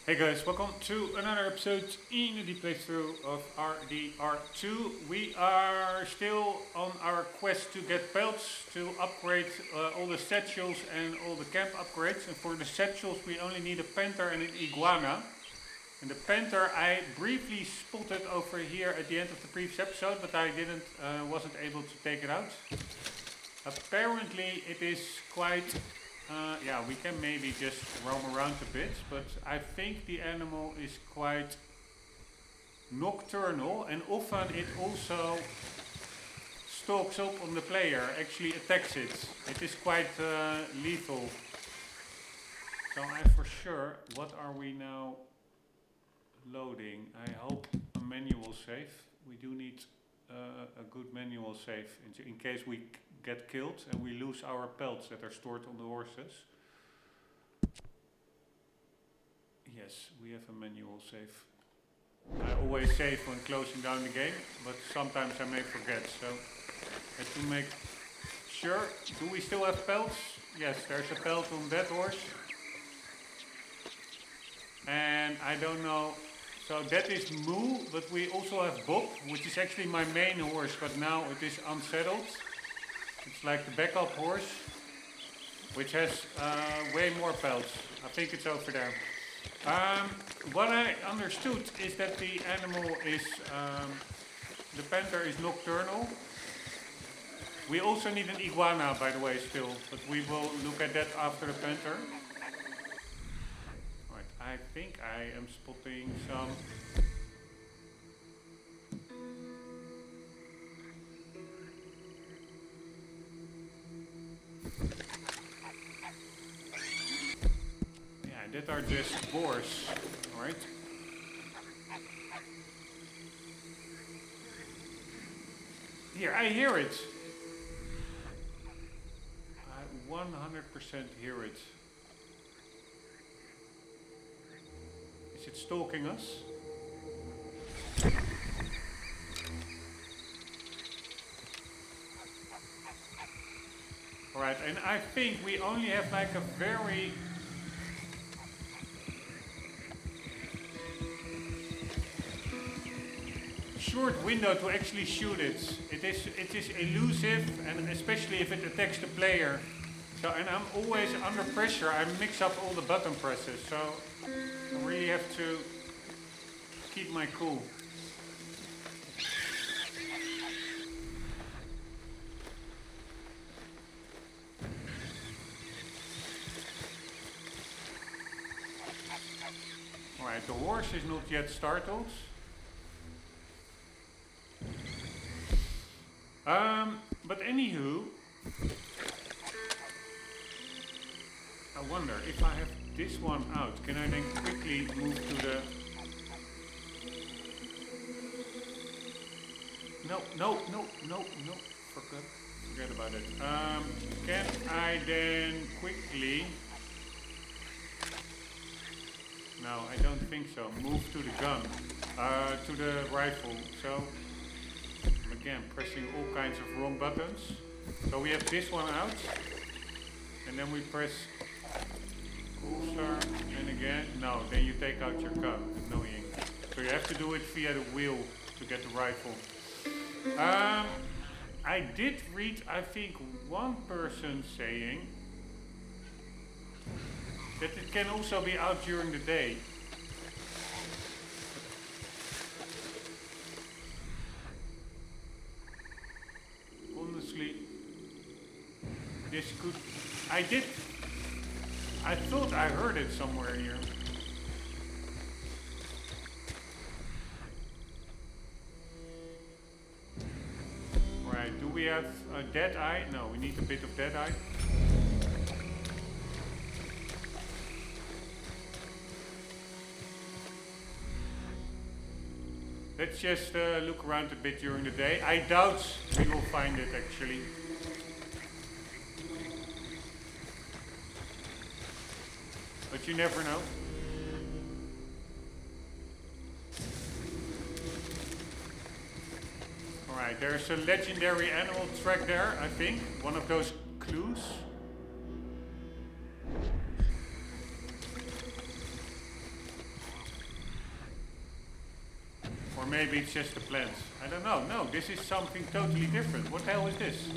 Hey guys, welcome to another episode in the playthrough of RDR2. We are still on our quest to get pelts to upgrade all the satchels and all the camp upgrades. And for the satchels we only need a panther and an iguana. And the panther I briefly spotted over here at the end of the previous episode, but I wasn't able to take it out. Apparently it is quite yeah, we can maybe just roam around a bit, but I think the animal is quite nocturnal and often it also stalks up on the player, actually attacks it. It is quite lethal. So I for sure, what are we now loading? I hope a manual save. We do need a good manual save in case we get killed and we lose our pelts that are stored on the horses. Yes, we have a manual save. I always save when closing down the game, but sometimes I may forget, so I have to make sure. Do we still have pelts? Yes, there's a pelt on that horse. And I don't know, so that is Moo, but we also have Bob, which is actually my main horse, but now it is unsettled. It's like the backup horse, which has way more pelts. I think it's over there. What I understood is that the animal is, the panther is nocturnal. We also need an iguana, by the way, still, but we will look at that after the panther. Right, I think I am spotting some. That are just boars, right? Here, I hear it. I 100% hear it. Is it stalking us? Alright, and I think we only have like a very short window to actually shoot it. It is elusive, and especially if it attacks the player. So, and I'm always under pressure. I mix up all the button presses, so I really have to keep my cool. Alright, the horse is not yet startled. But anywho, I wonder if I have this one out, can I then quickly move to the... No, forget about it. Can I then quickly... No, I don't think so. Move to the gun, to the rifle. So, again, pressing all kinds of wrong buttons. So we have this one out, and then we press cool start, and again, no, then you take out your gun, annoying. So you have to do it via the wheel to get the rifle. I did read, I think, one person saying that it can also be out during the day. Honestly, this could... I thought I heard it somewhere here. Right, do we have a dead eye? No, we need a bit of dead eye. Let's just look around a bit during the day. I doubt we will find it actually. But you never know. Alright, there's a legendary animal track there, I think. One of those clues. Or maybe it's just the plants. I don't know. No, this is something totally different. What the hell is this?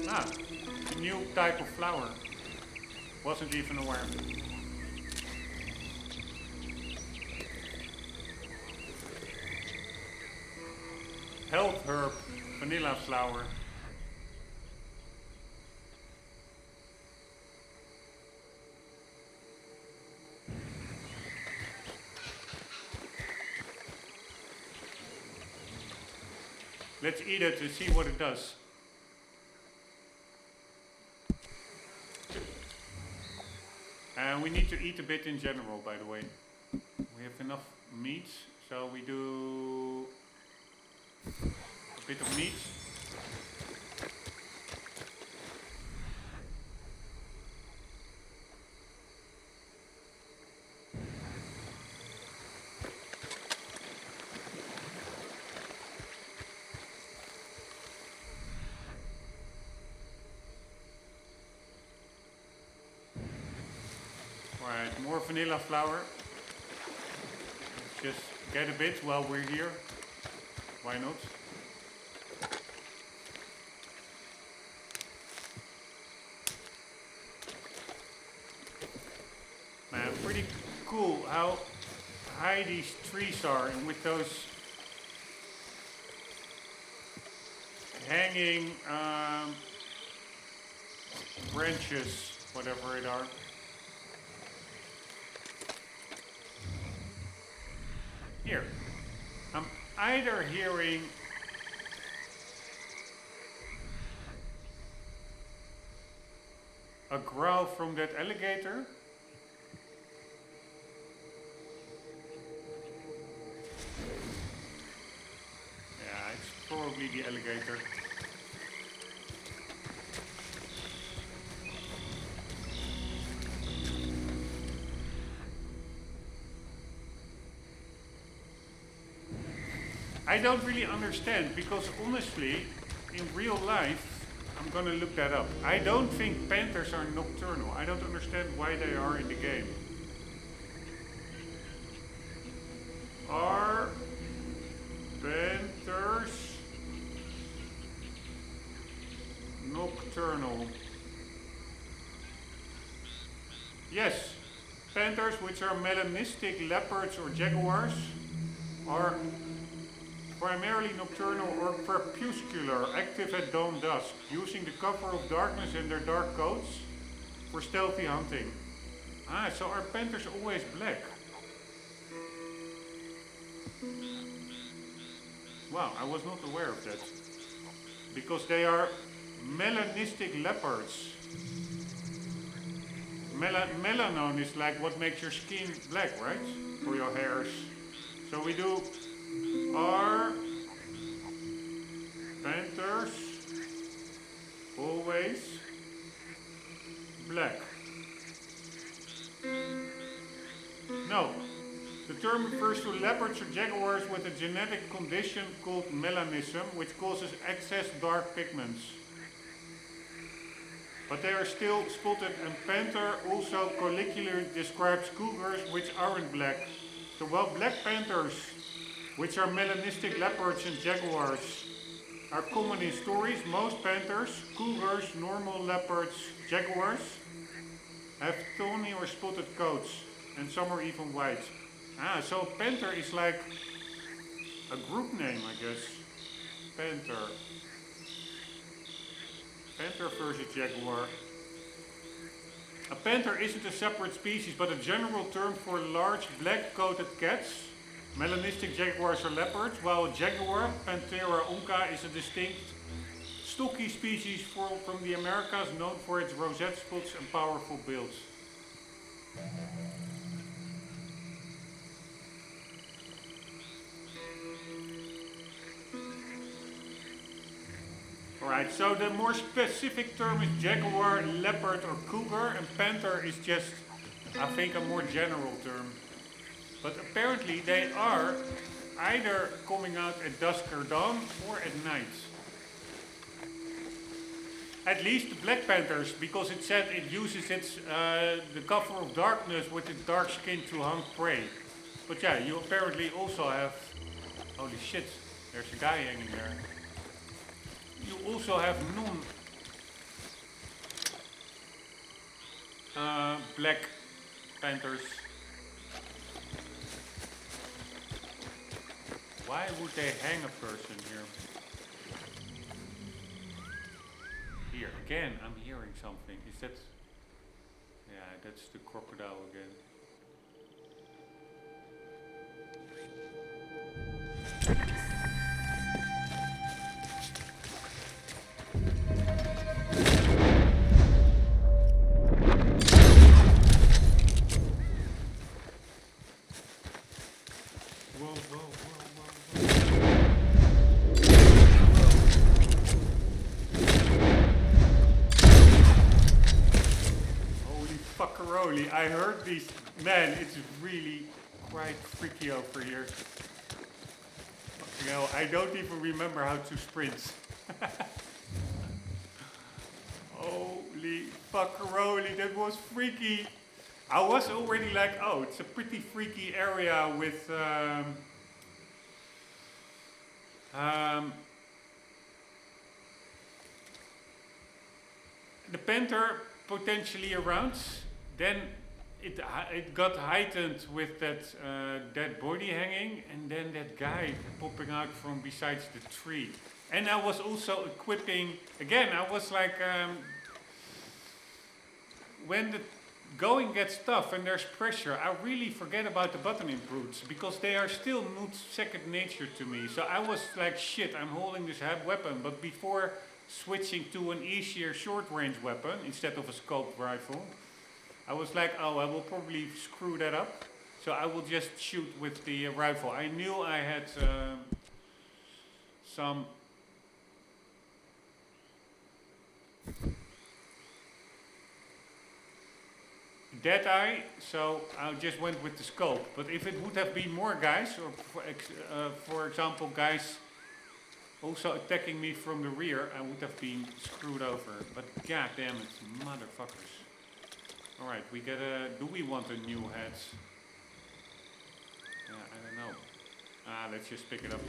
Ah, a new type of flower. Wasn't even aware. Health herb, vanilla flower. Let's eat it to see what it does. And we need to eat a bit in general, by the way. We have enough meat, so we do a bit of meat. Alright, more vanilla flour. Let's just get a bit while we're here. Why not? Man, pretty cool how high these trees are, and with those hanging branches, whatever it are. Here, I'm either hearing a growl from that alligator, yeah, it's probably the alligator. I don't really understand, because honestly, in real life, I'm gonna look that up. I don't think panthers are nocturnal. I don't understand why they are in the game. Are panthers nocturnal? Yes, panthers, which are melanistic leopards or jaguars, are primarily nocturnal or crepuscular, active at dawn dusk, using the cover of darkness and their dark coats for stealthy hunting. Ah, so are panthers always black? Wow, I was not aware of that. Because they are melanistic leopards. Melanin is like what makes your skin black, right? Or your hairs. So we do... Are panthers always black? No. The term refers to leopards or jaguars with a genetic condition called melanism, which causes excess dark pigments. But they are still spotted, and panther also colloquially describes cougars which aren't black. So while black panthers, which are melanistic leopards and jaguars, are common in stories, most panthers, cougars, normal leopards, jaguars have tawny or spotted coats, and some are even white. Ah, so panther is like a group name, I guess. Panther. Panther versus jaguar. A panther isn't a separate species, but a general term for large black-coated cats. Melanistic jaguars are leopards, while a jaguar, Panthera onca, is a distinct stocky species from the Americas, known for its rosette spots and powerful bills. Alright, so the more specific term is jaguar, leopard or cougar, and panther is just, I think, a more general term. But apparently they are either coming out at dusk or dawn or at night. At least the black panthers, because it said it uses its the cover of darkness with its dark skin to hunt prey. But yeah, you apparently also have, holy shit, there's a guy hanging there. You also have black panthers. Why would they hang a person here? Here, again, I'm hearing something. Is that... Yeah, that's the crocodile again. Whoa, whoa, whoa, whoa, whoa. Holy fuckeroli, I heard these. Man, it's really quite freaky over here. You know, I don't even remember how to sprint. Holy fuckeroli, that was freaky. I was already like, oh, it's a pretty freaky area with the panther potentially around. Then it got heightened with that dead body hanging, and then that guy popping out from besides the tree. And I was also equipping, again, I was like, when the going gets tough and there's pressure, I really forget about the button inputs because they are still not second nature to me. So I was like, shit, I'm holding this HUD weapon, but before switching to an easier short range weapon instead of a scoped rifle, I was like, oh, I will probably screw that up. So I will just shoot with the rifle. I knew I had some dead eye, so I just went with the scope. But if it would have been more guys, or for example, guys also attacking me from the rear, I would have been screwed over. But god damn it, motherfuckers. Alright, we get a... Do we want a new head? Yeah, I don't know. Let's just pick it up.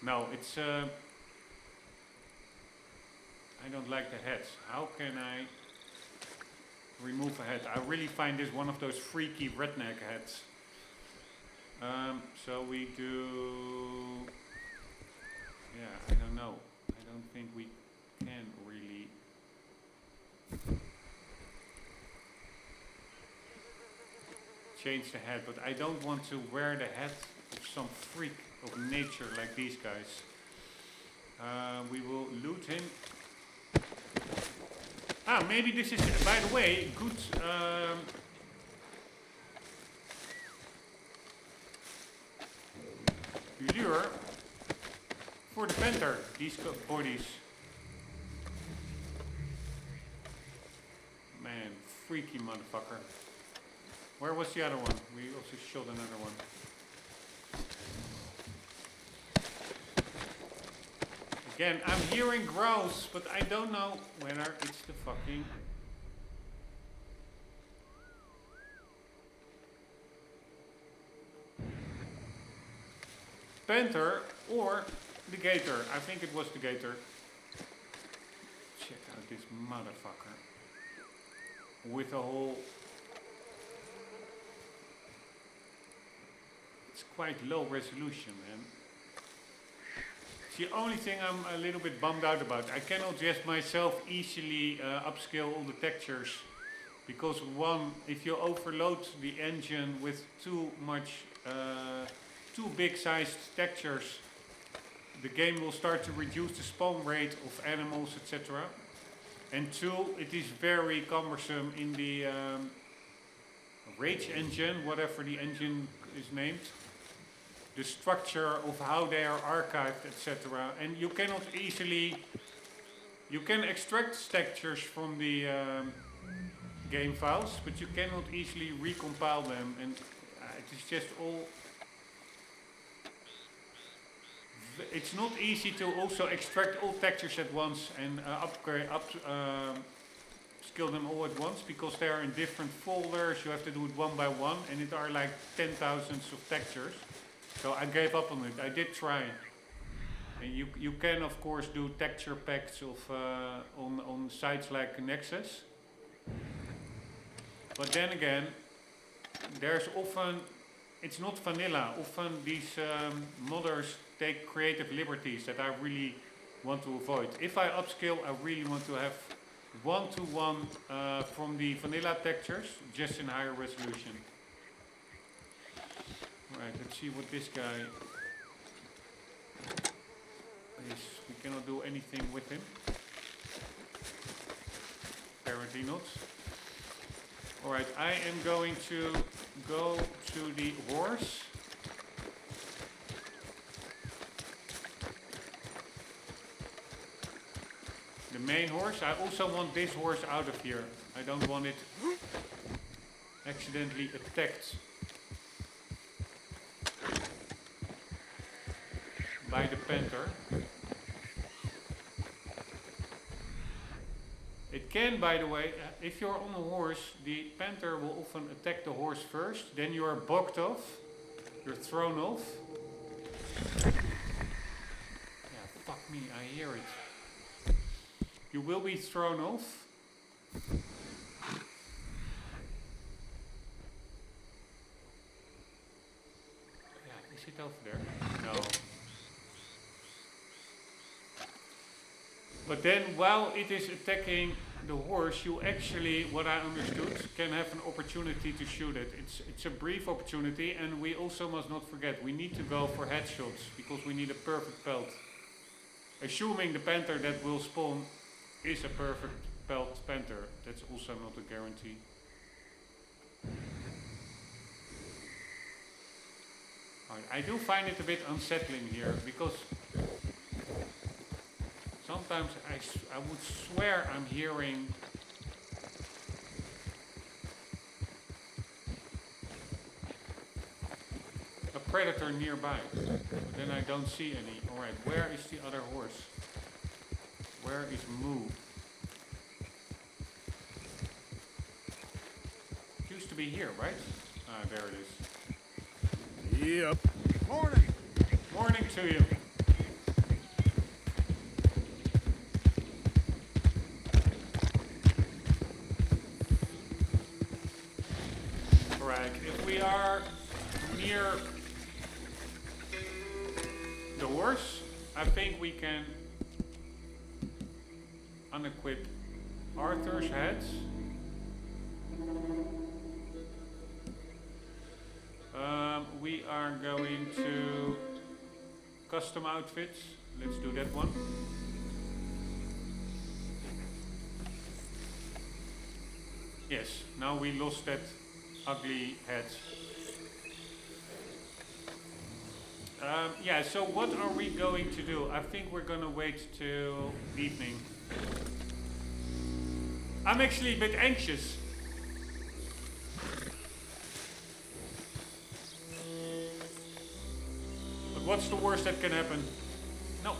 No, it's... I don't like the heads. How can I remove a head? I really find this one of those freaky redneck heads. So we do... Yeah, I don't know. I don't think we can really... change the head, but I don't want to wear the head of some freak of nature like these guys. We will loot him. Maybe this is, by the way, good lure for the panther, these bodies. Man, freaky motherfucker. Where was the other one? We also shot another one. Again, I'm hearing growls, but I don't know whether it's the fucking... panther or the gator. I think it was the gator. Check out this motherfucker. With a whole... It's quite low resolution, man. It's the only thing I'm a little bit bummed out about. I cannot just myself easily upscale all the textures. Because one, if you overload the engine with too big sized textures, the game will start to reduce the spawn rate of animals, etc. And two, it is very cumbersome in the rage engine, whatever the engine is named. The structure of how they are archived, etc. And you cannot easily... You can extract textures from the game files, but you cannot easily recompile them. And it is just all... It's not easy to also extract all textures at once and kill them all at once because they are in different folders. You have to do it one by one, and it are like 10,000 of textures. So I gave up on it. I did try. And you can of course do texture packs of on sites like Nexus. But then again, there's often, it's not vanilla. Often these modders take creative liberties that I really want to avoid. If I upscale, I really want to have one-to-one from the vanilla textures, just in higher resolution. Alright, let's see what this guy is. We cannot do anything with him. Apparently not. Alright, I am going to go to the horse. The main horse. I also want this horse out of here. I don't want it accidentally attacked by the panther. It can, by the way, if you're on a horse, the panther will often attack the horse first, then you are bucked off, you're thrown off. Yeah, fuck me, I hear it. You will be thrown off. Yeah, is it over there? No. But then while it is attacking the horse, you actually, what I understood, can have an opportunity to shoot it. It's a brief opportunity, and we also must not forget, we need to go for headshots, because we need a perfect pelt. Assuming the panther that will spawn is a perfect pelt panther, that's also not a guarantee. Right, I do find it a bit unsettling here, because sometimes I would swear I'm hearing a predator nearby, but then I don't see any. Alright, where is the other horse? Where is Moo? It used to be here, right? Ah, there it is. Yep. Morning! Morning to you. If we are near the horse, I think we can unequip Arthur's heads. We are going to custom outfits. Let's do that one. Yes, now we lost that ugly head. Yeah, so what are we going to do? I think we're gonna wait till evening. I'm actually a bit anxious. But what's the worst that can happen? No.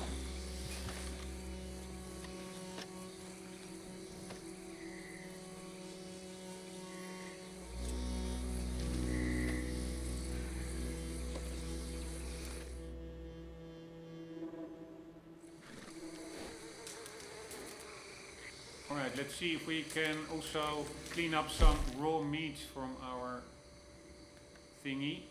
Alright, let's see if we can also clean up some raw meat from our thingy.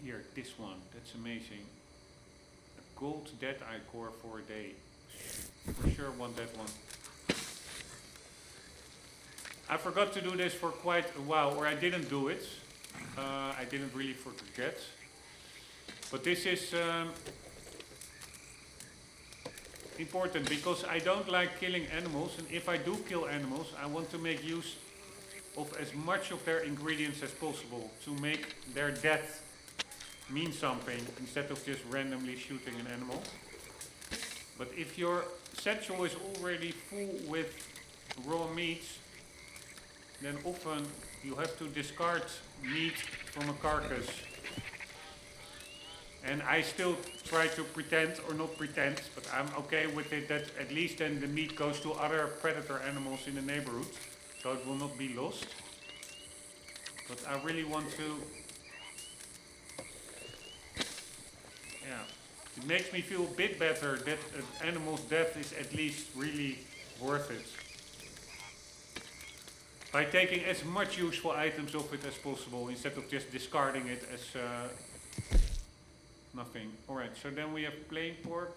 Here, this one, that's amazing. A gold dead eye core for a day. For sure want that one. I forgot to do this for quite a while, or I didn't do it. I didn't really forget. But this is important because I don't like killing animals, and if I do kill animals, I want to make use of as much of their ingredients as possible to make their death mean something instead of just randomly shooting an animal. But if your satchel is already full with raw meats, then often you have to discard meat from a carcass. And I still try to pretend, or not pretend, but I'm okay with it that at least then the meat goes to other predator animals in the neighborhood, so it will not be lost. But I really want to, yeah, it makes me feel a bit better that an animal's death is at least really worth it. By taking as much useful items of it as possible instead of just discarding it as nothing. Alright, so then we have plain pork.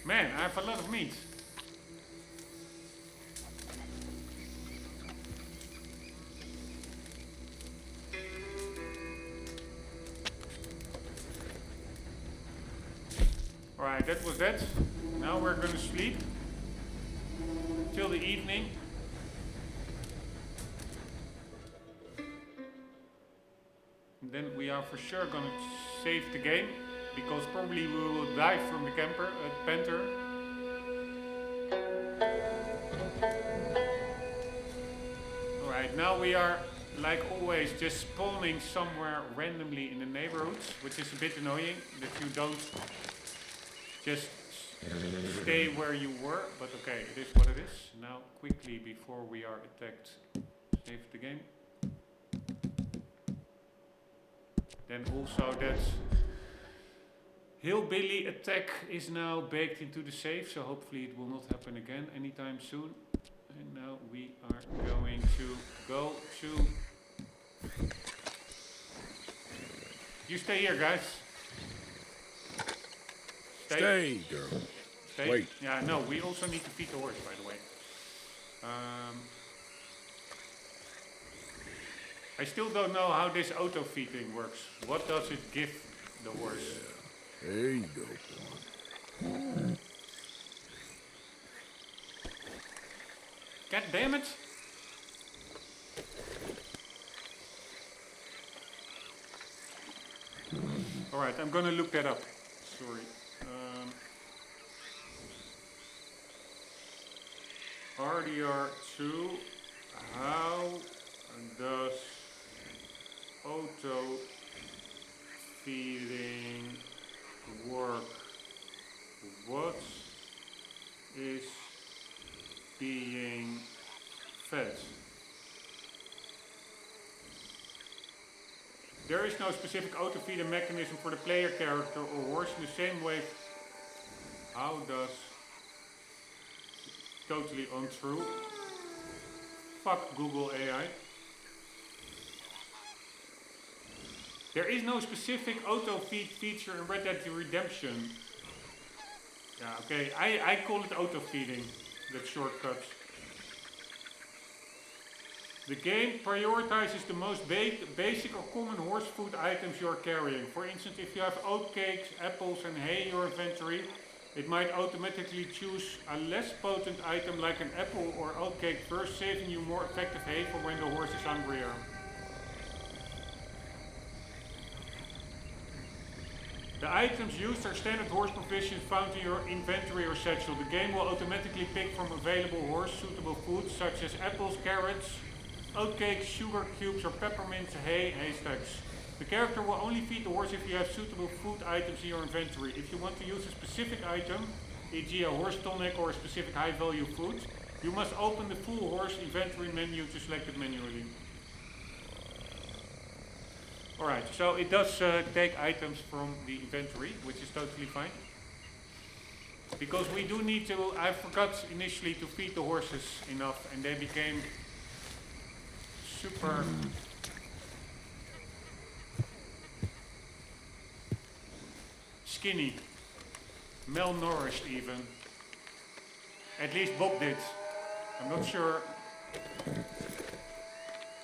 Man, I have a lot of meat. Alright, that was that. Now we're gonna sleep till the evening. And then we are for sure gonna save the game, because probably we will die from the panther. Alright, now we are, like always, just spawning somewhere randomly in the neighborhoods, which is a bit annoying, that you don't just stay where you were, but okay, it is what it is. Now, quickly, before we are attacked, save the game. Then also that hillbilly attack is now baked into the save, so hopefully it will not happen again anytime soon. And now we are going to go to... You stay here, guys. Stay, girl. Stay. Wait. Yeah, no, we also need to feed the horse, by the way. I still don't know how this auto feeding works. What does it give the horse? Yeah. There you go. God damn it! Alright, I'm gonna look that up. Sorry. RDR2, how does auto feeding work? What is being fed? There is no specific auto feeding mechanism for the player character or horse in the same way. How does... Totally untrue. Fuck Google AI. There is no specific auto feed feature in Red Dead Redemption. Yeah, okay, I call it auto feeding, that shortcuts. The game prioritizes the most basic or common horse food items you are carrying. For instance, if you have oatcakes, apples and hay in your inventory, it might automatically choose a less potent item like an apple or oatcake first, saving you more effective hay for when the horse is hungrier. The items used are standard horse provisions found in your inventory or satchel. The game will automatically pick from available horse-suitable foods such as apples, carrots, oatcakes, sugar cubes or peppermints, hay, haystacks. The character will only feed the horse if you have suitable food items in your inventory. If you want to use a specific item, e.g. a horse tonic or a specific high-value food, you must open the full horse inventory menu to select it manually. Alright, so it does take items from the inventory, which is totally fine. Because we do need to, I forgot initially to feed the horses enough and they became super skinny, malnourished even. At least Bob did. I'm not sure.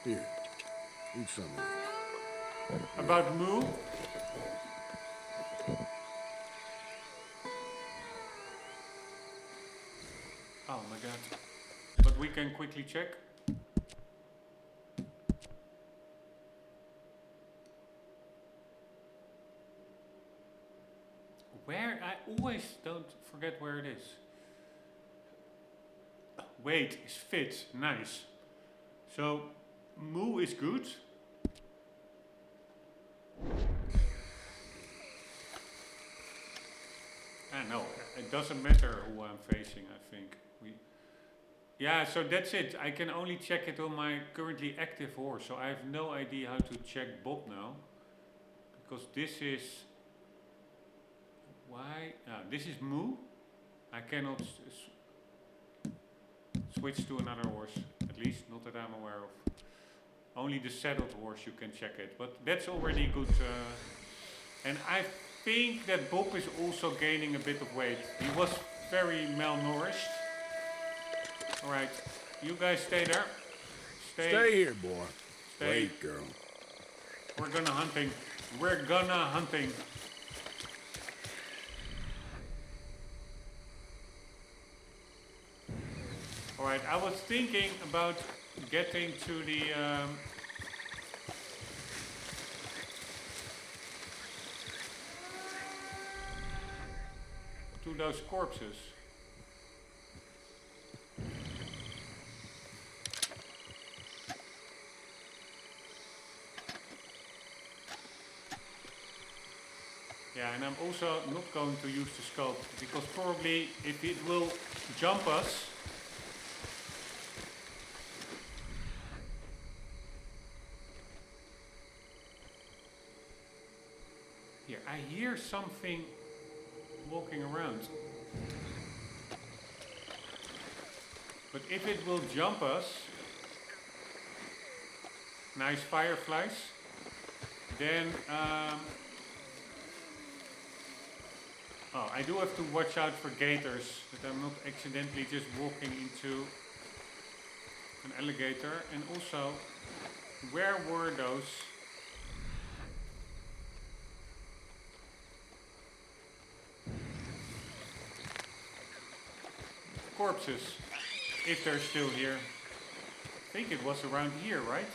Here, eat some of this. About Moo? Oh my god. But we can quickly check. Where? I always don't forget where it is. Weight is fit. Nice. So, Moo is good. No, it doesn't matter who I'm facing, I think. Yeah, so that's it. I can only check it on my currently active horse, so I have no idea how to check Bob now. Because this is... Why? This is Moo. I cannot switch to another horse, at least not that I'm aware of. Only the saddled horse you can check it, but that's already good. And I think that Bob is also gaining a bit of weight. He was very malnourished. Alright, you guys stay there. Stay here, boy. Stay. Wait, girl. We're gonna hunting. We're gonna hunting. Alright, I was thinking about getting to the... to those corpses. Yeah, and I'm also not going to use the scope because probably if it will jump us, here, I hear something walking around. But if it will jump us, nice fireflies, then oh, I do have to watch out for gators, that I'm not accidentally just walking into an alligator. And also, where were those? Corpses, if they're still here. I think it was around here, right?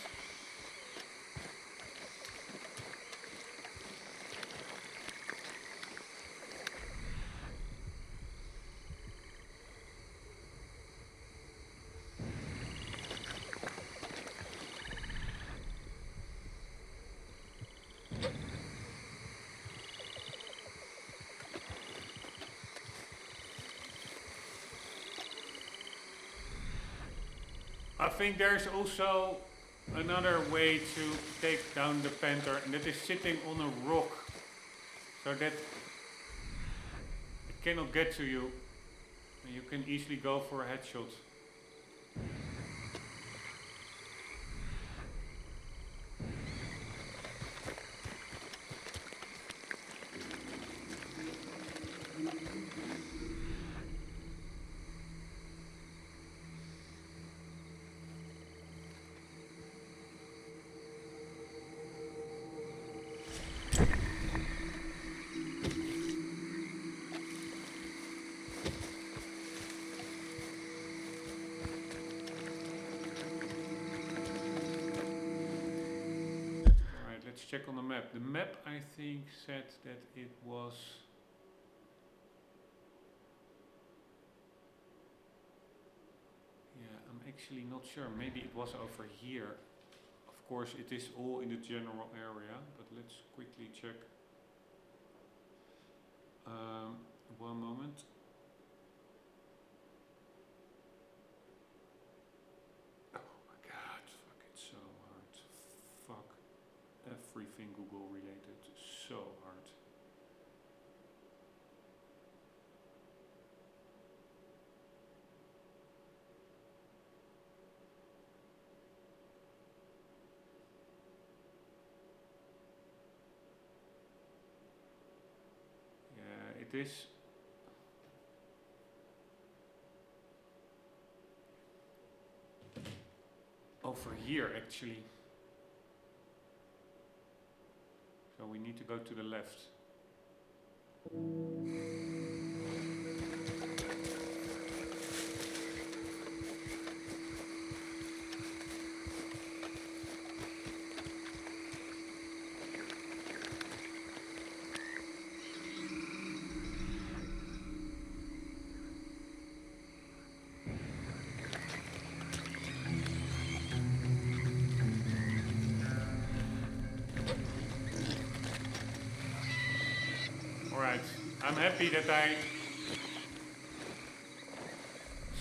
I think there's also another way to take down the panther, and that is sitting on a rock, so that it cannot get to you, and you can easily go for a headshot. let's check on the map. The map, I think, said that it was... Yeah, I'm actually not sure. Maybe it was over here. Of course, it is all in the general area, but let's quickly check. One moment. Oh my god, fuck, it's so hard. Fuck everything Google related, so hard. Yeah, it is. Over here actually. So we need to go to the left. Alright, I'm happy that I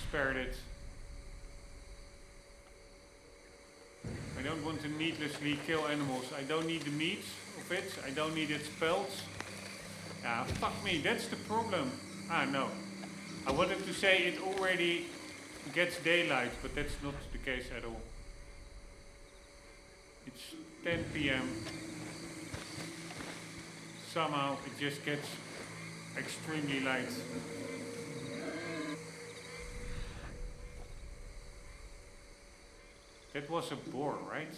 spared it. I don't want to needlessly kill animals. I don't need the meat of it. I don't need its pelts. Ah, fuck me, that's the problem. Ah, no. I wanted to say it already gets daylight, but that's not the case at all. It's 10 p.m. Somehow it just gets extremely light. That was a boar, right?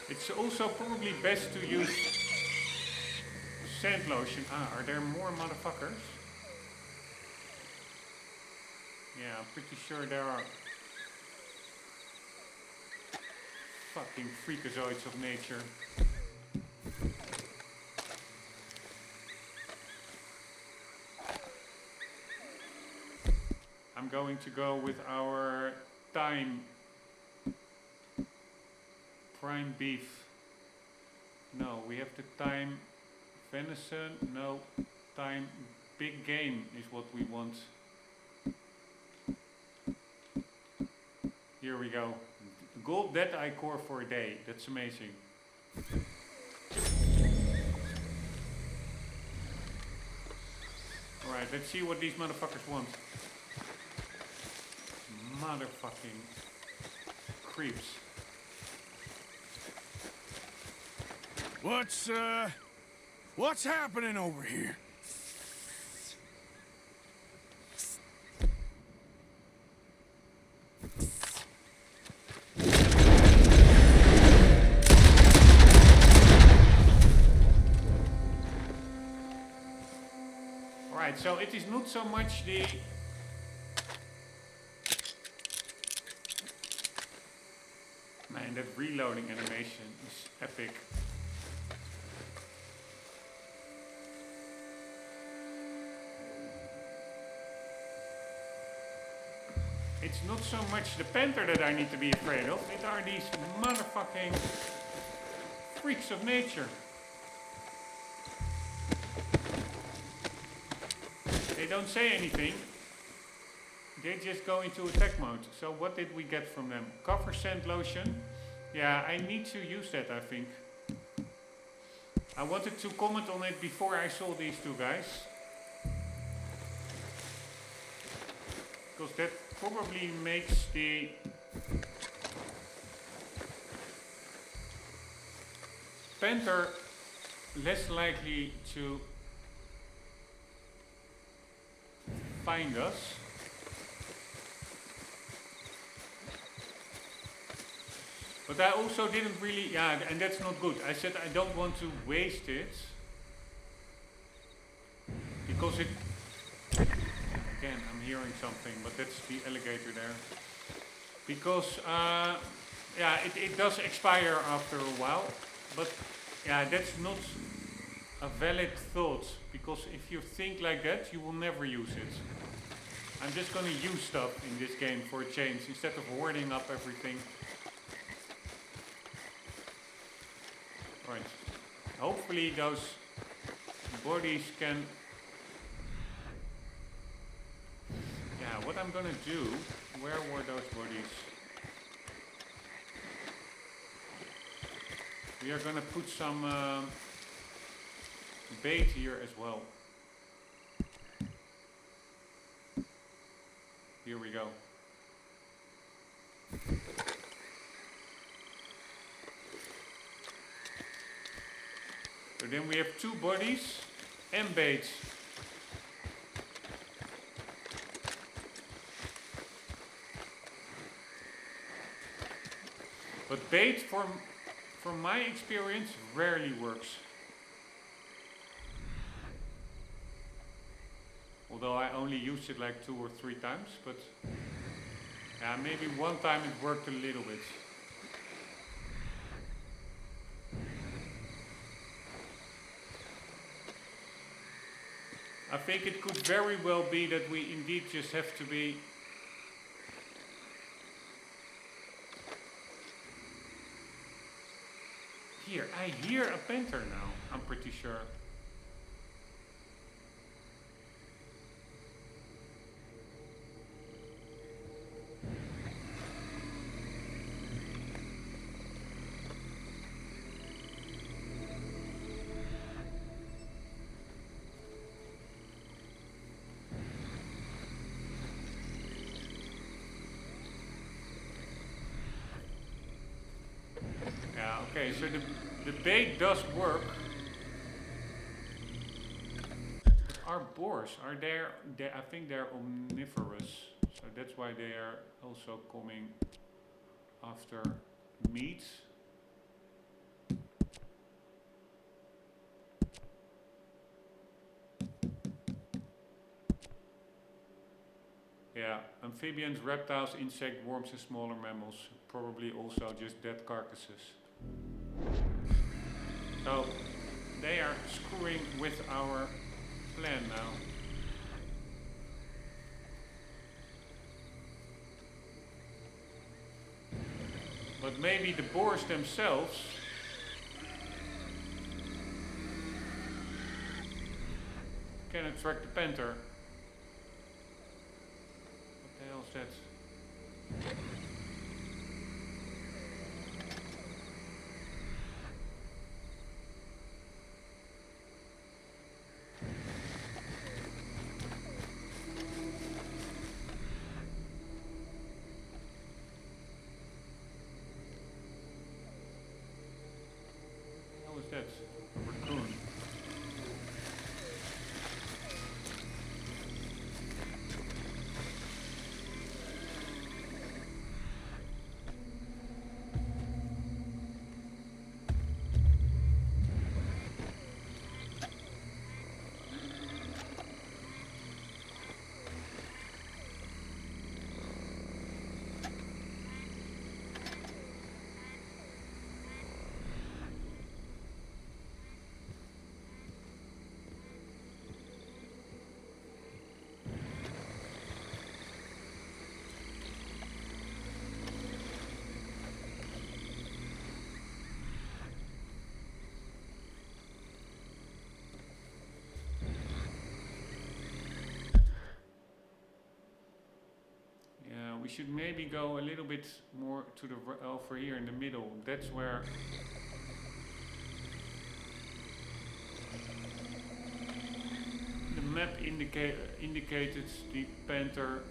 It's also probably best to use sand lotion. Ah, are there more motherfuckers? Yeah, I'm pretty sure there are. Fucking freakazoids of nature. I'm going to go with our thyme prime beef. No, we have the thyme venison. No, thyme big game is what we want. Here we go. Gold dead eye core for a day. That's amazing. Alright, let's see what these motherfuckers want. Motherfucking creeps. What's happening over here? Alright, so it is not so much the... Man, that reloading animation is epic. It's not so much the panther that I need to be afraid of, it are these motherfucking freaks of nature. They don't say anything, they just go into attack mode. So what did we get from them? Cover sand lotion. Yeah, I need to use that, I think. I wanted to comment on it before I saw these two guys. Because that probably makes the panther less likely to find us. But I also didn't really, yeah, and that's not good. I said I don't want to waste it. Because it, again, hearing something, but that's the alligator there. Because, yeah, it does expire after a while, but yeah, that's not a valid thought, because if you think like that, you will never use it. I'm just gonna use stuff in this game for a change, instead of hoarding up everything. Right. Hopefully those bodies can... Yeah, what I'm gonna do... Where were those bodies? We are gonna put some bait here as well. Here we go. So then we have 2 bodies and baits. But bait, from my experience, rarely works. Although I only used it like 2 or 3 times, but yeah, maybe one time it worked a little bit. I think it could very well be that we indeed just have to be here. I hear a panther now, I'm pretty sure. Yeah, okay, so the bait does work. Our boars, are there, I think they're omnivorous, so that's why they are also coming after meat. Yeah, amphibians, reptiles, insect, worms and smaller mammals, probably also just dead carcasses. So they are screwing with our plan now. But maybe the boars themselves can attract the panther. What the hell is that? What is that? A raccoon. We should maybe go a little bit more to the over here in the middle. That's where the map indicated the panther.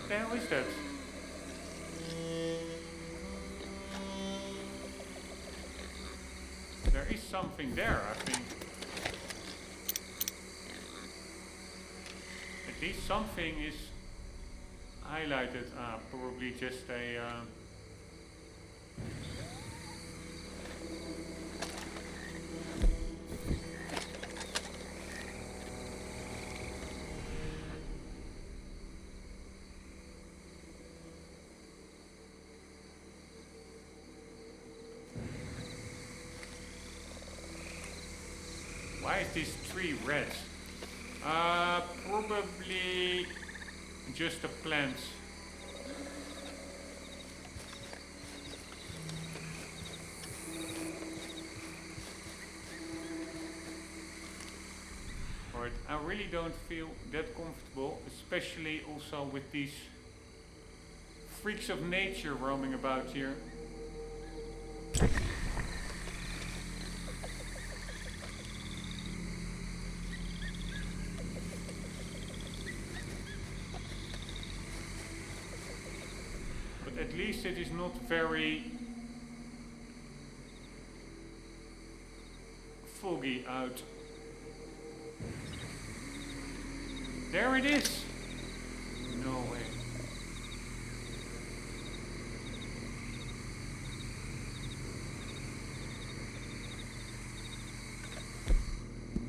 What the hell is that? There is something there, I think. At least something is highlighted. Probably just a... Why is this tree red? Probably just the plants. Alright, I really don't feel that comfortable, especially also with these freaks of nature roaming about here. At least it is not very foggy out. There it is! No way.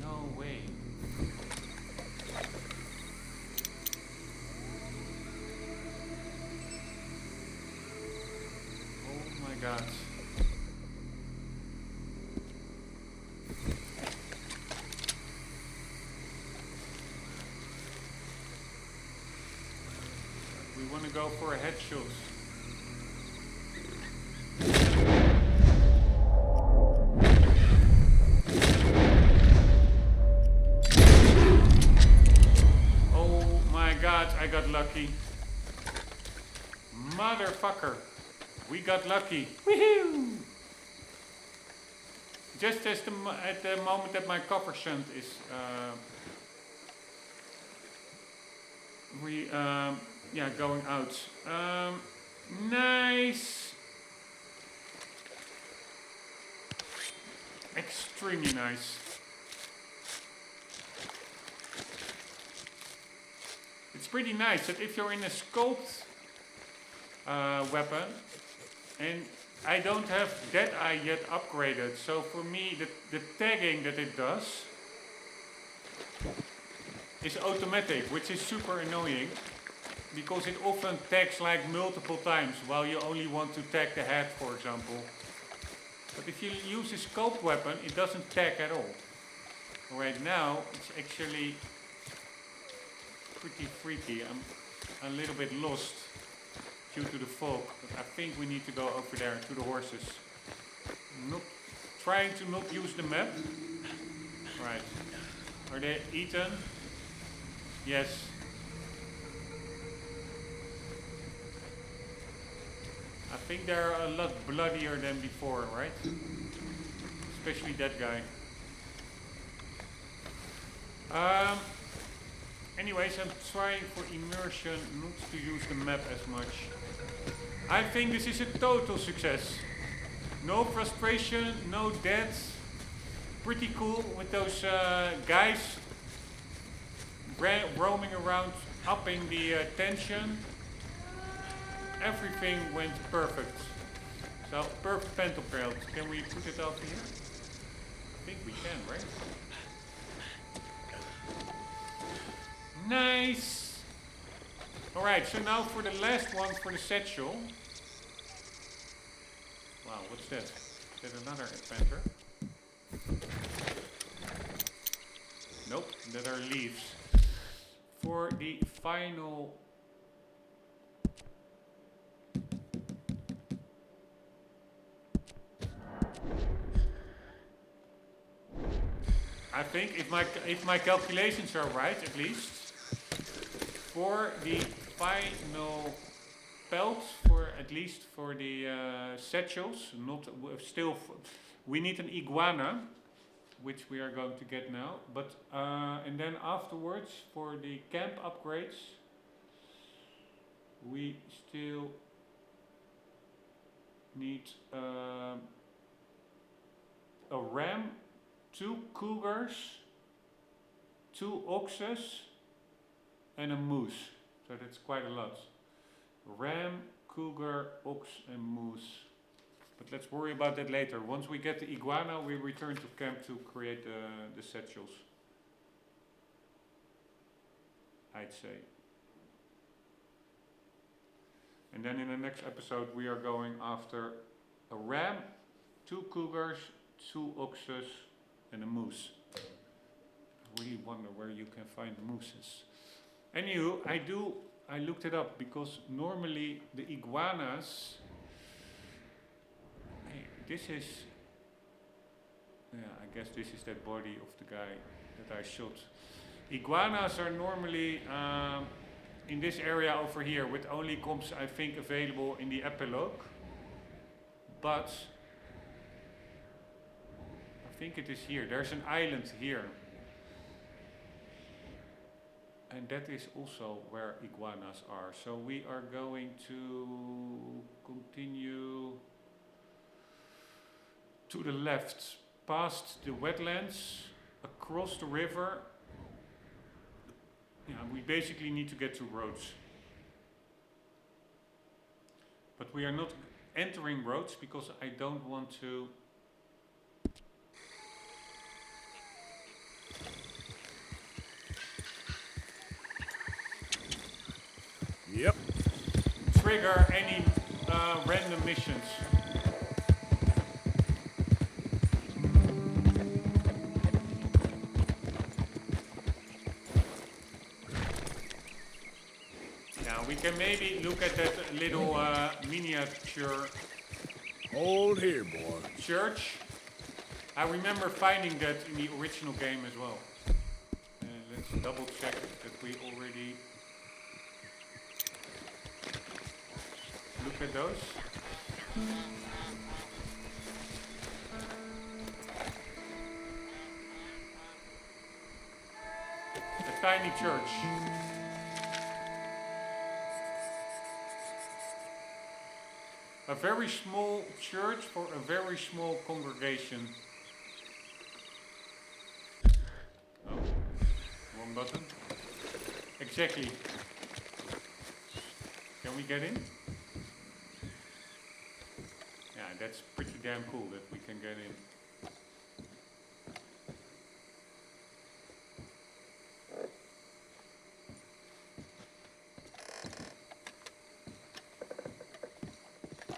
No way. God. We want to go for a headshot. Oh my God, I got lucky. Motherfucker. We got lucky. Woohoo! Just as at the moment that my copper shunt is going out. Nice. Extremely nice. It's pretty nice that if you're in a scoped weapon, and I don't have DLAA yet upgraded, so for me the tagging that it does is automatic, which is super annoying because it often tags like multiple times while you only want to tag the head, for example. But if you use a scoped weapon, it doesn't tag at all. Right now it's actually pretty freaky. I'm a little bit lost due to the fog, but I think we need to go over there to the horses. Not trying to not use the map. Right. Are they eaten? Yes. I think they're a lot bloodier than before, right? Especially that guy. Anyways, I'm trying for immersion not to use the map as much. I think this is a total success. No frustration, no deaths. Pretty cool with those guys roaming around, upping the tension. Everything went perfect. So, perfect panther pelt. Can we put it over here? I think we can, right? Nice! Alright, so now for the last one, for the satchel. Wow, what's that? Is that another panther? Nope, that are leaves. For the final... I think if my calculations are right, at least, for the final pelts, for at least for the satchels, not still. We need an iguana, which we are going to get now. But and then afterwards for the camp upgrades, we still need a ram, 2 cougars, 2 oxes, and a moose. So that's quite a lot. Ram, cougar, ox, and moose. But let's worry about that later. Once we get the iguana, we return to camp to create the satchels. I'd say. And then in the next episode we are going after a ram, 2 cougars, 2 oxes, and a moose. I really wonder where you can find mooses. Anywho, I looked it up because normally the iguanas, this is, yeah, I guess this is that body of the guy that I shot. Iguanas are normally in this area over here with only comps I think available in the epilogue. But I think it is here. There's an island here. And that is also where iguanas are. So we are going to continue to the left, past the wetlands, across the river. Yeah, we basically need to get 2 roads. But we are not entering roads because I don't want to trigger any random missions. Now we can maybe look at that little miniature Hold here, boy. church. I remember finding that in the original game as well. Let's double check that we already look at those. A tiny church. A very small church for a very small congregation. Oh, wrong button. Exactly. Can we get in? Yeah, that's pretty damn cool that we can get in.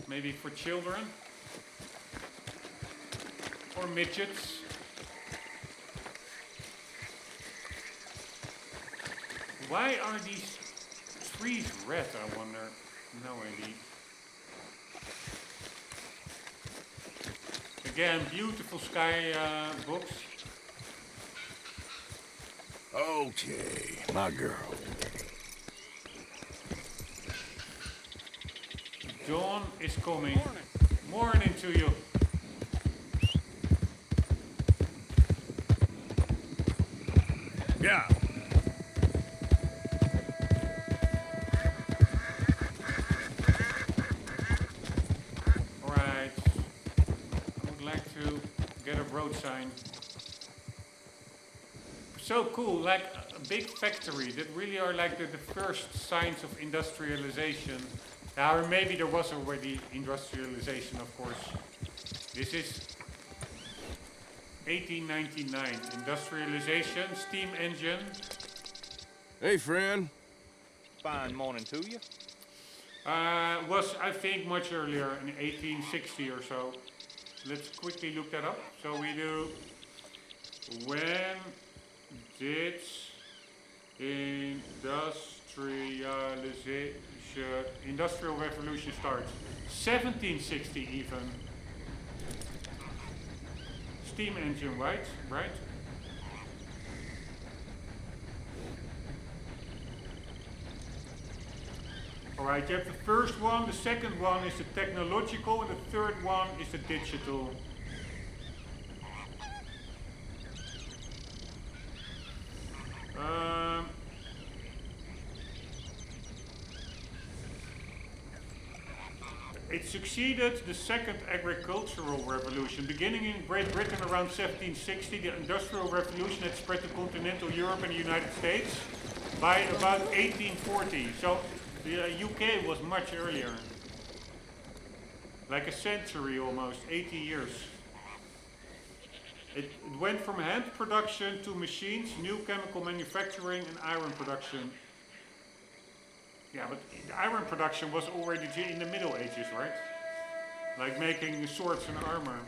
Maybe for children or midgets. Why are these trees red, I wonder? No idea. Again, beautiful sky books. Okay, my girl. Dawn is coming. Morning to you. Yeah. Alright. I would like to get a road sign. So cool, like a big factory that really are like the first signs of industrialization. Or maybe there was already industrialization, of course. This is 1899. Industrialization, steam engine. Hey, friend. Fine morning to you. Was, I think, much earlier, in 1860 or so. Let's quickly look that up. So we do, when did industrial revolution start? 1760 even. Steam engine, right? Right? Alright, you have the first one, the second one is the technological, and the third one is the digital. it succeeded the second agricultural revolution. Beginning in Great Britain around 1760, the Industrial Revolution had spread to continental Europe and the United States by about 1840. So the UK was much earlier. Like a century almost, 80 years. It went from hand production to machines, new chemical manufacturing and iron production. Yeah, but the iron production was already in the Middle Ages, right? Like making swords and armor.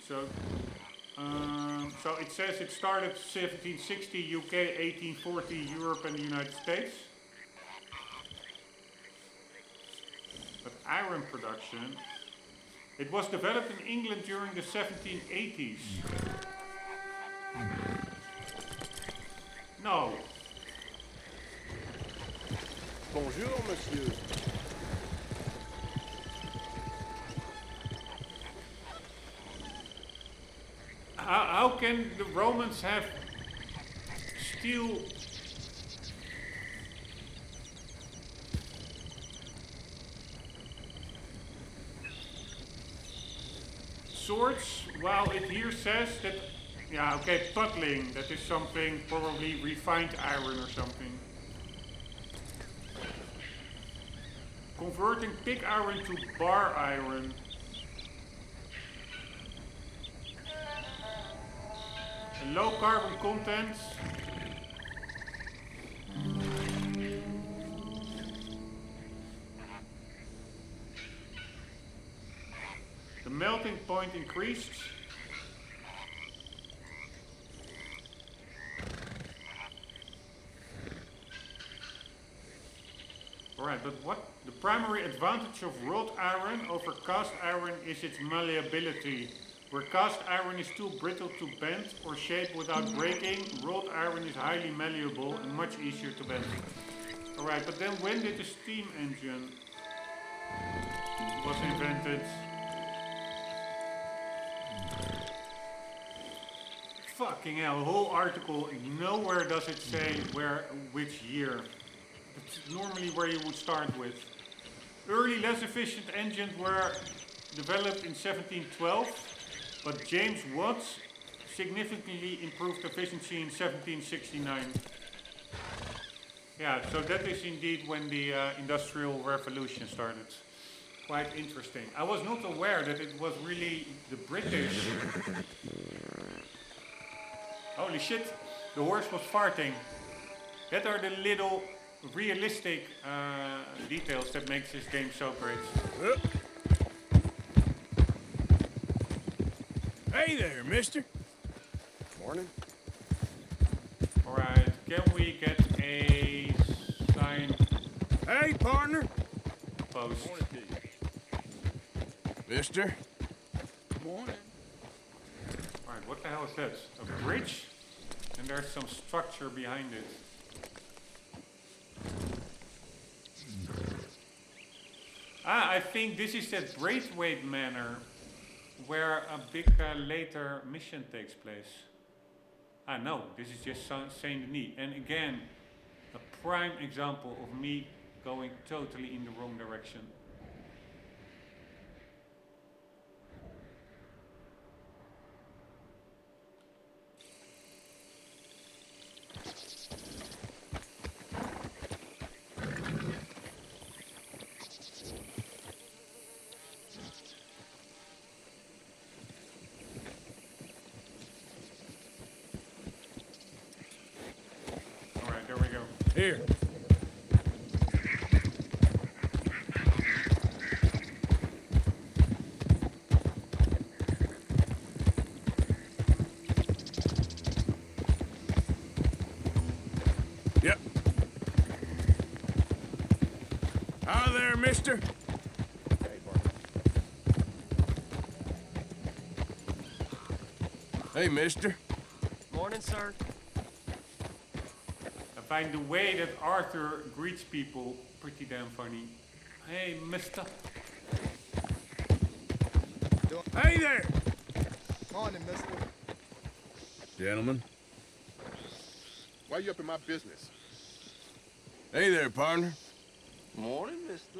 So it says it started 1760 UK, 1840 Europe and the United States. But iron production, it was developed in England during the 1780s. No. Bonjour, monsieur. How can the Romans have steel? Swords, while it here says that, yeah, okay, puddling, that is something, probably refined iron or something. Converting pig iron to bar iron. And low carbon content. The melting point increased. Alright, but what the primary advantage of wrought iron over cast iron is its malleability. Where cast iron is too brittle to bend or shape without breaking, wrought iron is highly malleable and much easier to bend. Alright, but then when did the steam engine was invented? Fucking hell, the whole article, nowhere does it say which year. It's normally where you would start with. Early less efficient engines were developed in 1712, but James Watt significantly improved efficiency in 1769. Yeah, so that is indeed when the Industrial Revolution started. Quite interesting. I was not aware that it was really the British. Holy shit, the horse was farting. That are the little realistic details that makes this game so great. Hey there, mister. Morning. Alright, can we get a sign Hey, partner. post? Morning to you. Mister. Morning. Alright, what the hell is that? A bridge? And there's some structure behind it. I think this is that Braithwaite Manor where a big later mission takes place. No, this is just Saint Denis. And again, a prime example of me going totally in the wrong direction. Here. Yep. Hi there, mister. Hey, mister. Morning, sir. I find the way that Arthur greets people pretty damn funny. Hey, mister. Hey there. Morning, mister. Gentlemen. Why you up in my business? Hey there, partner. Morning, mister.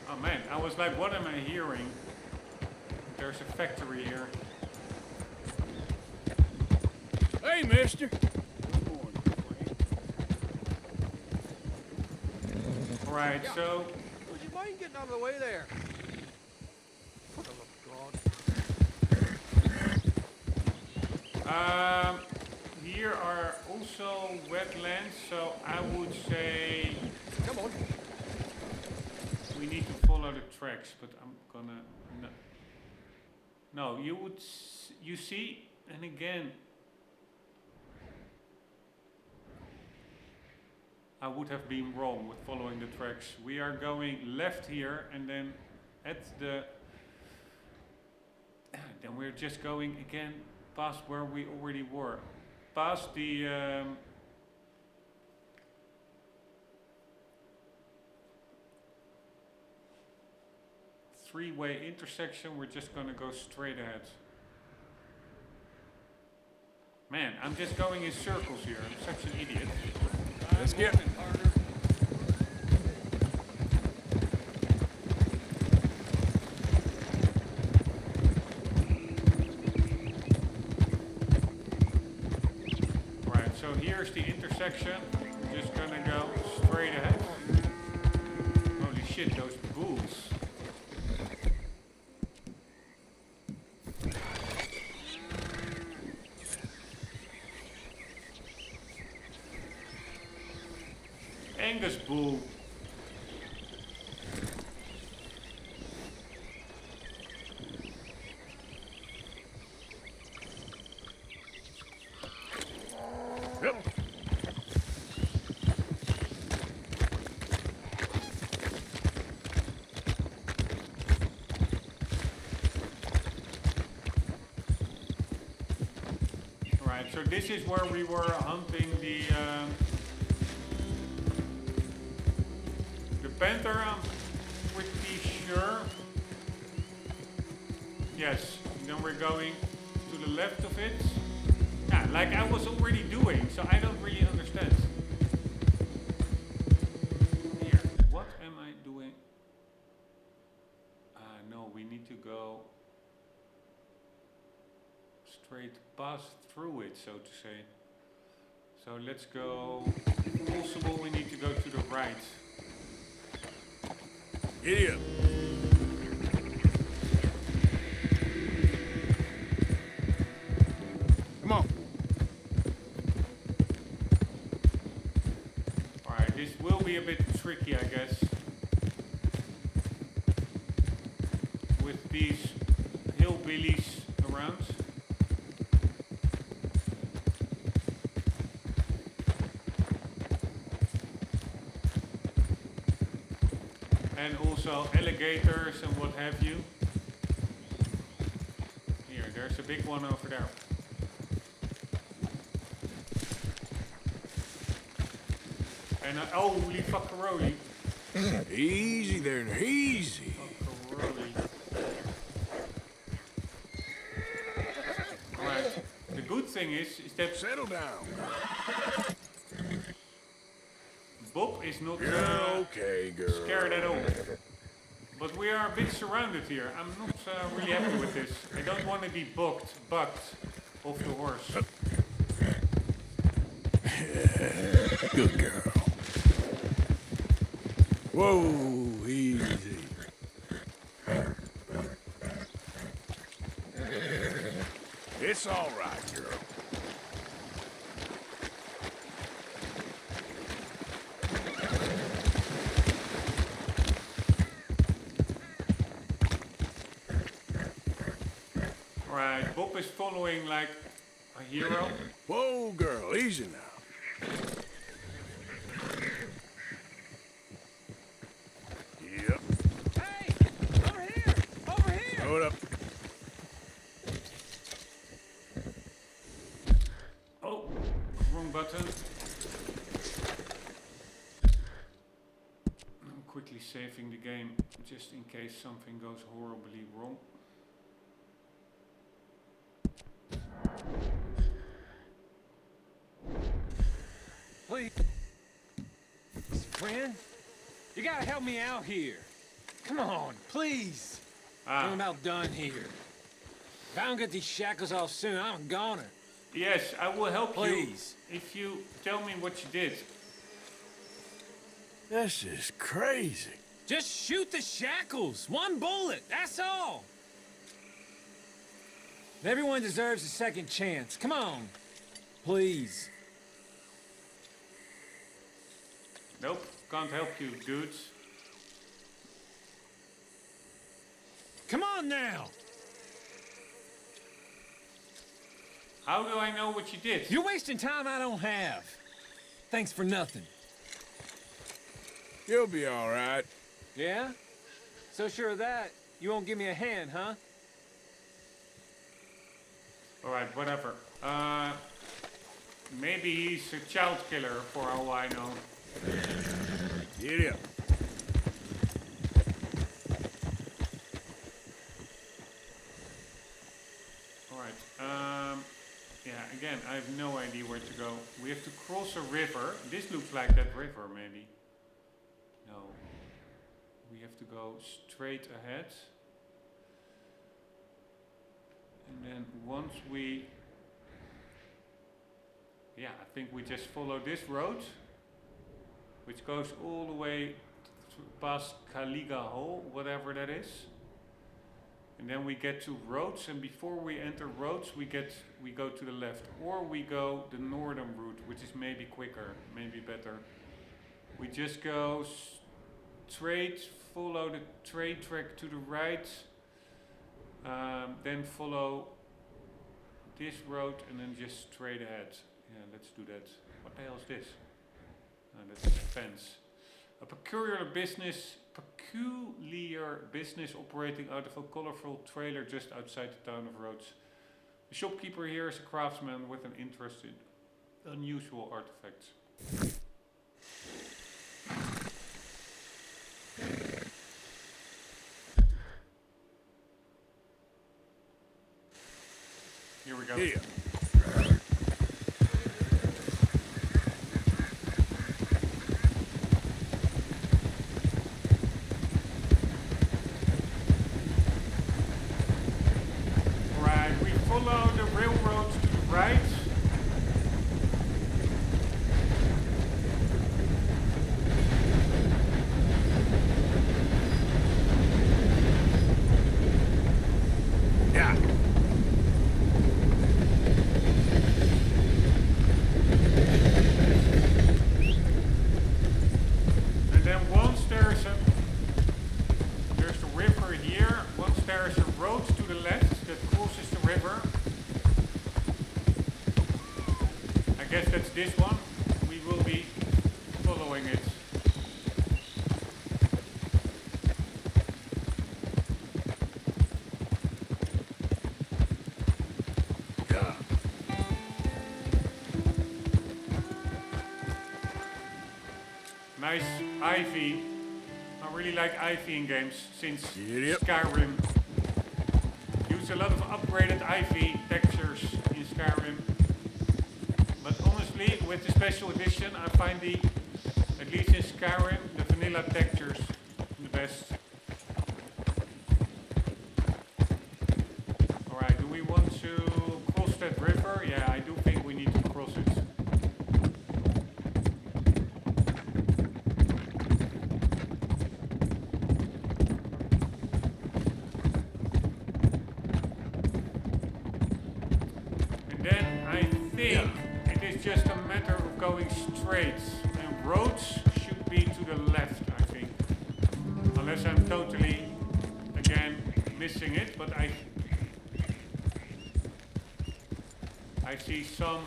Oh man, I was like, what am I hearing? There's a factory here. Hey, mister. Alright, so Would you mind getting out of the way there? For the love of God. here are also wetlands, so I would say Come on. we need to follow the tracks, but I'm gonna no, you see, and again I would have been wrong with following the tracks. We are going left here, and then at the then we're just going again past where we already were, past the three-way intersection. We're just gonna go straight ahead. Man, I'm just going in circles here. I'm such an idiot. Let's get. Right, so here's the intersection. Just gonna go straight ahead. Holy shit, those bulls. Angus bull. Yep. Right, so this is where we were hunting the panther. I'm pretty sure. Yes, then we're going to the left of it. Yeah, like I was already doing, so I don't really understand. Here, what am I doing? No, we need to go straight past through it, so to say. So let's go, if possible, we need to go to the right. Giddy up. Come on. Alright, this will be a bit tricky, I guess. With these hillbillies around. And also alligators and what have you. Here, there's a big one over there. And holy fuckaroli. Easy there, easy. Fuckaroli. Alright, the good thing is that Settle down. Bob is not Okay, girl. scared at all. But we are a bit surrounded here. I'm not really happy with this. I don't want to be bucked off the horse. Good girl. Whoa, easy. It's all right, girl. Alright, Bob is following like a hero. Whoa, girl, easy now. Yep. Hey! Over here! Over here! Hold up. Oh, wrong button. Quickly quickly saving the game just in case something goes horribly wrong. Please. Friend, you gotta help me out here. Come on, please. I'm about done here. If I don't get these shackles off soon, I'm a goner. Yes, I will help Please. you if you tell me what you did. This is crazy. Just shoot the shackles. One bullet, that's all. Everyone deserves a second chance. Come on. Please. Nope, can't help you, dudes. Come on now. How do I know what you did? You're wasting time I don't have. Thanks for nothing. You'll be all right. Yeah? So sure of that, you won't give me a hand, huh? Alright, whatever. Maybe he's a child killer for all I know. Get up. Alright, yeah, again, I have no idea where to go. We have to cross a river. This looks like that river, maybe. No. We have to go straight ahead. And then once we... Yeah, I think we just follow this road, which goes all the way past Kaliga Hole, whatever that is. And then we get to roads, and before we enter roads, we go to the left, or we go the northern route, which is maybe quicker, maybe better. We just go straight, follow the train track to the right, then follow this road, and then just straight ahead. Yeah, let's do that. What the hell is this? That's a fence. A peculiar business operating out of a colorful trailer just outside the town of Rhodes. The shopkeeper here is a craftsman with an interest in unusual artifacts. Here we go. Here. Follow the railroad to the right. Yeah. And then once there's the river here, once there's a road to the left that crosses the river. I guess that's this one. We will be following it. Yeah. Nice ivy. I really like ivy in games since Yep. Skyrim. Use a lot of upgraded ivy textures in Skyrim. But honestly, with the special edition, I find at least in Skyrim, the vanilla textures the best. Alright, do we want to cross that river? Yeah, I do think we need to cross it. And then I think it is just a matter of going straight. And roads should be to the left, I think. Unless I'm totally, again, missing it, but I see some...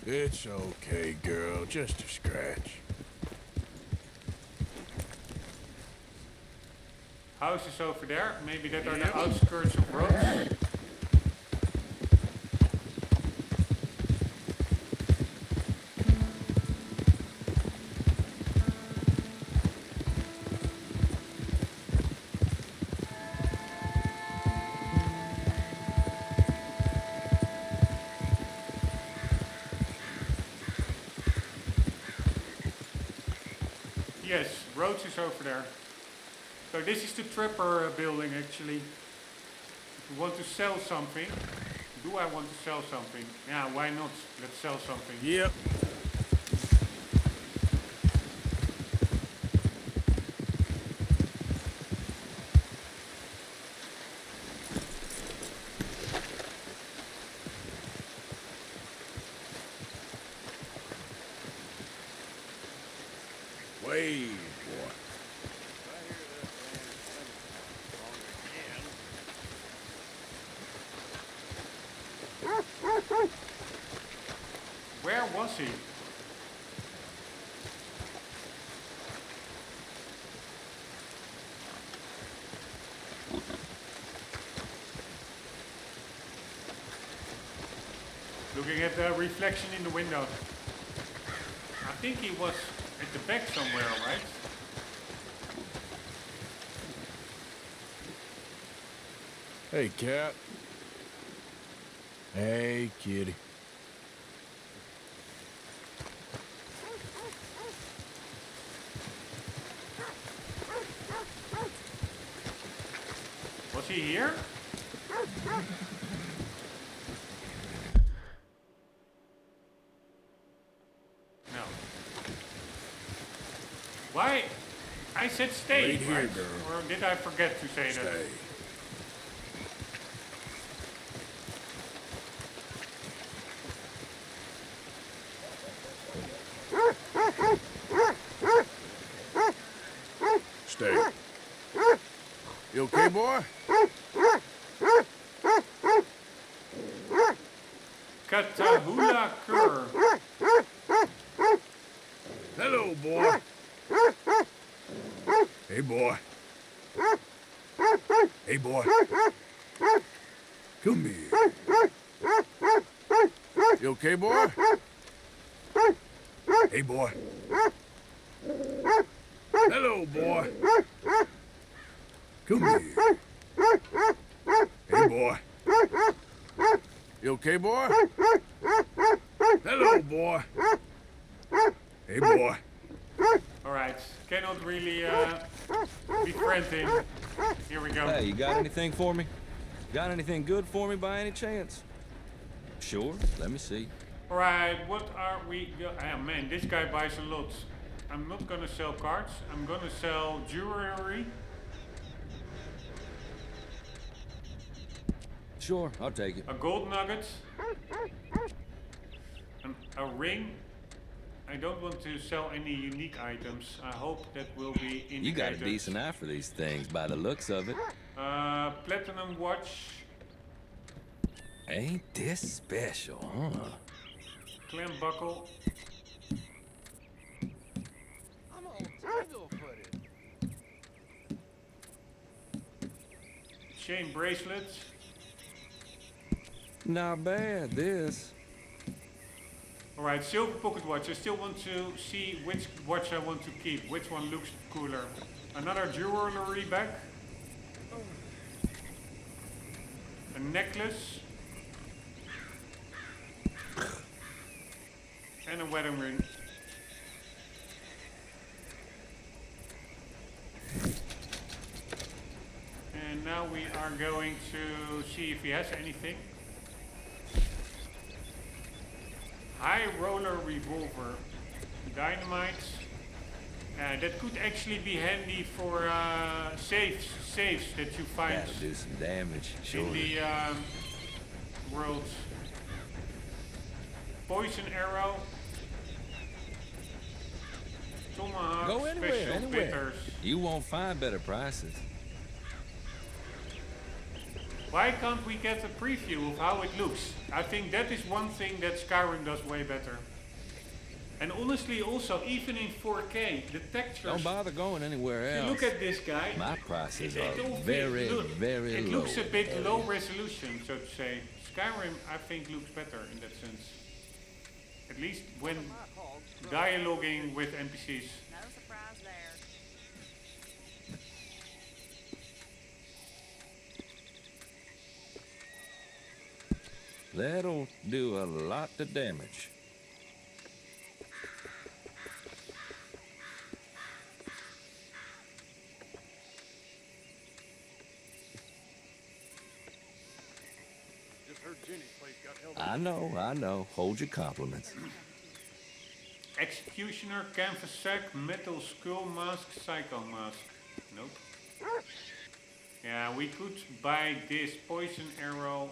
It's okay, girl. Just a scratch. houses over there. Maybe that are the outskirts of roads. Yes, Rhodes is over there. So this is the trapper building actually. If we want to sell something. Do I want to sell something? Yeah, why not? Let's sell something. Yep. Wait, boy. Where was he? Looking at the reflection in the window. I think he was at the back somewhere, right? Hey, cat. Hey, kitty. Was he here? No. Why? I said stay, Right here, right? girl. Or did I forget to say that? Stay. Stay. You okay, boy? Katahula Kur. Hello, boy. Hey, boy. Hey, boy. Come here. You okay, boy? Hey, boy. Hello, boy. Come here. Hey, boy. You okay, boy? Hello, boy. Hey, boy. Alright, cannot really befriend him. Here we go. Hey, you got anything for me? Got anything good for me by any chance? Sure, let me see. Alright, what are we ah man, this guy buys a lot. I'm not gonna sell cards, I'm gonna sell jewelry. Sure, I'll take it. A gold nugget. A ring. I don't want to sell any unique items. I hope that will be indicators. You got a decent eye for these things by the looks of it. Platinum watch. Ain't this special, huh? Clam buckle. I'm all tangle-footed. Chain bracelets. Not bad, this. Alright, silver pocket watch. I still want to see which watch I want to keep. Which one looks cooler. Another jewelry bag. A necklace. And a wedding ring. And now we are going to see if he has anything. High roller revolver. Dynamite. That could actually be handy for safes that you find That'll do some damage, sure. in the world. Poison arrow. Tomahawk. Go anywhere, special anywhere. bitters. You won't find better prices. Why can't we get a preview of how it looks? I think that is one thing that Skyrim does way better. And honestly also, even in 4K, the textures... Don't bother going anywhere If you else. look at this guy, My prices it are all very, look, very it low. looks a bit low resolution, so to say. Skyrim, I think, looks better in that sense. At least when dialoguing with NPCs. No surprise there. That'll do a lot of damage. I know. Hold your compliments. Executioner, canvas sack, metal skull mask, psycho mask. Nope. Yeah, we could buy this poison arrow.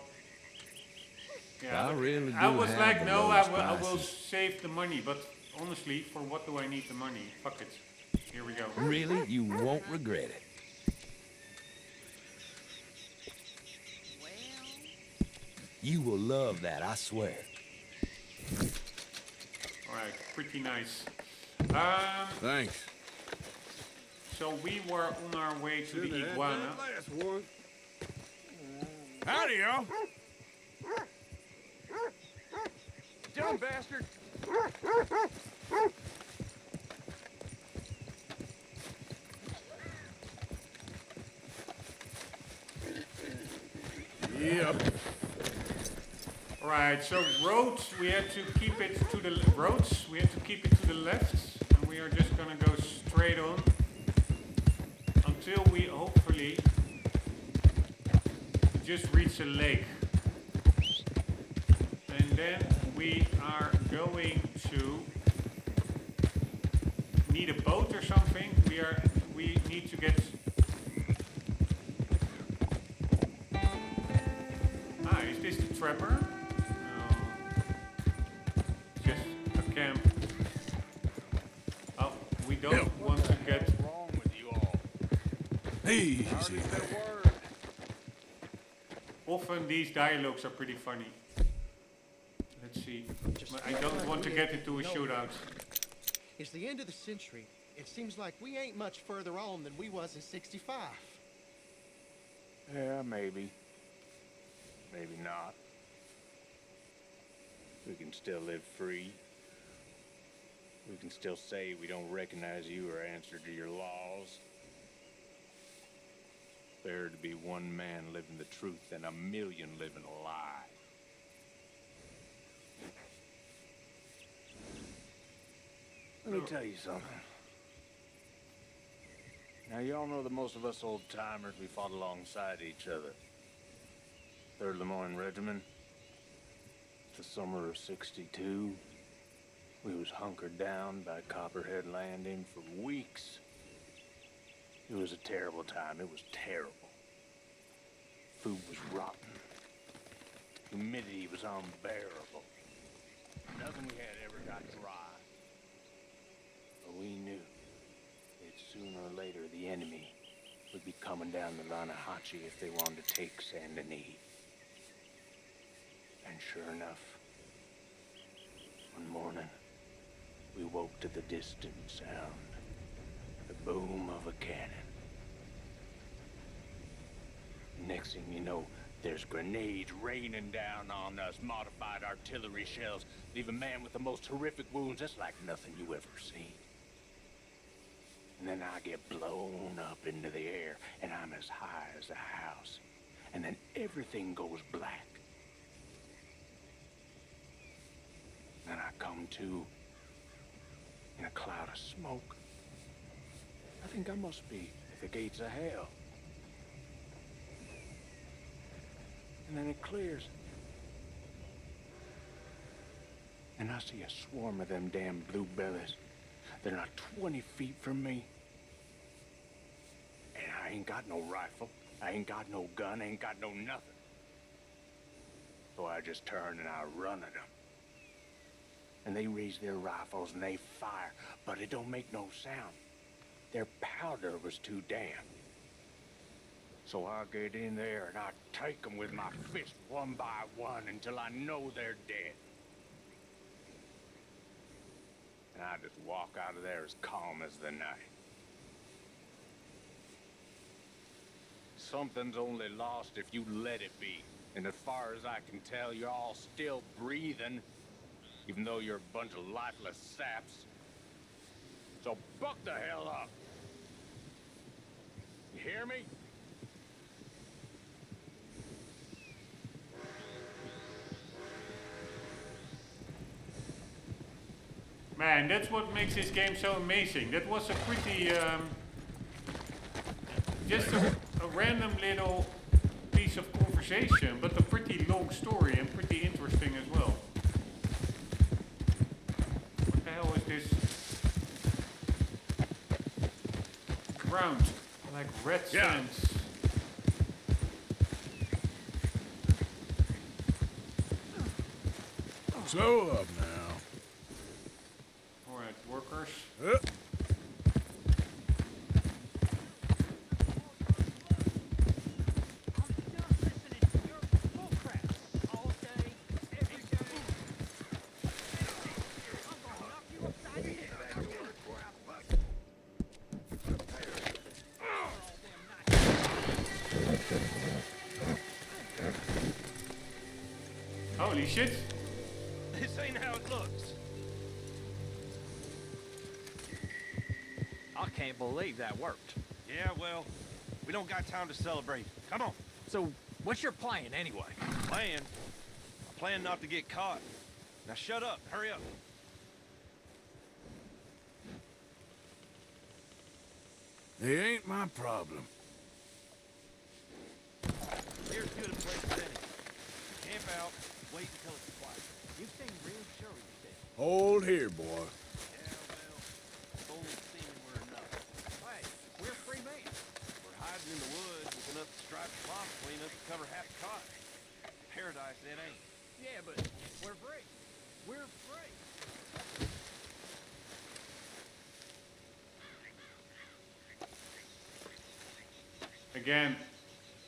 Yeah, I really do I was have like, the no, most I will spices. save the money, but honestly, for what do I need the money? Fuck it. Here we go. Really, you won't regret it. You will love that, I swear. Alright, pretty nice. Thanks. So we were on our way to the iguana. Last one. Howdy, y'all. Dumb bastard. Yep. Right, so roads, we had to keep it to the left, and we are just gonna go straight on until we hopefully just reach a lake. And then we are going to need a boat or something. We need to get. Is this the trapper? No. Just a camp. Oh, we don't want to get. What's wrong with you all? Easy Hardly there. said a word. Often these dialogues are pretty funny. Let's see. But I don't want to get into a shootout. It's the end of the century. It seems like we ain't much further on than we was in '65. Yeah, maybe. Maybe not. We can still live free. We can still say we don't recognize you or answer to your laws. Better to be one man living the truth than a million living a lie. Let me tell you something. Now, y'all know that most of us old-timers, we fought alongside each other. 3rd Lemoyne Regiment. The summer of '62. We was hunkered down by Copperhead Landing for weeks. It was a terrible time. It was terrible. Food was rotten. Humidity was unbearable. Nothing we had ever got dry. But we knew that sooner or later the enemy would be coming down the Lanahachi if they wanted to take Saint Denis. And sure enough, one morning, we woke to the distant sound, the boom of a cannon. Next thing you know, there's grenades raining down on us, modified artillery shells, leave a man with the most horrific wounds. That's like nothing you ever seen. And then I get blown up into the air, and I'm as high as a house. And then everything goes black. Then I come to in a cloud of smoke. I think I must be at the gates of hell. And then it clears. And I see a swarm of them damn blue bellies. They're not 20 feet from me. And I ain't got no rifle. I ain't got no gun. I ain't got no nothing. So I just turn and I run at them. And they raise their rifles and they fire, but it don't make no sound. Their powder was too damp. So I get in there and I take them with my fist one by one until I know they're dead. And I just walk out of there as calm as the night. Something's only lost if you let it be. And as far as I can tell, you're all still breathing. Even though you're a bunch of lifeless saps. So buck the hell up. You hear me? Man, that's what makes this game so amazing. That was a pretty, just a random little piece of conversation conversation, but a pretty long story and pretty interesting as well. What the hell is this? Ground, like red sands. Slow up now. Alright, workers. Holy shit! This ain't how it looks. I can't believe that worked. Yeah, well, we don't got time to celebrate. Come on. So, what's your plan anyway? Plan? I plan not to get caught. Now shut up. Hurry up. It ain't my problem. Here's good a place as any. Camp out. Wait until it's quiet. You seem real sure of yourself. Hold here, boy. Yeah, well, old seeming we're enough. Hey, we're free men. We're hiding in the woods with enough striped cloth between us to cover half the cot. Paradise, that ain't. Yeah, but we're free. We're free. Again,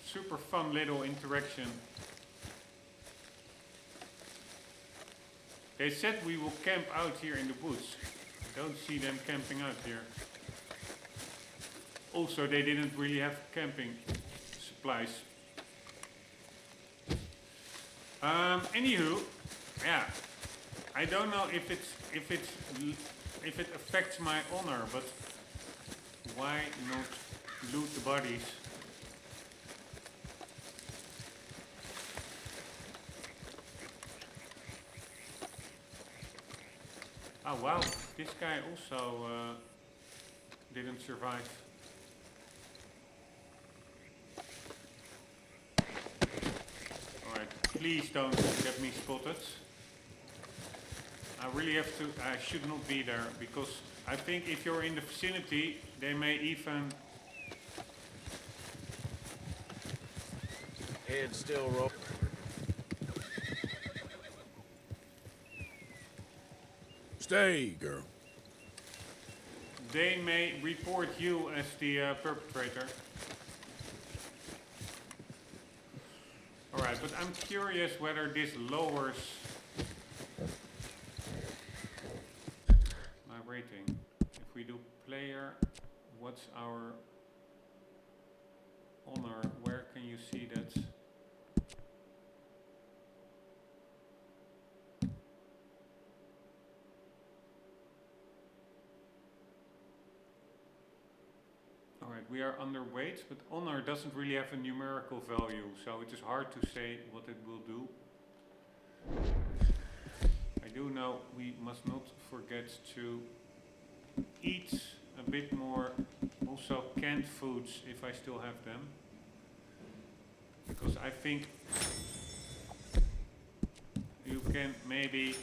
super fun little interaction. They said we will camp out here in the woods. I don't see them camping out here. Also, they didn't really have camping supplies. Anywho, yeah, I don't know if it affects my honor, but why not loot the bodies? Oh wow, this guy also didn't survive. Alright, please don't get me spotted. I really have to, I should not be there, because I think if you're in the vicinity, they may even... Head still roll. Stay, girl. They may report you as the perpetrator. Alright, but I'm curious whether this lowers my rating. If we do player, what's our honor? Where can you see that? We are underweight, but honor doesn't really have a numerical value, so it is hard to say what it will do. I do know we must not forget to eat a bit more, also canned foods if I still have them, because I think you can maybe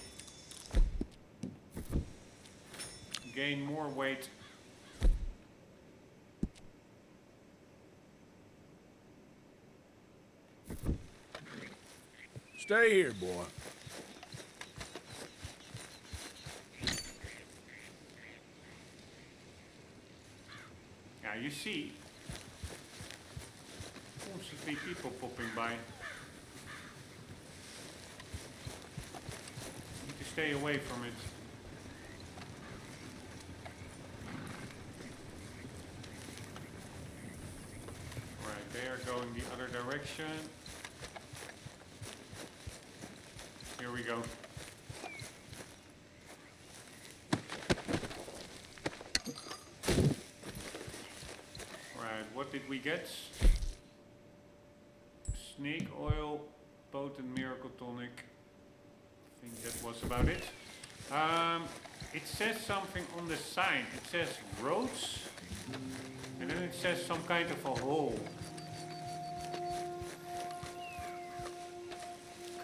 gain more weight . Stay here, boy. Yeah, you see, constantly people popping by. Need to stay away from it. Right, they are going the other direction. Here we go. Right, what did we get? Snake oil, potent miracle tonic. I think that was about it. It says something on the sign. It says roads, and then it says some kind of a hole.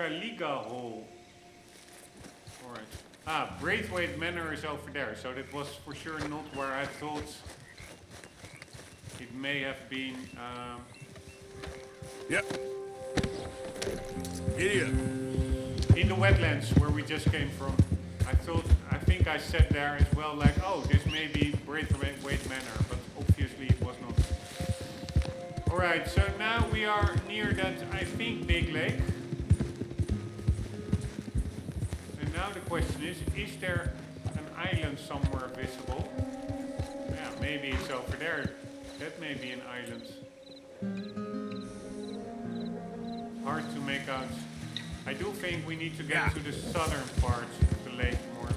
Kaliga Hole. Alright. Ah, Braithwaite Manor is over there, so that was for sure not where I thought it may have been. Yep. Giddy up. In the wetlands where we just came from. I think I said there as well, like, oh, this may be Braithwaite Manor, but obviously it was not. Alright, so now we are near that, I think, big lake. And now the question is there an island somewhere visible? Yeah, maybe it's over there. That may be an island. Hard to make out. I do think we need to get to the southern part of the lake more.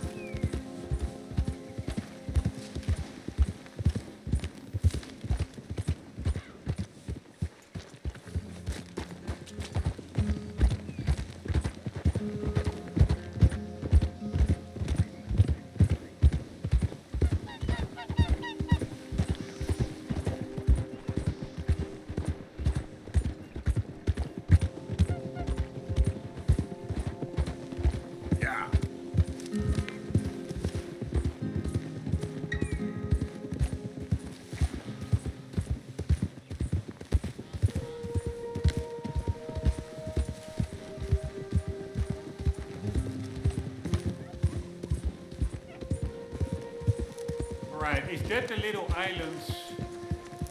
Right, is that the little islands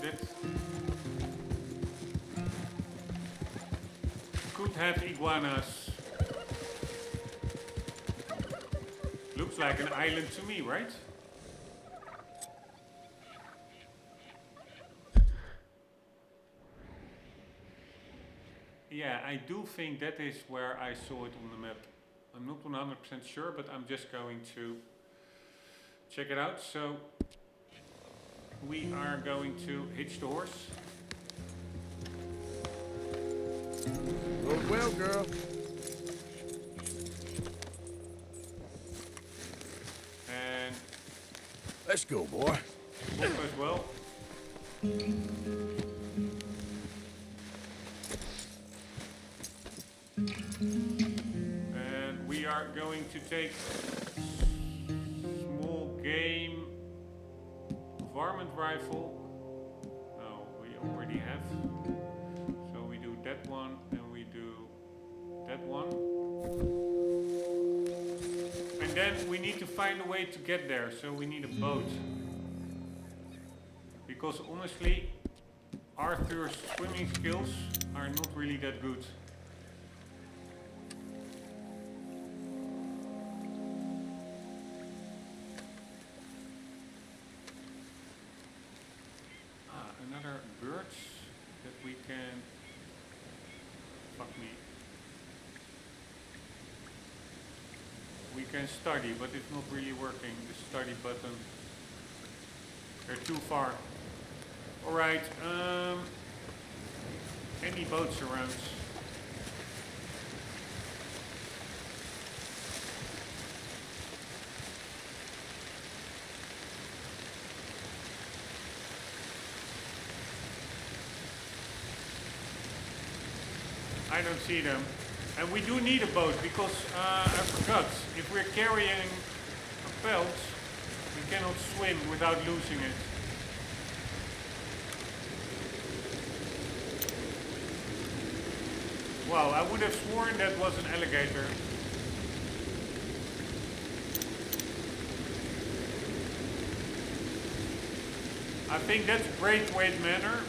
that could have iguanas? Looks like an island to me, right? Yeah, I do think that is where I saw it on the map. I'm not 100% sure, but I'm just going to check it out. So we are going to hitch the horse. Road well, girl. And let's go, boy. Bob as well. And we are going to take small game varmint rifle. No, we already have. So we do that one and we do that one. And then we need to find a way to get there, so we need a boat. Because honestly, Arthur's swimming skills are not really that good. Another birds that we can... Fuck me. We can study, but it's not really working, the study button. They're too far. Alright, any boats around? I don't see them. And we do need a boat because I forgot, if we're carrying a pelt, we cannot swim without losing it. Wow, I would have sworn that was an alligator. I think that's Braithwaite Manor.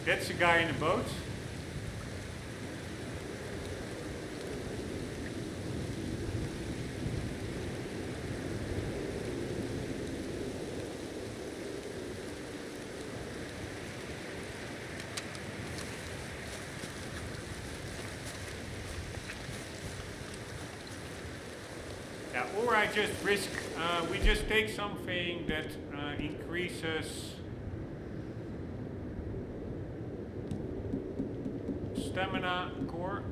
That's a guy in a boat. Yeah, or I just risk, we just take something that increases stamina core.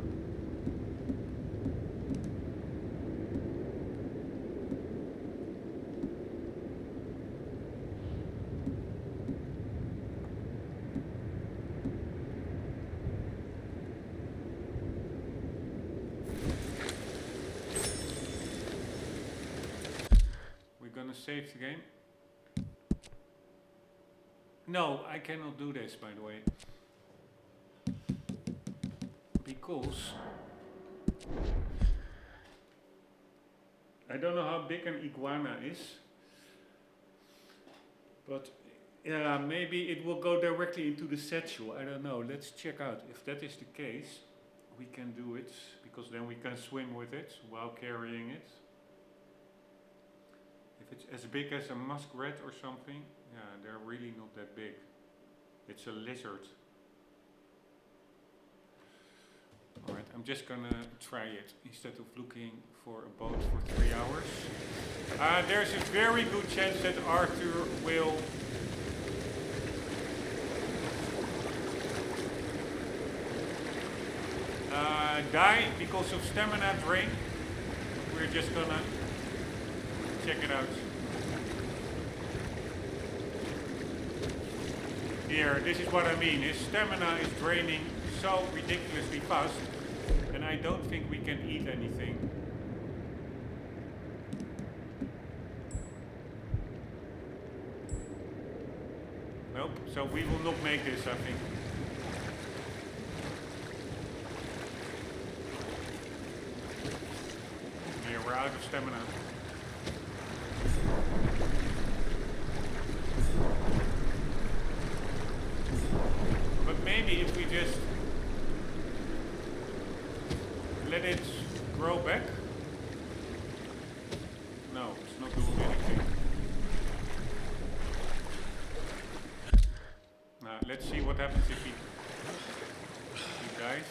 Save the game. No, I cannot do this, by the way, because I don't know how big an iguana is, but maybe it will go directly into the satchel. I don't know. Let's check out. If that is the case, we can do it, because then we can swim with it while carrying it. If it's as big as a muskrat or something, yeah, they're really not that big. It's a lizard. Alright, I'm just gonna try it instead of looking for a boat for 3 hours. There's a very good chance that Arthur will die because of stamina drain. We're just gonna check it out. Here, this is what I mean. His stamina is draining so ridiculously fast, and I don't think we can eat anything. Nope, so we will not make this, I think. Here, we're out of stamina. But maybe if we just let it grow back. No, it's not doing anything. Now let's see what happens if he dies.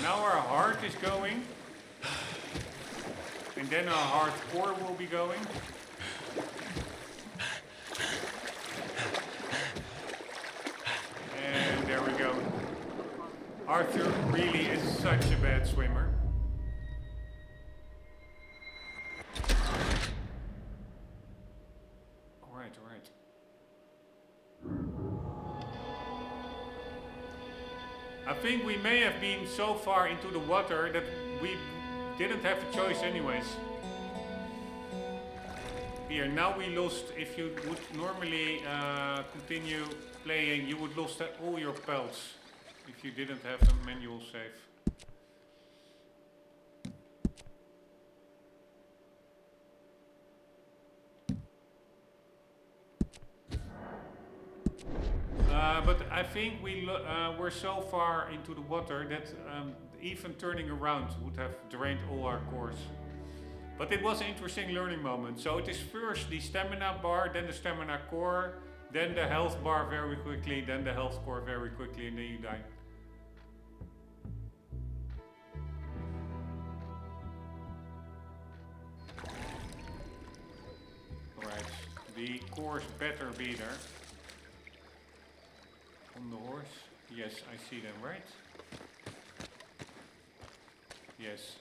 Now our heart is going, and then our heart core will be going. And there we go. Arthur really is such a bad swimmer. Alright. I think we may have been so far into the water that we didn't have a choice anyways. Here, now we lost, if you would normally continue playing, you would lose all your pelts if you didn't have a manual save. But I think we're so far into the water that even turning around would have drained all our cores. But it was an interesting learning moment. So it is first the stamina bar, then the stamina core, then the health bar very quickly, then the health core very quickly, and then you die. Alright, the cores better be there. On the horse. Yes, I see them, right? Yes.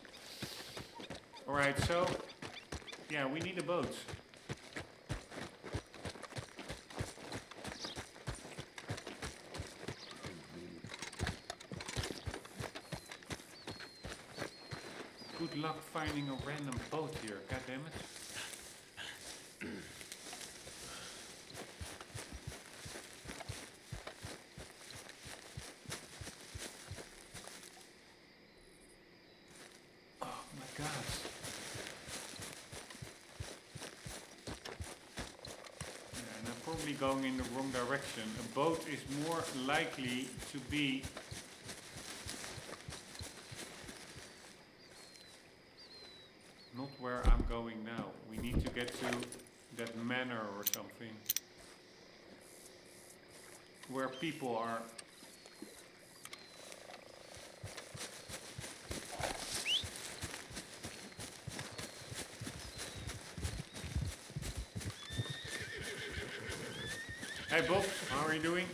Alright, so, yeah, we need a boat. Good luck finding a random boat here, goddammit. Going in the wrong direction. A boat is more likely to be not where I'm going now. We need to get to that manor or something where people are. Hey Bob, how are you doing?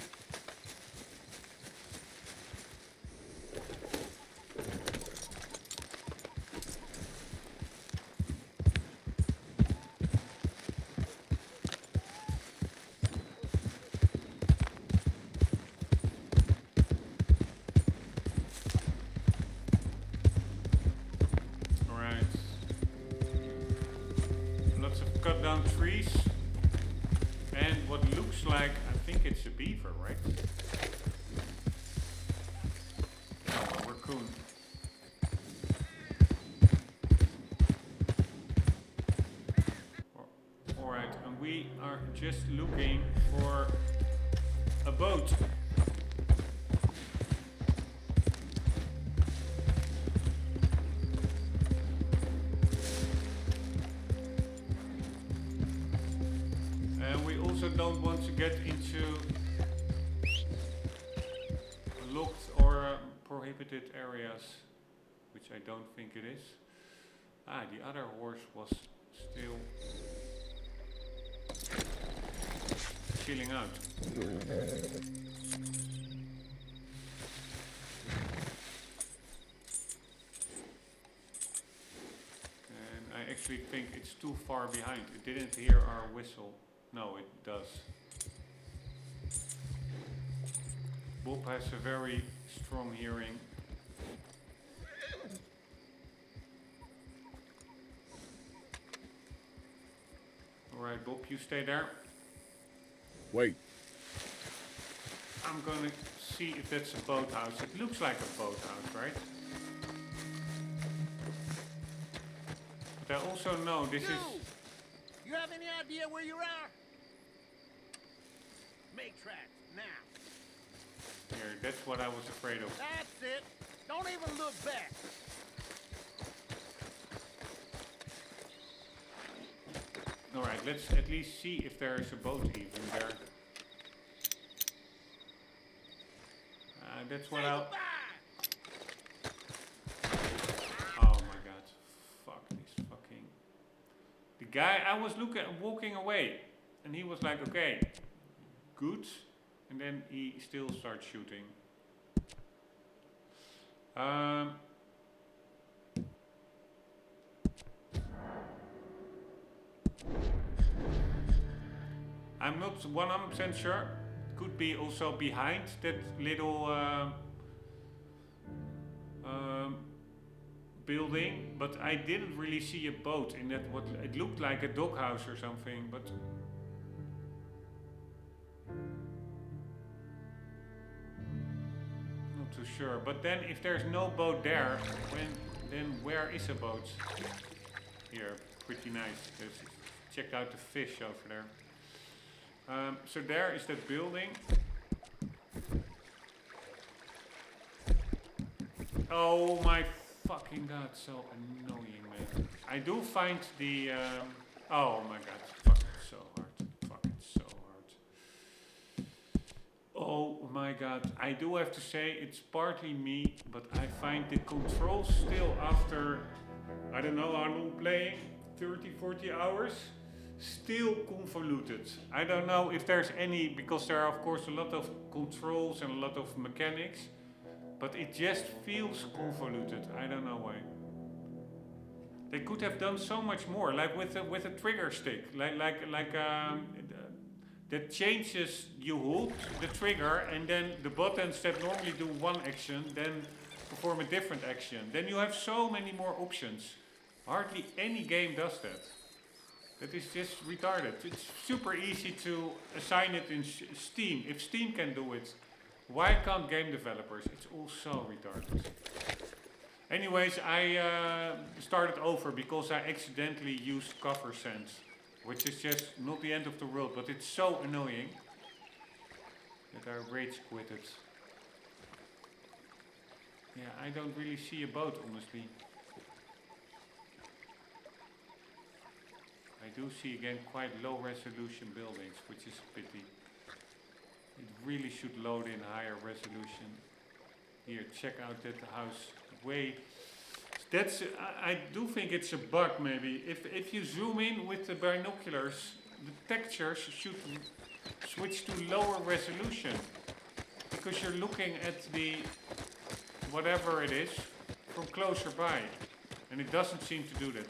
Alright. Lots of cut down trees. And what looks like, I think it's a beaver, right? Oh, a raccoon. Alright, and we are just looking for a boat. And we also don't want to get into locked or prohibited areas, which I don't think it is. Ah, the other horse was still chilling out. And I actually think it's too far behind. It didn't hear our whistle. No, it does. Bob has a very strong hearing. Alright, Bob, you stay there. Wait. I'm gonna see if that's a boathouse. It looks like a boathouse, right? But I also know this is... You have any idea where you are? Make tracks, now. Here, that's what I was afraid of. That's it. Don't even look back. Alright, let's at least see if there is a boat even there. That's what I'll... Oh my god. Fuck this fucking... The guy, I was walking away. And he was like, okay, good. And then he still starts shooting. I'm not 100% sure. Could be also behind that little building, but I didn't really see a boat in that. What it looked like a doghouse or something, but not too sure. But then, if there's no boat there, then where is a boat? Here, pretty nice. Check out the fish over there. So there is that building. Oh my fucking god, so annoying, man. I do find the... oh my god, fuck it so hard. Fuck it so hard. Oh my god, I do have to say it's partly me, but I find the controls still after, I don't know how long playing, 30, 40 hours, still convoluted. I don't know if there's any, because there are of course a lot of controls and a lot of mechanics, but it just feels convoluted. I don't know why. They could have done so much more, like with a trigger stick, that changes. You hold the trigger, and then the buttons that normally do one action then perform a different action. Then you have so many more options. Hardly any game does that. That is just retarded. It's super easy to assign it in Steam. If Steam can do it, why can't game developers? It's all so retarded. Anyways, I started over because I accidentally used cover sense, which is just not the end of the world, but it's so annoying that I rage quitted. Yeah, I don't really see a boat, honestly. I do see again quite low resolution buildings, which is a pity. It really should load in higher resolution. Here, check out that house. Way. That's. I do think it's a bug maybe. If you zoom in with the binoculars, the textures should switch to lower resolution. Because you're looking at the, whatever it is, from closer by. And it doesn't seem to do that.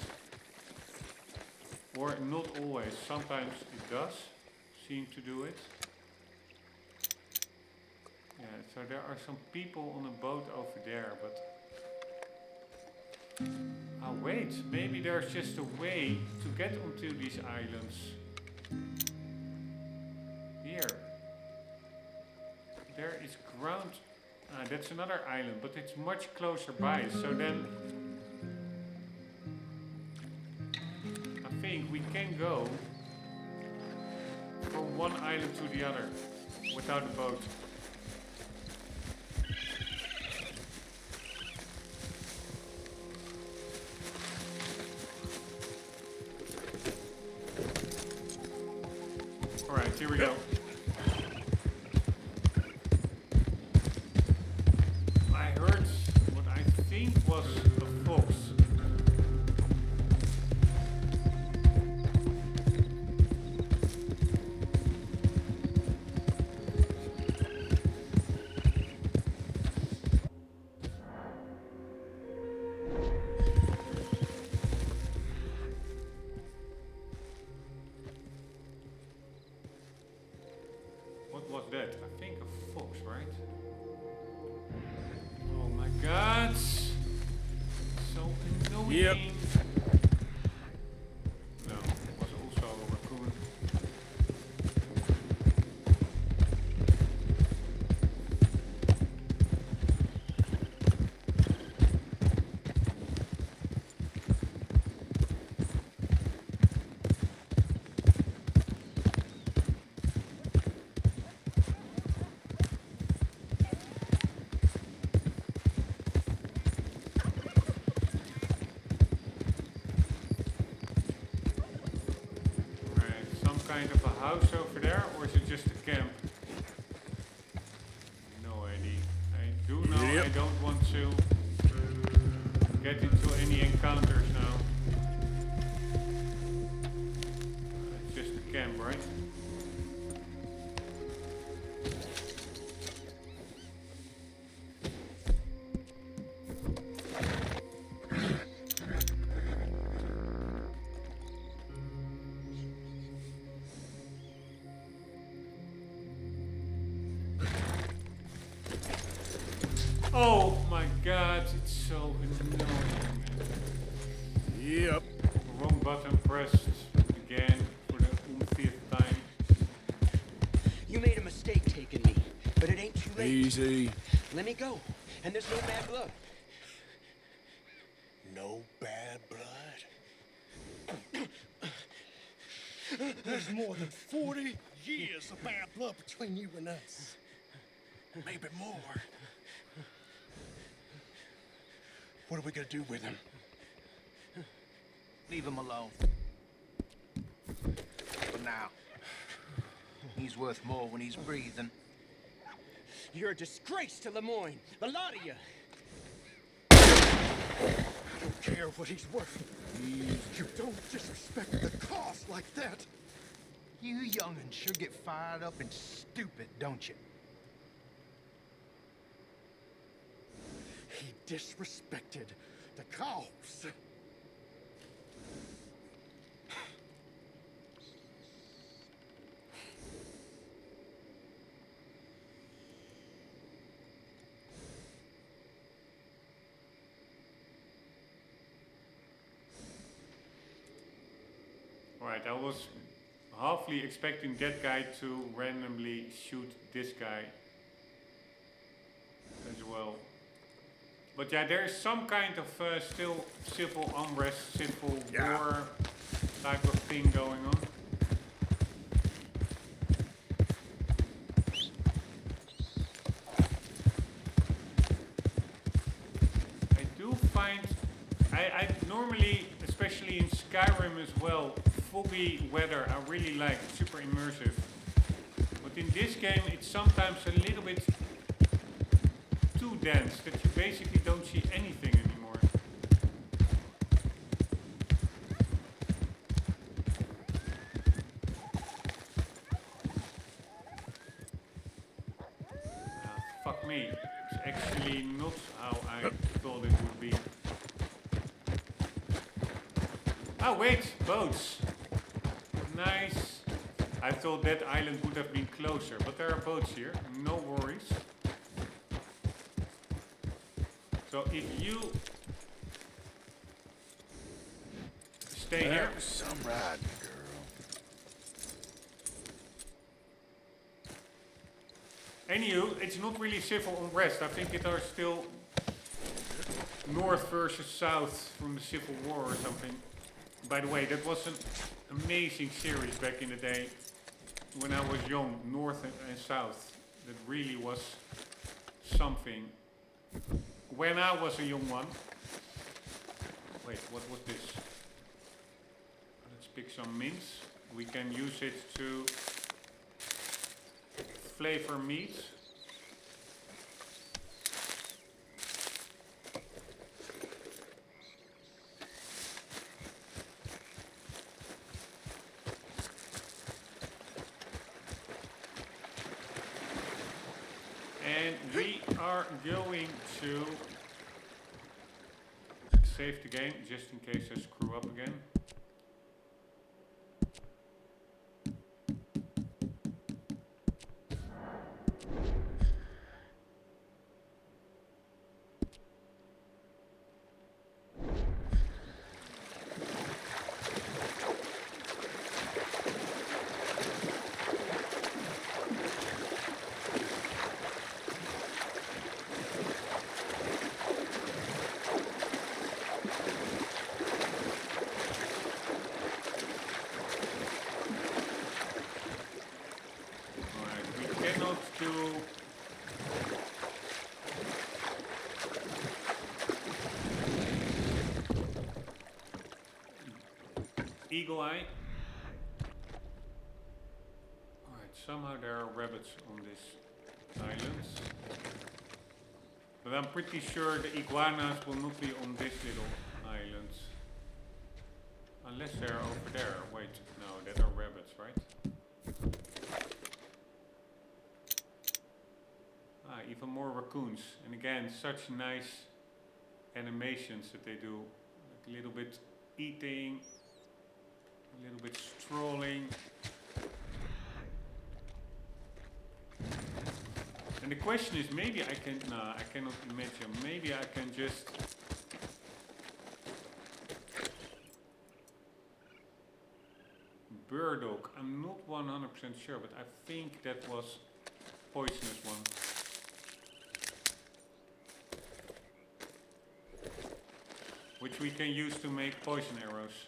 Or not always. Sometimes it does seem to do it. Yeah, so there are some people on a boat over there, but... Oh wait, maybe there's just a way to get onto these islands. Here. There is ground. That's another island, but it's much closer by. So then I think we can go from one island to the other without a boat. Alright, here we go. I heard what I think was a fox. What was that? I think a fox, right? Oh my god! So annoying! Yep. No, it was also a raccoon. Kind of a house over there, or is it just a camp? No idea. I do know I don't want to get into any encounters now. It's just a camp, right? Oh my god, it's so annoying. Yep. Wrong button pressed again for the umpteenth time. You made a mistake taking me, but it ain't too late. Easy. Let me go, and there's no bad blood. No bad blood? There's more than 40 years of bad blood between you and us. Maybe more. What are we gonna do with him? Leave him alone. For now. He's worth more when he's breathing. You're a disgrace to Lemoyne, the lot of you. I don't care what he's worth. You don't disrespect the cause like that. You young'uns sure get fired up and stupid, don't you? He disrespected the cause. Alright, I was halfly expecting that guy to randomly shoot this guy as well. But yeah, there is some kind of still civil unrest, civil war type of thing going on. I do find, I normally, especially in Skyrim as well, foggy weather I really like, super immersive. But in this game it's sometimes a little bit too dense that you basically don't see anything anymore. Ah, wait, boats. Nice. I thought that island would have been closer, but there are boats here. No worries. So if you stay here. Some riding, girl. Anywho, it's not really civil unrest. I think it are still north versus south from the Civil War or something. By the way, that was an amazing series back in the day when I was young, north and south. That really was something. When I was a young one. Wait, what was this? Let's pick some mince. We can use it to flavor meat. And we are going to save the game just in case I screw up again. Eagle eye. Alright, somehow there are rabbits on this island. But I'm pretty sure the iguanas will not be on this little island. Unless they're over there. Wait, no, that are rabbits, right? Ah, even more raccoons. And again, such nice animations that they do. Like a little bit eating. A little bit strolling. And the question is, maybe I can, no, I cannot imagine, maybe I can just burdock. I'm not 100% sure, but I think that was poisonous one. Which we can use to make poison arrows.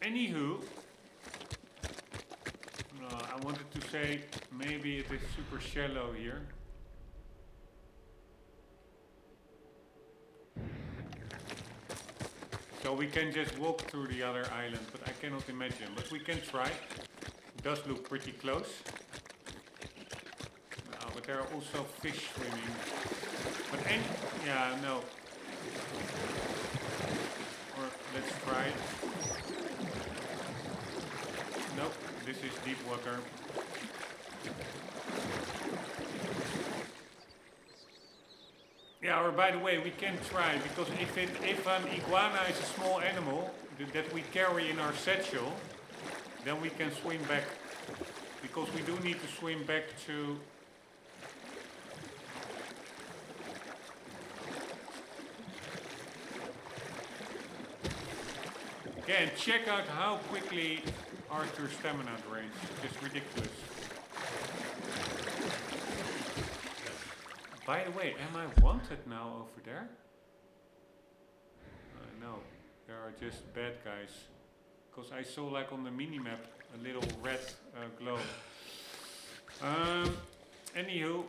Anywho, I wanted to say maybe it is super shallow here. So we can just walk through the other island, but I cannot imagine. But we can try. It does look pretty close. But there are also fish swimming. But yeah, no. Or let's try it. Nope, this is deep water. Yeah, or by the way, we can try, because if an iguana is a small animal that we carry in our satchel, then we can swim back. Because we do need to swim back to... Again, check out how quickly Arthur's stamina drains. Just ridiculous. By the way, am I wanted now over there? No, there are just bad guys. Because I saw like on the minimap a little red glow. Anywho,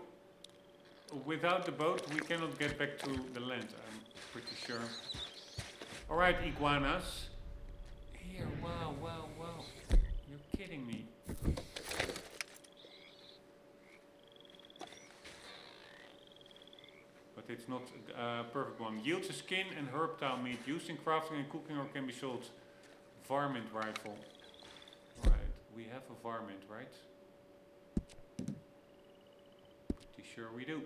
without the boat we cannot get back to the land, I'm pretty sure. Alright, iguanas. Here, wow, wow, wow. You're kidding me. But it's not a perfect one. Yields a skin and herb meat used in crafting and cooking or can be sold. Varmint rifle. Alright, we have a varmint, right? sure we do.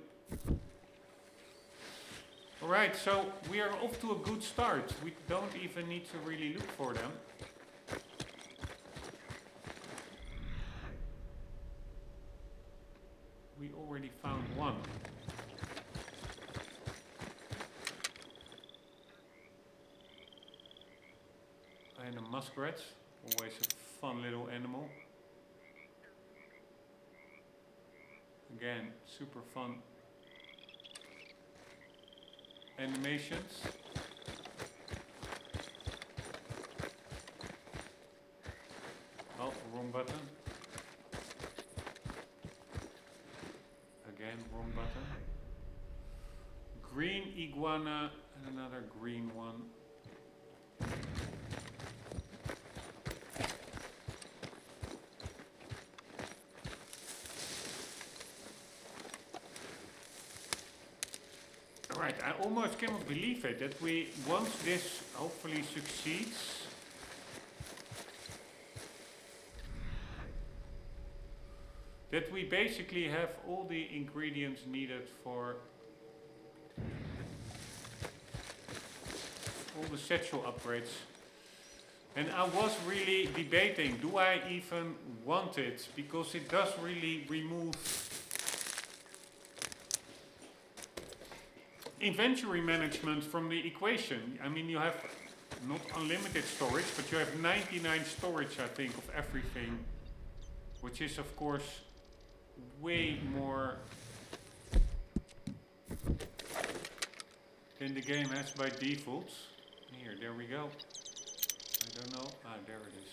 Alright, so we are off to a good start. We don't even need to really look for them. We already found one. And a muskrat, always a fun little animal. Again, super fun animations. Oh, wrong button. Again, wrong button. Green iguana and another green one. Alright, I almost cannot believe it that we, once this hopefully succeeds, that we basically have all the ingredients needed for all the satchel upgrades. And I was really debating, do I even want it? Because it does really remove inventory management from the equation. I mean, you have not unlimited storage, but you have 99 storage, I think, of everything, which is, of course, way more than the game has by default. Here, there we go. I don't know. Ah, there it is.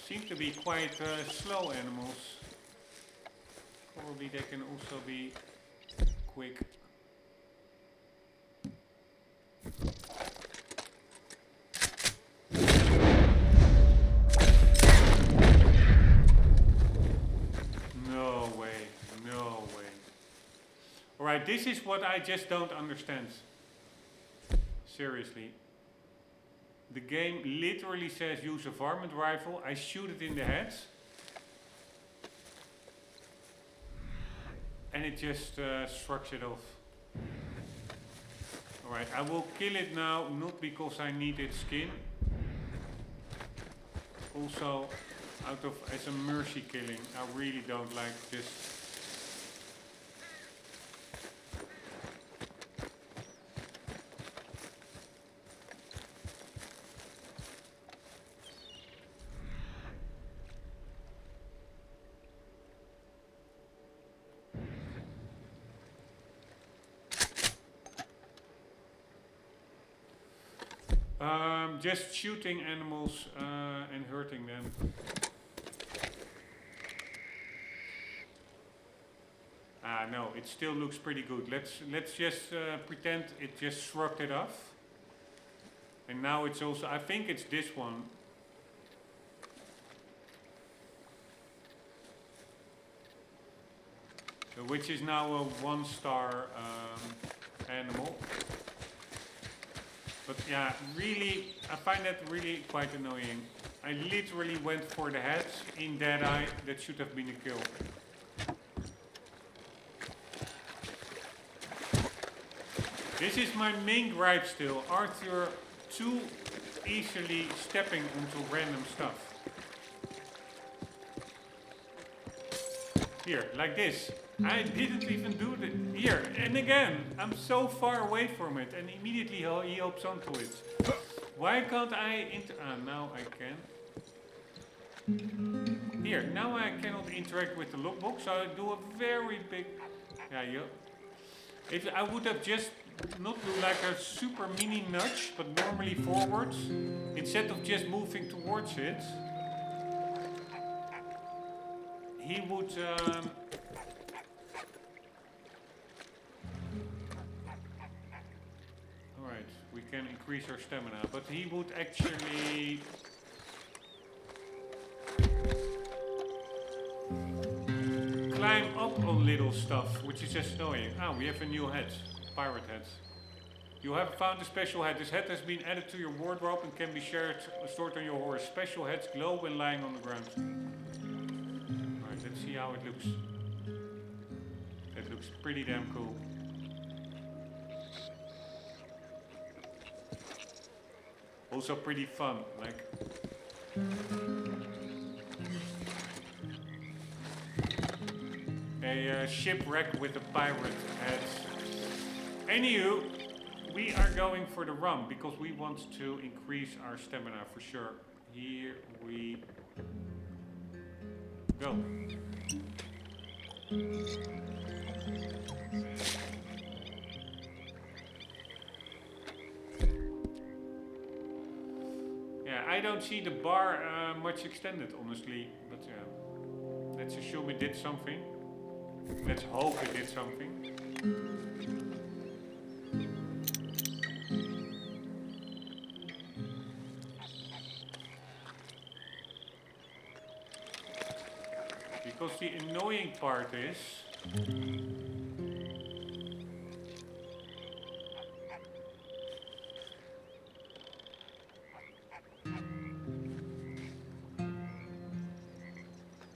Seem to be quite slow animals. Probably they can also be quick. No way, no way. Alright, this is what I just don't understand. Seriously. The game literally says use a varmint rifle. I shoot it in the head. And it just shrugs it off. Alright, I will kill it now, not because I need its skin. Also, out of as a mercy killing. I really don't like this. Just shooting animals and hurting them. Ah, no, it still looks pretty good. Let's just pretend it just shrugged it off. And now it's also, I think it's this one. So, which is now a 1-star animal. But yeah, really, I find that really quite annoying. I literally went for the head in DLAA. That should have been a kill. This is my main gripe still. Arthur too easily stepping onto random stuff. Here, like this. I didn't even do it. Here, and again, I'm so far away from it, and immediately he hops onto it. Why can't I now I can. Here, now I cannot interact with the lookbook, so I do a very big... Yeah, if I would have just not do like a super mini nudge, but normally forwards, instead of just moving towards it, he would... Alright, we can increase our stamina, but he would actually... climb up on little stuff, which is just annoying. Ah, we have a new head. Pirate head. You have found a special head. This head has been added to your wardrobe and can be stored on your horse. Special heads glow when lying on the ground. Alright, let's see how it looks. That looks pretty damn cool. Also pretty fun, like... a shipwreck with a pirate head. Anywho, we are going for the rum because we want to increase our stamina for sure. Here we go. Yeah, I don't see the bar much extended, honestly, but yeah, let's assume it did something. Let's hope it did something. Because the annoying part is...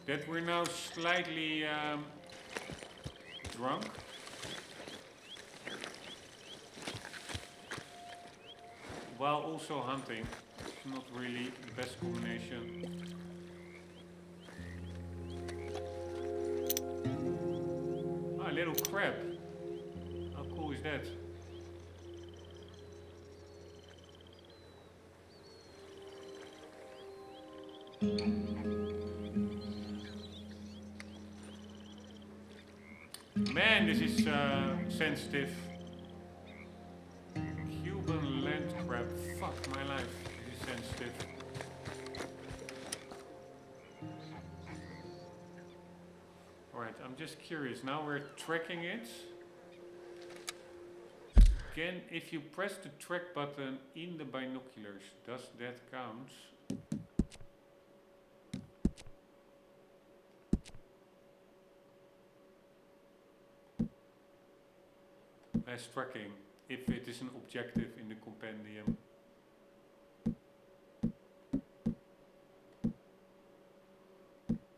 that we're now slightly drunk. While also hunting. It's not really the best combination. Ah, a little crab. How cool is that? Man, this is sensitive. Cuban land crab. Fuck my life. This is sensitive. Alright, I'm just curious. Now we're tracking it. Again, if you press the track button in the binoculars, does that count? As tracking, if it is an objective in the compendium.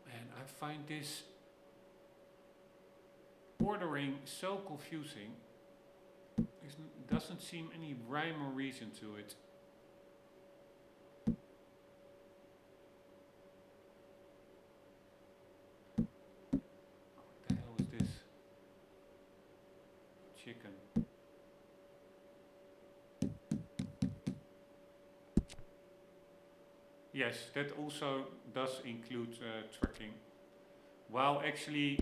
And I find this ordering so confusing. There doesn't seem any rhyme or reason to it. What the hell is this? Chicken. Yes, that also does include tracking. While actually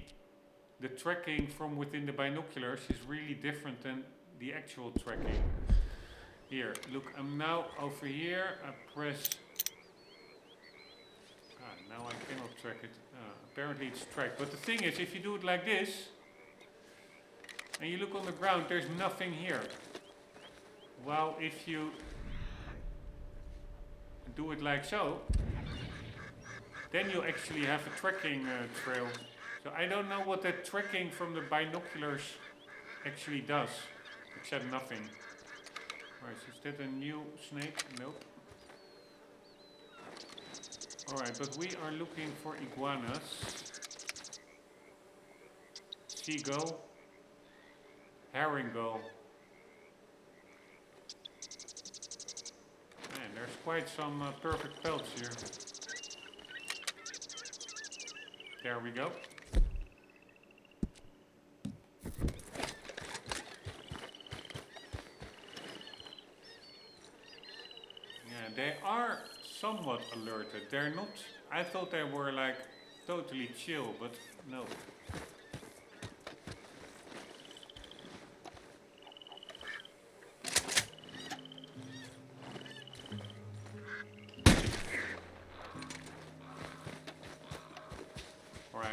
the tracking from within the binoculars is really different than the actual tracking. Here, look, I'm now over here. I press... now I cannot track it. Apparently it's tracked. But the thing is, if you do it like this, and you look on the ground, there's nothing here. While if you do it like so, then you actually have a tracking trail. So I don't know what that tracking from the binoculars actually does, except nothing. Alright, so is that a new snake? Nope. Alright, but we are looking for iguanas. Seagull. Herring gull. Man, there's quite some perfect pelts here. There we go. Yeah, they are somewhat alerted. They're not... I thought they were like totally chill, but no.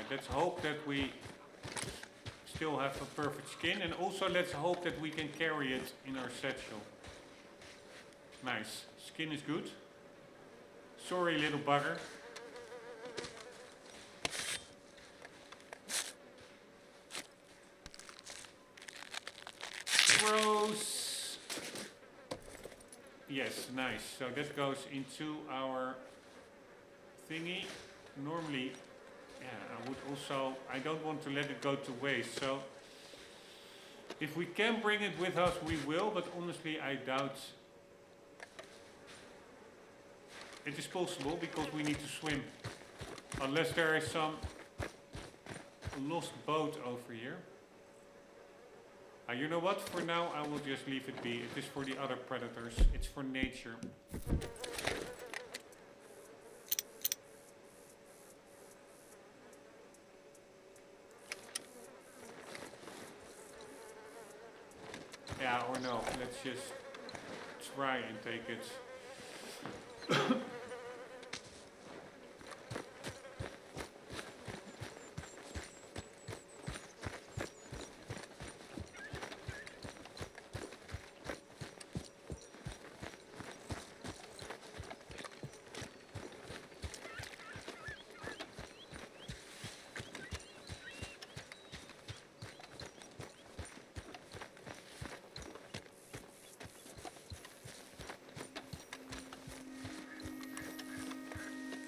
Let's hope that we still have a perfect skin, and also let's hope that we can carry it in our satchel. Nice. Skin is good. Sorry, little bugger. Gross. Yes, nice. So that goes into our thingy. Normally, yeah, I would also, I don't want to let it go to waste. So if we can bring it with us, we will, but honestly, I doubt it is possible because we need to swim. Unless there is some lost boat over here. You know what? For now, I will just leave it be. It is for the other predators. It's for nature. Yeah, or no. Let's just try and take it.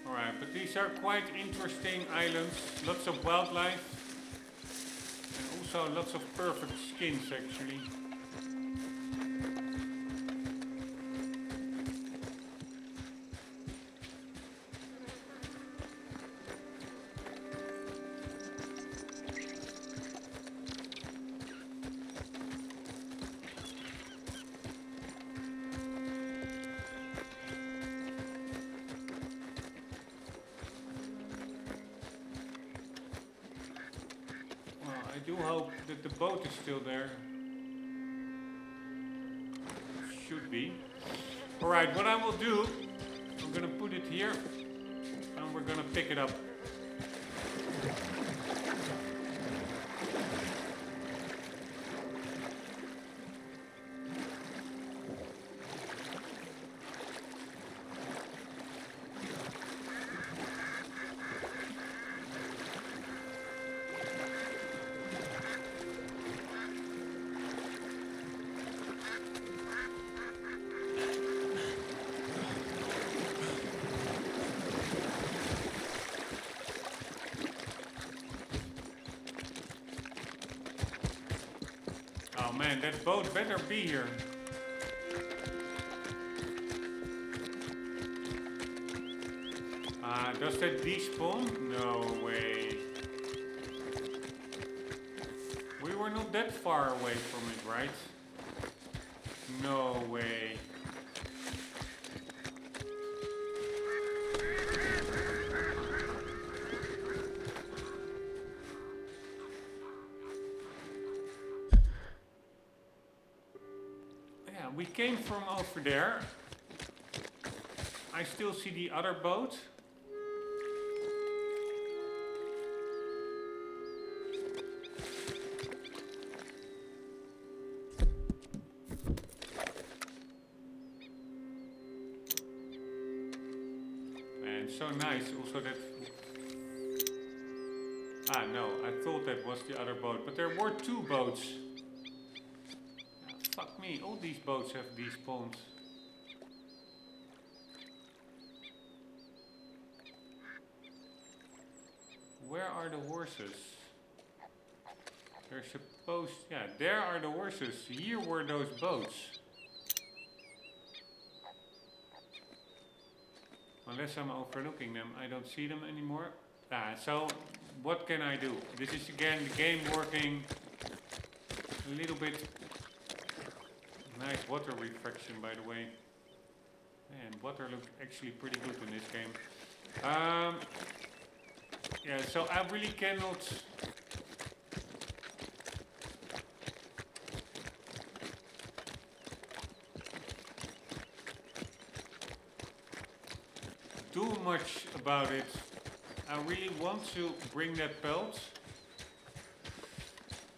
Alright, but these are quite interesting islands, lots of wildlife and also lots of perfect skins actually. I do hope that the boat is still there. Should be. Alright, what I will do, I'm gonna put it here and we're gonna pick it up. Oh man, that boat better be here. Does that despawn? No way. We were not that far away from it, right? No way. Yeah, we came from over there. I still see the other boat. And so nice also that... Ah no, I thought that was the other boat, but there were two boats. Fuck me, all these boats have these ponds. Where are the horses? They're supposed... Yeah, there are the horses. Here were those boats. Unless I'm overlooking them, I don't see them anymore. So what can I do? This is again the game working a little bit... Nice water refraction, by the way. Man, water looks actually pretty good in this game. Yeah, so I really cannot... do much about it. I really want to bring that pelt.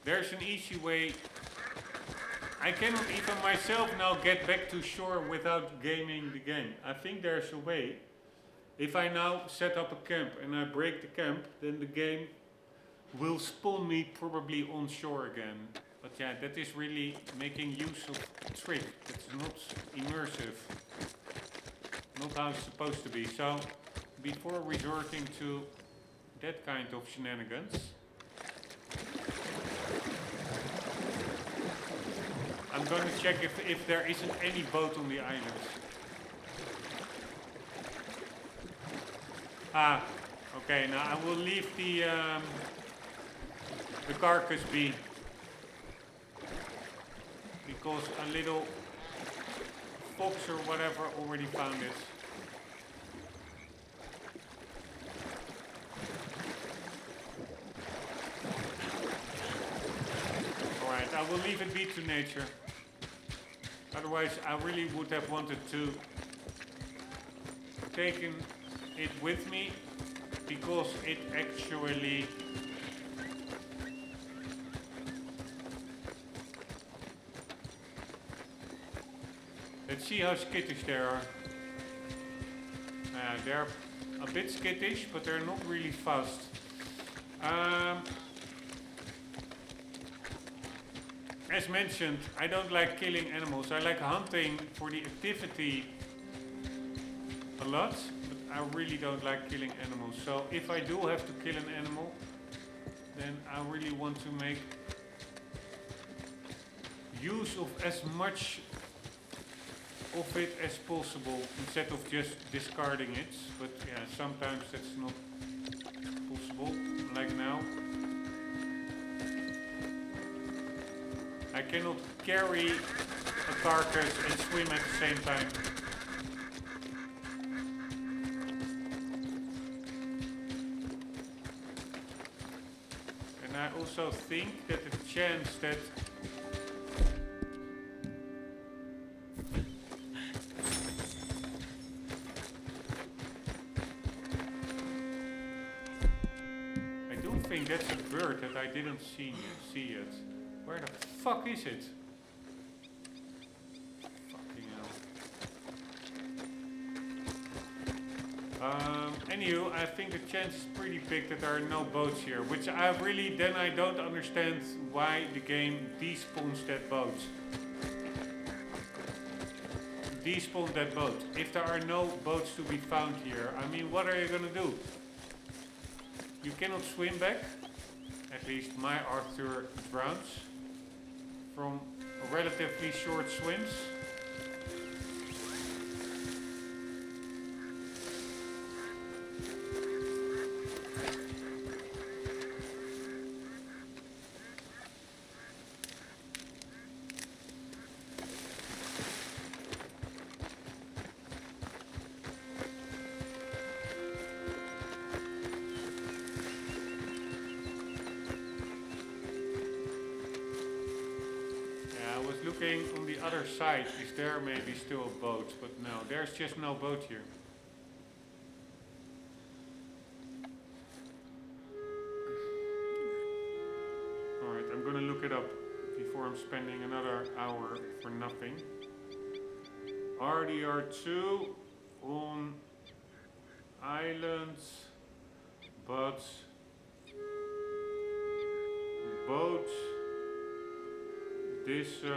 There's an easy way. I cannot even myself now get back to shore without gaming the game. I think there's a way. If I now set up a camp and I break the camp, then the game will spawn me probably on shore again. But yeah, that is really making use of a trick. It's not immersive. Not how it's supposed to be. So, before resorting to that kind of shenanigans, I'm going to check if there isn't any boat on the island. Ah, okay, now I will leave the carcass be. Because a little fox or whatever already found it. Alright, I will leave it be to nature. Otherwise, I really would have wanted to taken it with me, because it actually let's see how skittish they are. They're a bit skittish, but they're not really fast. As mentioned, I don't like killing animals. I like hunting for the activity a lot, but I really don't like killing animals. So if I do have to kill an animal, then I really want to make use of as much of it as possible instead of just discarding it. But yeah, sometimes that's not possible, like now. I cannot carry a carcass and swim at the same time. And I also think that the chance that that's a bird that I didn't see yet. Where the fuck is it? Fucking hell. Anywho, I think the chance is pretty big that there are no boats here, which I really, then I don't understand why the game despawns that boat. Despawn that boat. If there are no boats to be found here, I mean, what are you gonna do? You cannot swim back. At least my Arthur drowns from relatively short swims. On the other side, is there maybe still a boat? But no, there's just no boat here. Alright, I'm gonna look it up before I'm spending another hour for nothing. RDR2 on islands, but boat disappeared.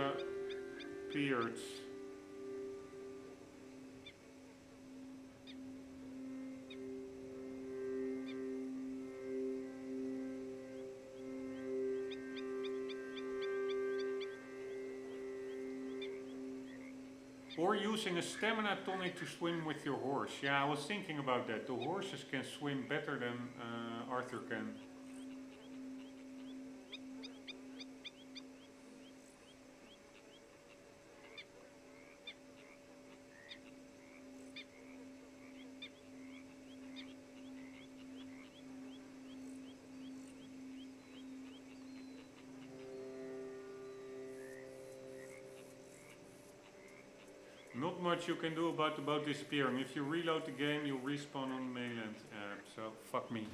Or using a stamina tonic to swim with your horse. Yeah, I was thinking about that. The horses can swim better than Arthur can. Not much you can do about the boat disappearing. If you reload the game, you'll respawn on mainland. So, fuck me.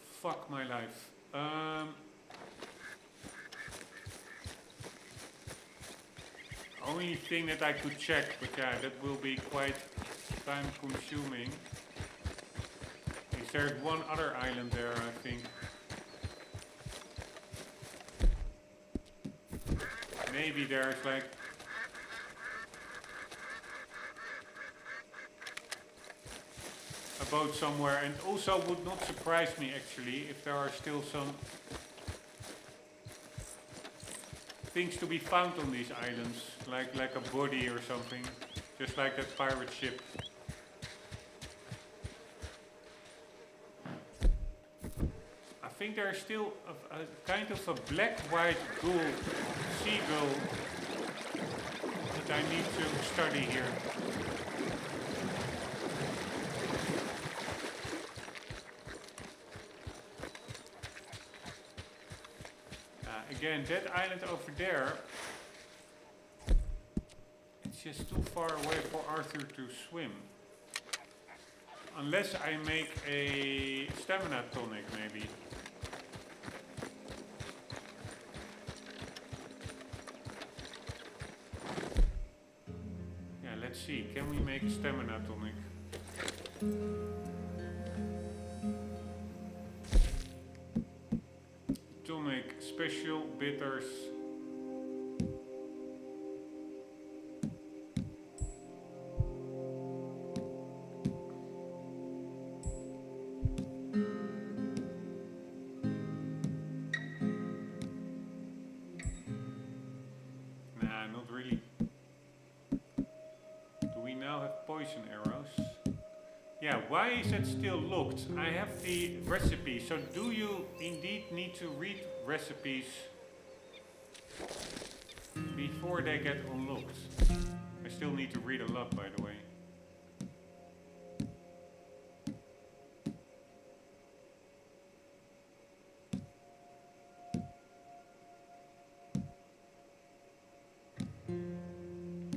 Fuck my life. Only thing that I could check, but yeah, that will be quite time consuming. Is there one other island there, I think. Maybe there's like boat somewhere, and also would not surprise me actually if there are still some things to be found on these islands, like a body or something, just like that pirate ship. I think there's still a kind of a black-white gull, seagull, that I need to study here. Again, that island over there, it's just too far away for Arthur to swim. Unless I make a stamina tonic, maybe. Yeah, let's see. Can we make a stamina tonic? Tonic, special bitters. Nah, not really. Do we now have poison arrows? Yeah, why is it still locked? I have the recipe, so do you indeed need to read recipes before they get unlocked? I still need to read a lot, by the way.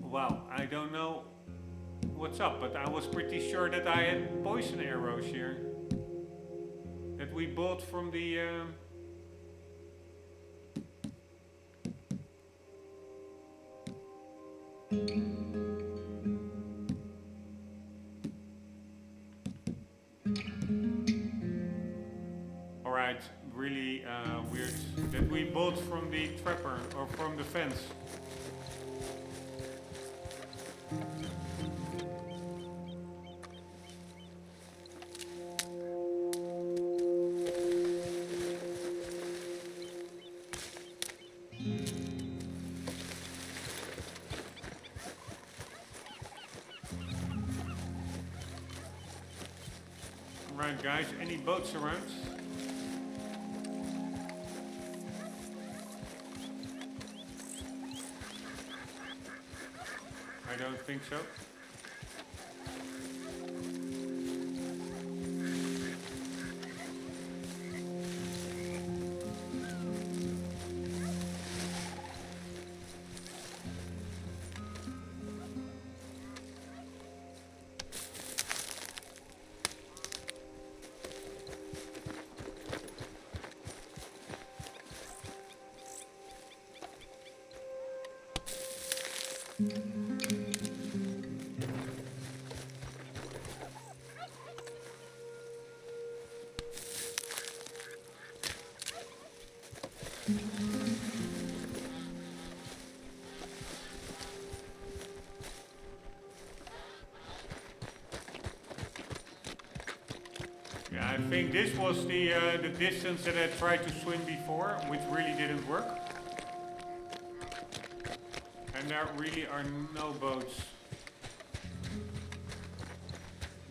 Wow, I don't know what's up, but I was pretty sure that I had poison arrows here that we bought from the alright, really weird, that we bought from the trapper or from the fence. Alright guys, any boats around? I don't think so. Yeah, I think this was the distance that I tried to swim before, which really didn't work. And there really are no boats.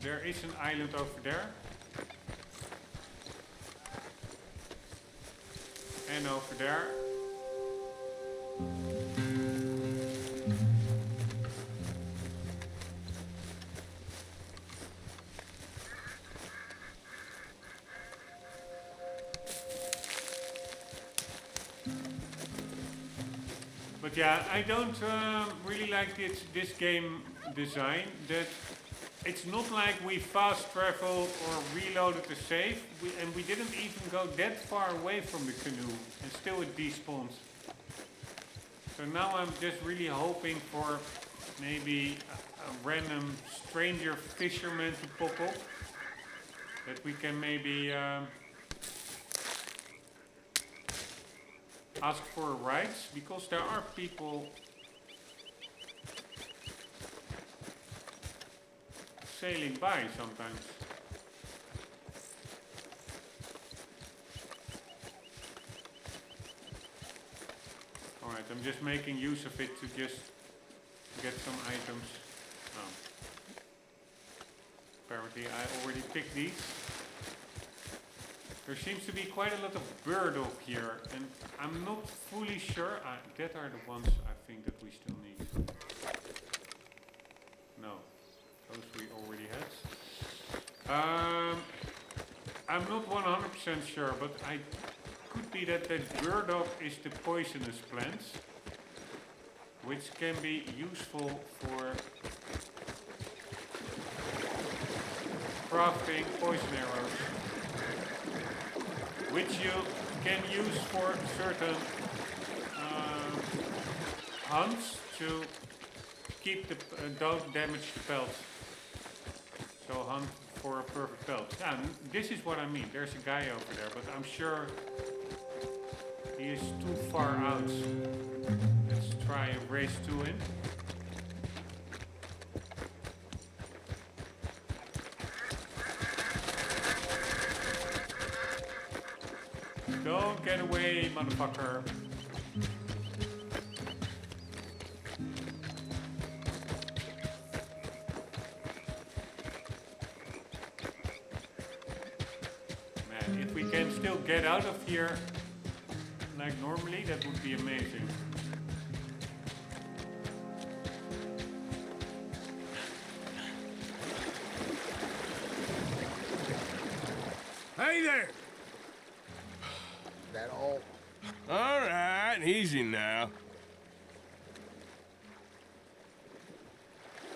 There is an island over there. And over there. But yeah, I don't really like this game design. That it's not like we fast traveled or reloaded the save, and we didn't even go that far away from the canoe, and still it despawns. So now I'm just really hoping for maybe a random stranger fisherman to pop up, that we can maybe ask for rides, because there are people sailing by sometimes. Alright, I'm just making use of it to just get some items. Oh. Apparently I already picked these. There seems to be quite a lot of burdock here, and I'm not fully sure. That are the ones I think that we still need. No, those we already had. I'm not 100% sure, but I could be that burdock is the poisonous plants, which can be useful for crafting poison arrows, which you can use for certain hunts to keep the don't damage the pelts. So hunt for a perfect pelt. Yeah, this is what I mean. There's a guy over there, but I'm sure he is too far out. Let's try and race to him. Don't get away, motherfucker. Man, if we can still get out of here like normally, that would be amazing. Hey there! That all? All right, easy now.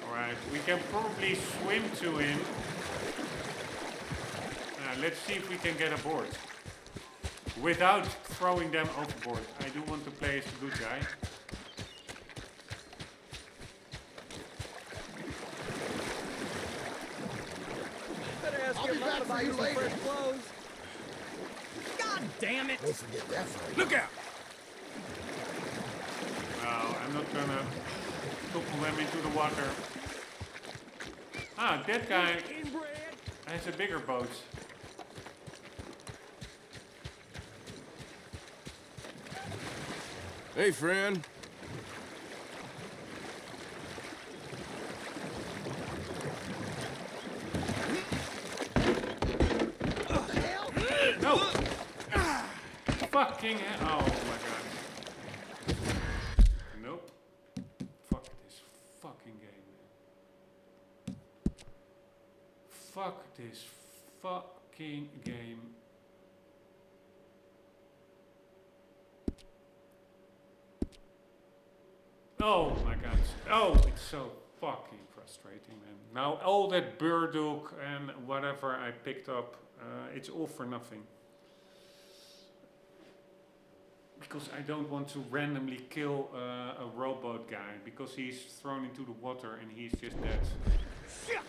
Alright, we can probably swim to him. Let's see if we can get aboard. Without throwing them overboard. I do want to play as the good guy. Better ask I'll your be mom back to for buy you you some later. fresh clothes. God damn it! Won't forget that for you. Look out! No, I'm not gonna topple them into the water. Ah, that guy has a bigger boat. Hey, friend. No! Fucking hell. Oh my god. Nope. Fuck this fucking game, man. Fuck this fucking game. Oh my god. Oh, it's so fucking frustrating, man. Now all that burdock and whatever I picked up, it's all for nothing. Because I don't want to randomly kill a rowboat guy because he's thrown into the water and he's just dead. Shit!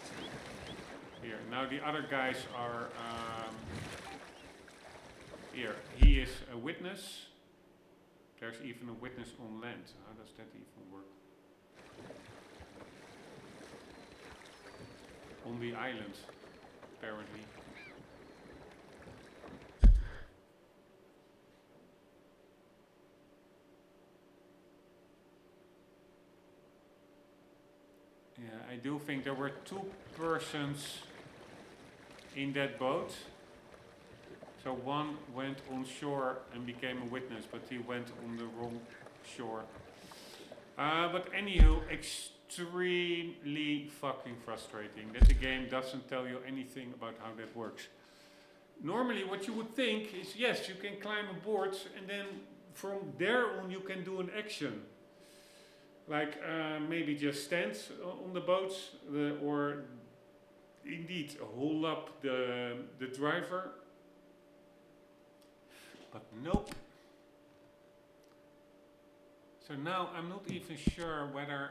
Here, now the other guys are here. He is a witness. There's even a witness on land. How does that even work? On the island, apparently. Yeah, I do think there were 2 persons in that boat. So one went on shore and became a witness, but he went on the wrong shore. But anywho, extremely fucking frustrating that the game doesn't tell you anything about how that works. Normally what you would think is, yes, you can climb aboard and then from there on you can do an action. Like maybe just stand on the boat or indeed hold up the driver. But nope. So now I'm not even sure whether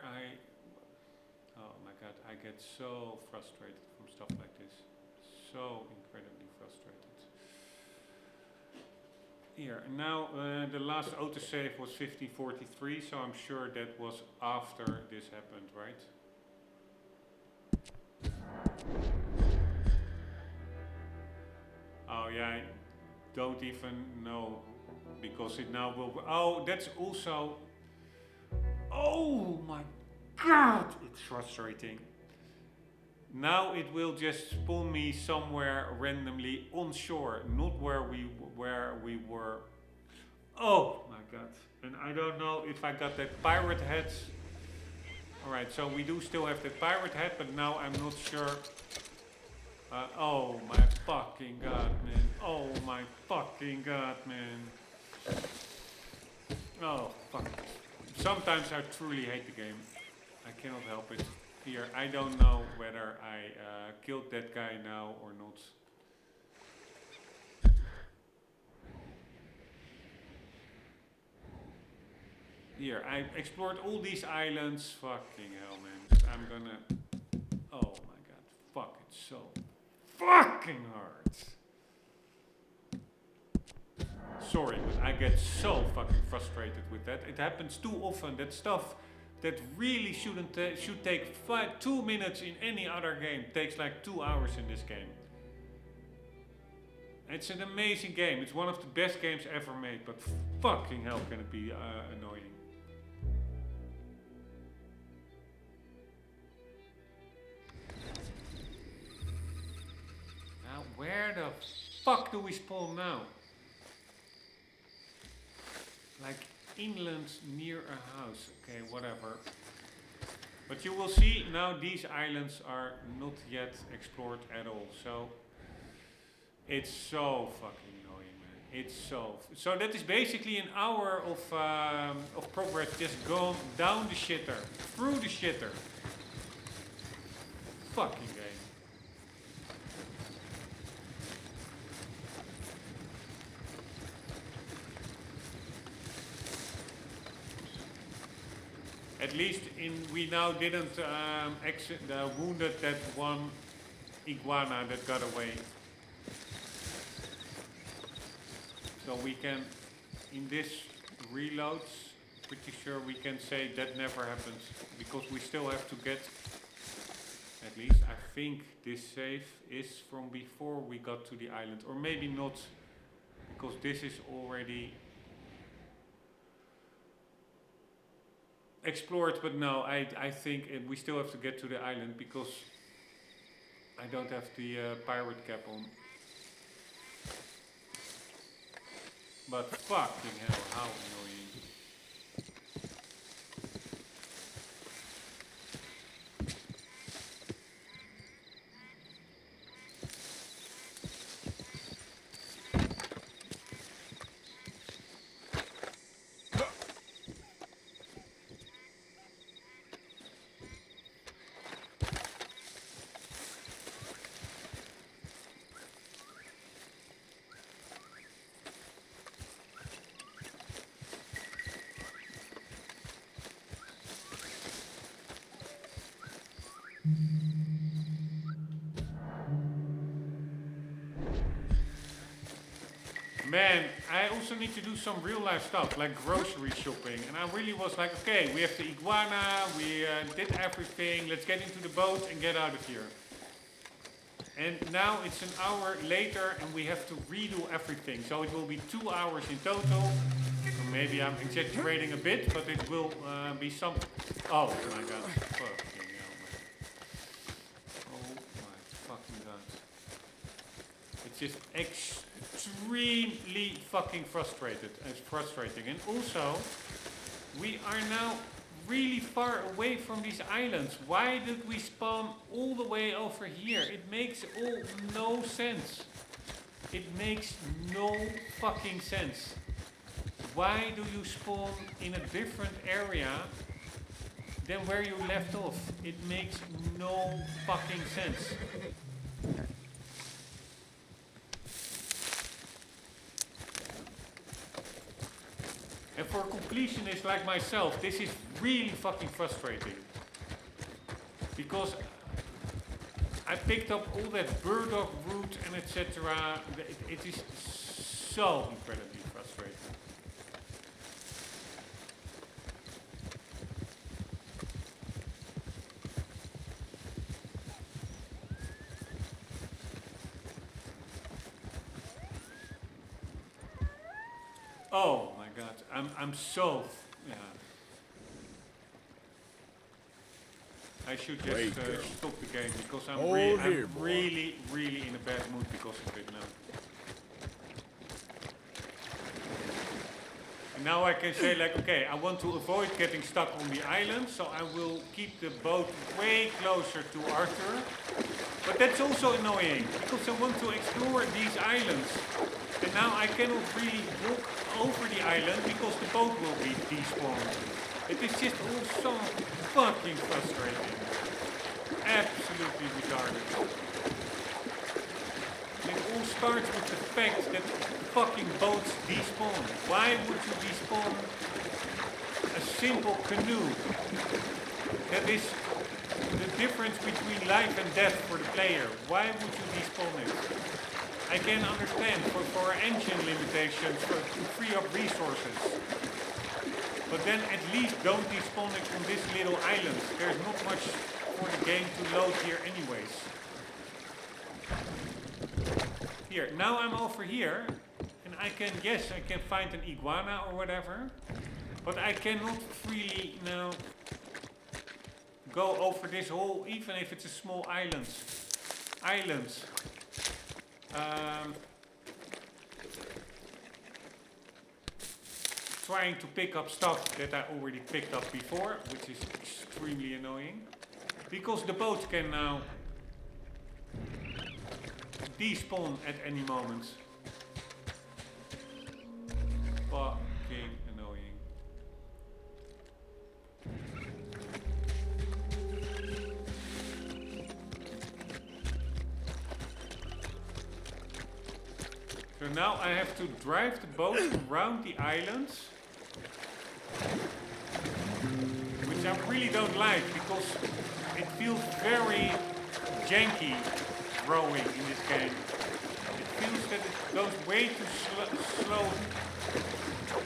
oh my god, I get so frustrated from stuff like this. So incredibly frustrated. Here, now the last autosave was 1543, so I'm sure that was after this happened, right? Oh yeah, I don't even know because it now will. Oh, that's also Oh my god, it's frustrating. Now it will just spawn me somewhere randomly on shore, not where we were. Oh my god. And I don't know if I got that pirate hat. Alright, so we do still have the pirate hat, but now I'm not sure. Oh my fucking god, man. Oh my fucking god, man. Oh, fuck. Sometimes I truly hate the game. I cannot help it. Here, I don't know whether I killed that guy now or not. Here, I explored all these islands. Fucking hell, man. I'm gonna... Oh my god. Fuck, it's so fucking hard. Sorry, but I get so fucking frustrated with that. It happens too often. That stuff that really should take 2 minutes in any other game takes like 2 hours in this game. It's an amazing game. It's one of the best games ever made, but fucking hell can it be annoying. Now, where the fuck do we spawn now? Like inland near a house. Okay, whatever. But you will see now these islands are not yet explored at all. So it's so fucking annoying, man. It's so that is basically an hour of progress just gone down the shitter, through the shitter. Fucking game. At least we now didn't wounded that one iguana that got away. So we can, in this reloads, pretty sure we can say that never happens. Because we still have to get, at least I think this save is from before we got to the island. Or maybe not, because this is already explored, but no, I think we still have to get to the island because I don't have the pirate cap on. But fucking hell, how annoying. Man, I also need to do some real life stuff, like grocery shopping. And I really was like, okay, we have the iguana, we did everything, let's get into the boat and get out of here. And now it's an hour later and we have to redo everything. So it will be 2 hours in total. Or maybe I'm exaggerating a bit, but it will be some... Oh my god. Fucking hell, man. Oh my fucking god. It's just extremely fucking frustrating. And also, we are now really far away from these islands. Why did we spawn all the way over here? It makes no sense. It makes no fucking sense. Why do you spawn in a different area than where you left off? It makes no fucking sense. And for completionists like myself, this is really fucking frustrating. Because I picked up all that burdock root and etc. It is so incredibly frustrating. Oh my god, I'm so, yeah. I should Great just girl. stop the game because I'm, Hold here, boy. really in a bad mood because of it now. And now I can say like, okay, I want to avoid getting stuck on the island, so I will keep the boat way closer to Arthur. But that's also annoying because I want to explore these islands. And now I cannot really walk over the island because the boat will be despawned. It is just all so fucking frustrating. Absolutely retarded. And it all starts with the fact that fucking boats despawn. Why would you despawn a simple canoe? That is the difference between life and death for the player. Why would you despawn it? I can understand for engine limitations, to free up resources. But then at least don't despawn it on this little island. There's not much for the game to load here anyways. Here, now I'm over here. And I can, yes, I can find an iguana or whatever. But I cannot freely now go over this whole, even if it's a small island. Trying to pick up stuff that I already picked up before, which is extremely annoying. Because the boat can now despawn at any moment. Fucking annoying. So now I have to drive the boat around the islands, which I really don't like because it feels very janky rowing in this game. It feels that it goes way too slow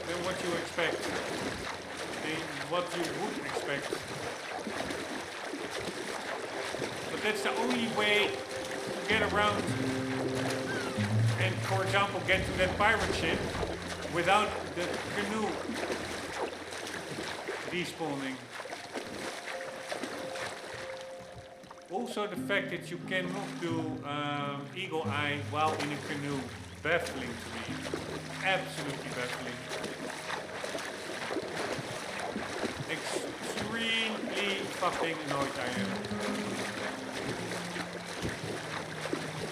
than what you expect, than what you would expect. But that's the only way to get around and, for example, get to that pirate ship without the canoe despawning. Also the fact that you cannot do eagle eye while in a canoe, baffling to me. Absolutely baffling. Extremely fucking annoyed I am.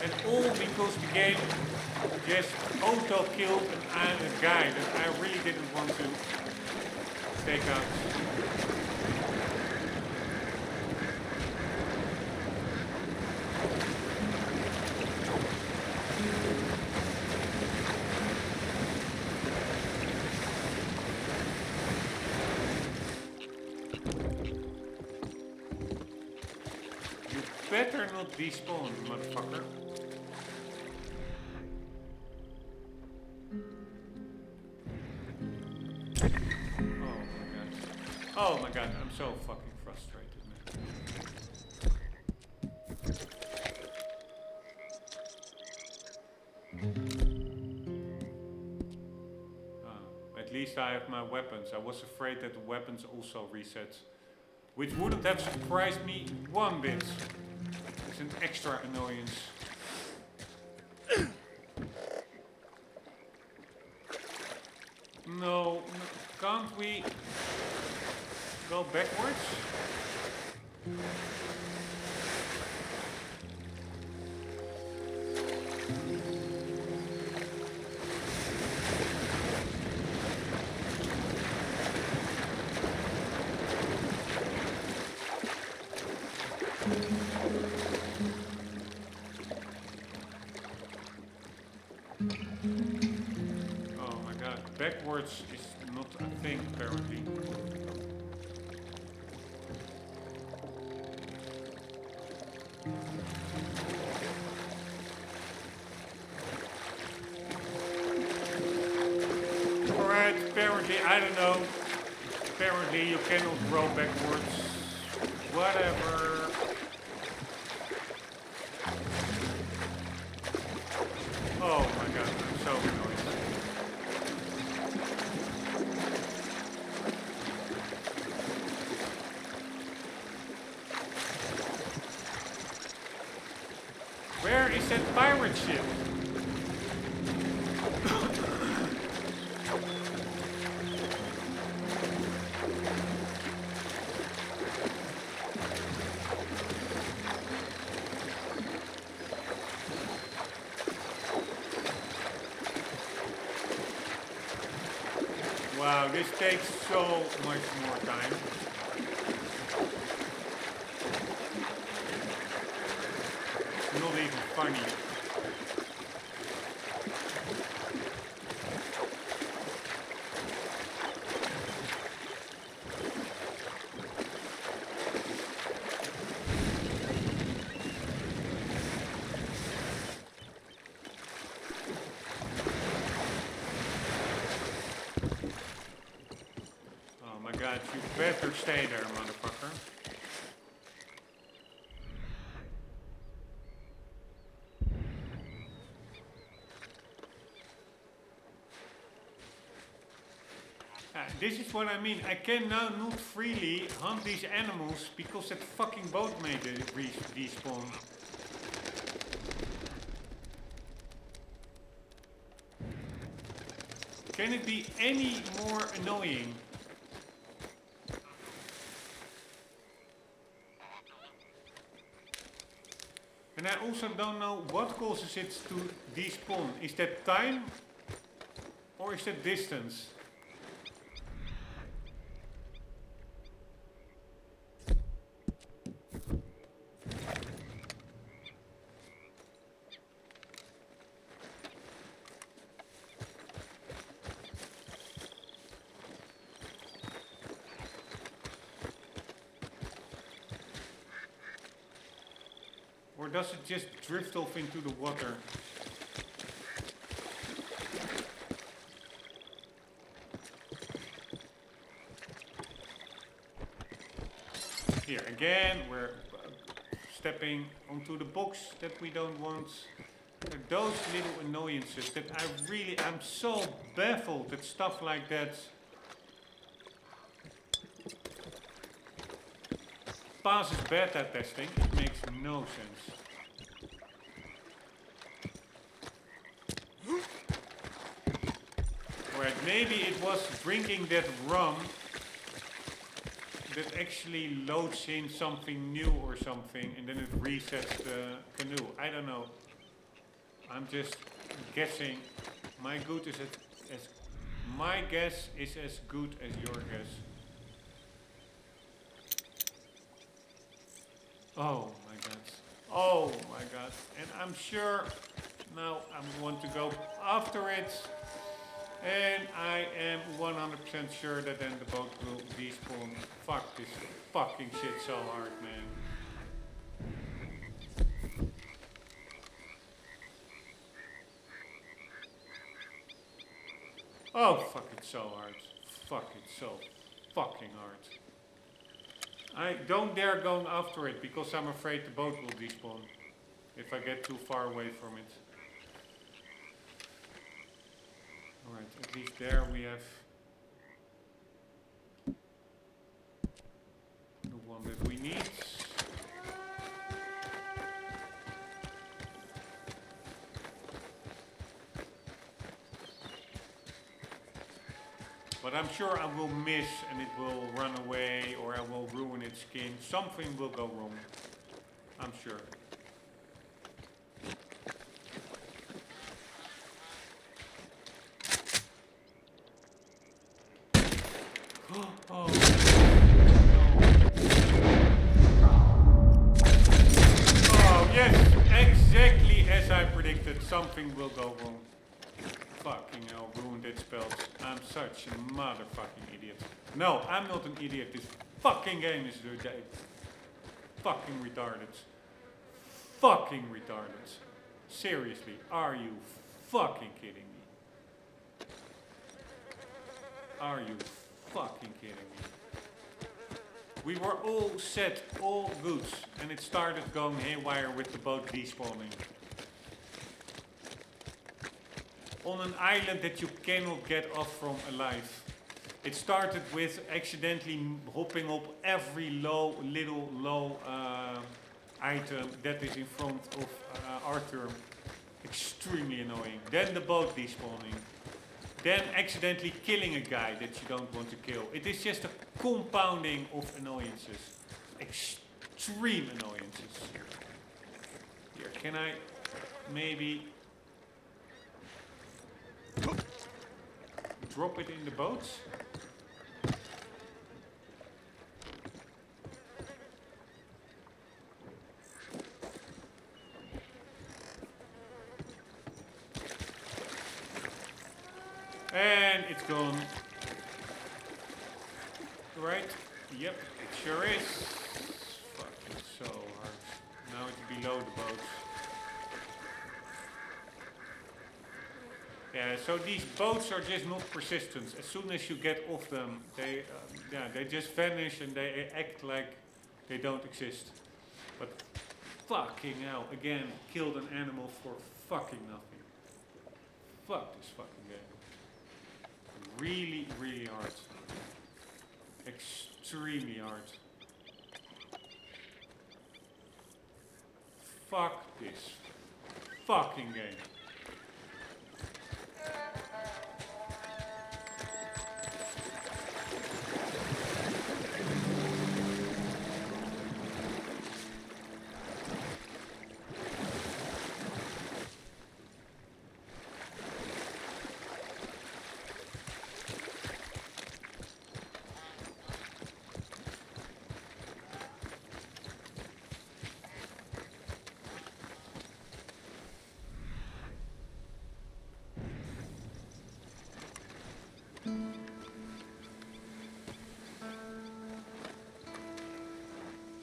And all because the game just auto-killed a guy that I really didn't want to take out. You better not despawn, motherfucker. Oh my god, I'm so fucking frustrated, man. At least I have my weapons. I was afraid that the weapons also reset, which wouldn't have surprised me one bit. It's an extra annoyance. No, can't we go backwards? Oh my god, backwards is not a thing apparently. Alright, apparently, I don't know. Apparently you cannot roll backwards. Whatever. Oh my god, I'm so annoyed. Where is that pirate ship? Wow, this takes so much more time. It's not even funny. God, you better stay there, motherfucker. This is what I mean. I can now not freely hunt these animals because that fucking boat made it respawn. Can it be any more annoying? And I also don't know what causes it to despawn. Is that time or is that distance? Or does it just drift off into the water? Here again, we're stepping onto the box that we don't want. Those little annoyances that I'm so baffled that stuff like that passes beta testing. It makes no sense. Right, maybe it was drinking that rum that actually loads in something new or something and then it resets the canoe. I don't know. I'm just guessing. My guess is as good as your guess. Oh my god. Oh my god. And I'm sure now I want to go after it. And I am 100% sure that then the boat will despawn. Fuck this fucking shit so hard, man. Oh, fuck it so hard. Fuck it so fucking hard. I don't dare go after it because I'm afraid the boat will despawn if I get too far away from it. Alright, at least there we have the one that we need. But I'm sure I will miss and it will run away or I will ruin its skin. Something will go wrong. I'm sure. Oh. Oh, yes, exactly as I predicted, something will go wrong. Fucking hell, ruined its pelts. I'm such a motherfucking idiot. No, I'm not an idiot. This fucking game is fucking retarded. Fucking retarded. Seriously, are you fucking kidding me? Are you fucking kidding me? We were all set, all good, and it started going haywire with the boat despawning. On an island that you cannot get off from alive. It started with accidentally hopping up every little low item that is in front of Arthur. Extremely annoying. Then the boat despawning. Then accidentally killing a guy that you don't want to kill. It is just a compounding of annoyances. Extreme annoyances. Here, can I maybe drop it in the boats? And it's gone. Right? Yep, it sure is. Fuck, it's so hard. Now it's below the boats. Yeah, so these boats are just not persistent. As soon as you get off them, they just vanish and they act like they don't exist. But fucking hell, again, killed an animal for fucking nothing. Fuck this fucking game. Really, really hard. Extremely hard. Fuck this fucking game.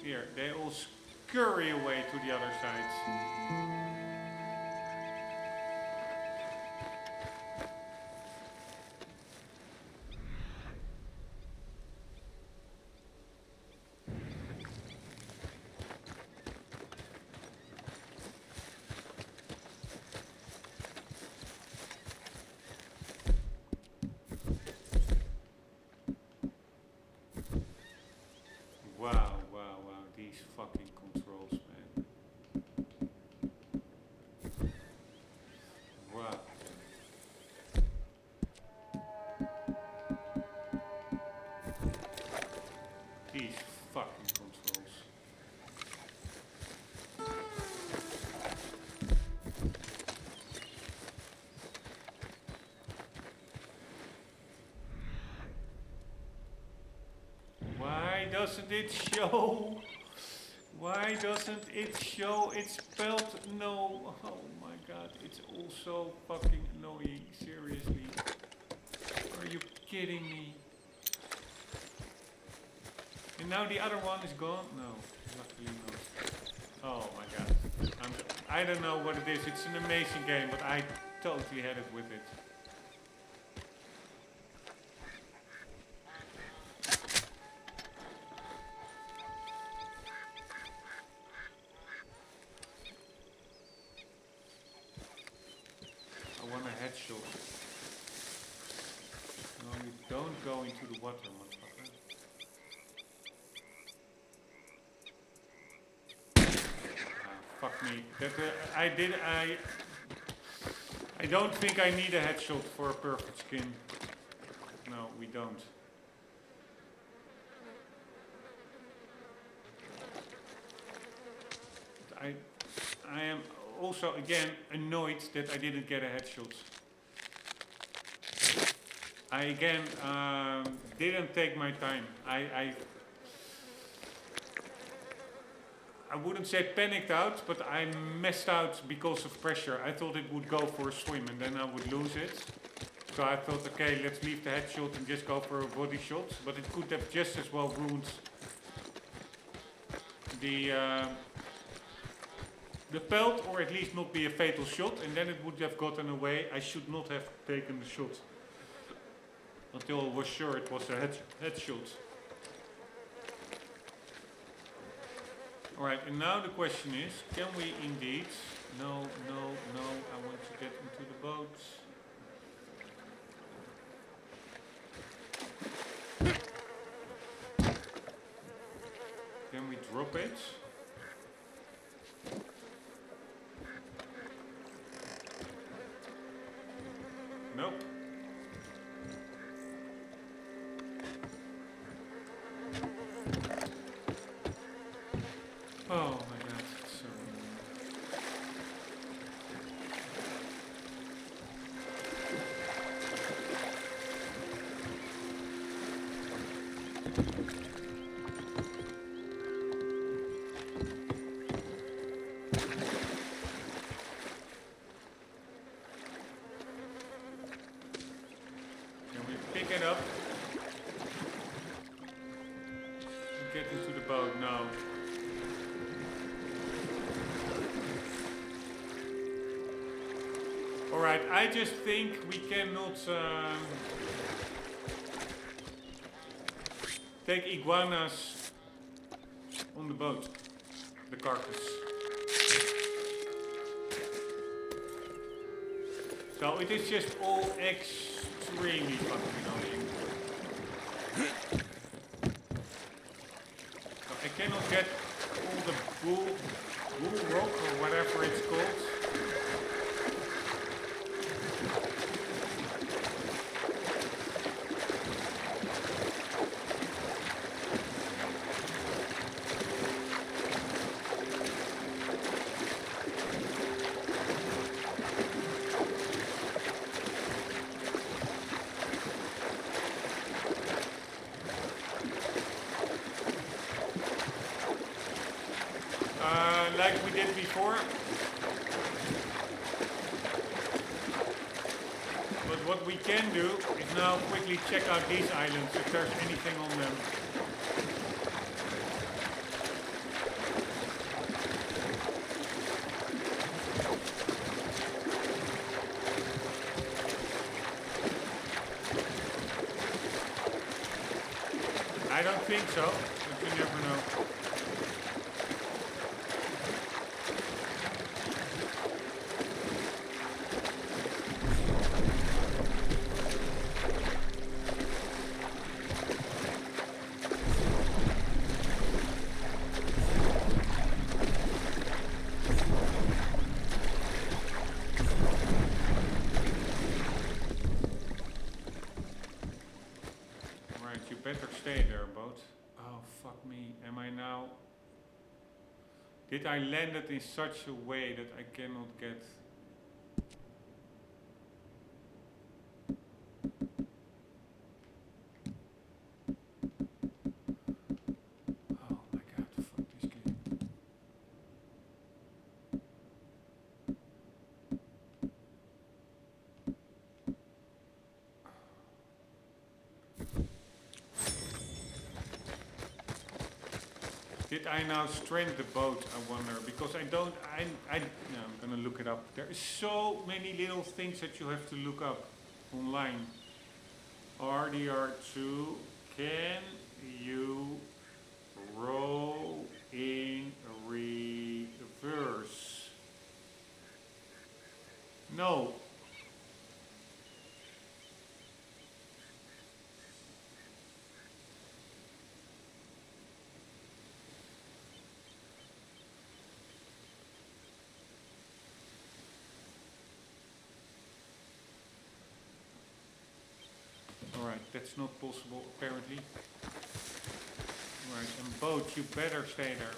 Here, they all scurry away to the other side. Wow, these fucking controls, man. Wow. These fucking controls. Why doesn't it show? Why doesn't it show its pelt? No. Oh my god, it's also fucking annoying. Seriously. Are you kidding me? And now the other one is gone? No, luckily not. Oh my god. I don't know what it is. It's an amazing game, but I totally had it with it. I want a headshot. No, you don't go into the water, motherfucker. Fuck me. That, I don't think I need a headshot for a perfect skin. No, we don't. I am also again annoyed that I didn't get a headshot. I again didn't take my time. I wouldn't say panicked out, but I messed out because of pressure. I thought it would go for a swim and then I would lose it. So I thought, okay, let's leave the headshot and just go for a body shot. But it could have just as well ruined the pelt, or at least not be a fatal shot, and then it would have gotten away. I should not have taken the shot until I was sure it was a headshot. Alright, and now the question is, can we indeed... No, I want to get into the boat. Can we drop it? Alright, I just think we cannot take iguanas on the boat, the carcass. So it is just all extremely fucking annoying. So I cannot get all the bull rope or whatever it's called. Like we did before. But what we can do is now quickly check out these islands if there's anything on them. I don't think so, but you never know. Better stay there, boat. Oh, fuck me. Am I now... Did I land it in such a way that I cannot get... Oh my god, fuck this game. Did I now strand the boat, I wonder? Because I don't, no, I'm gonna look it up. There is so many little things that you have to look up online. RDR2, can you roll in reverse? No. Alright, that's not possible apparently. Alright, and boat, you better stay there.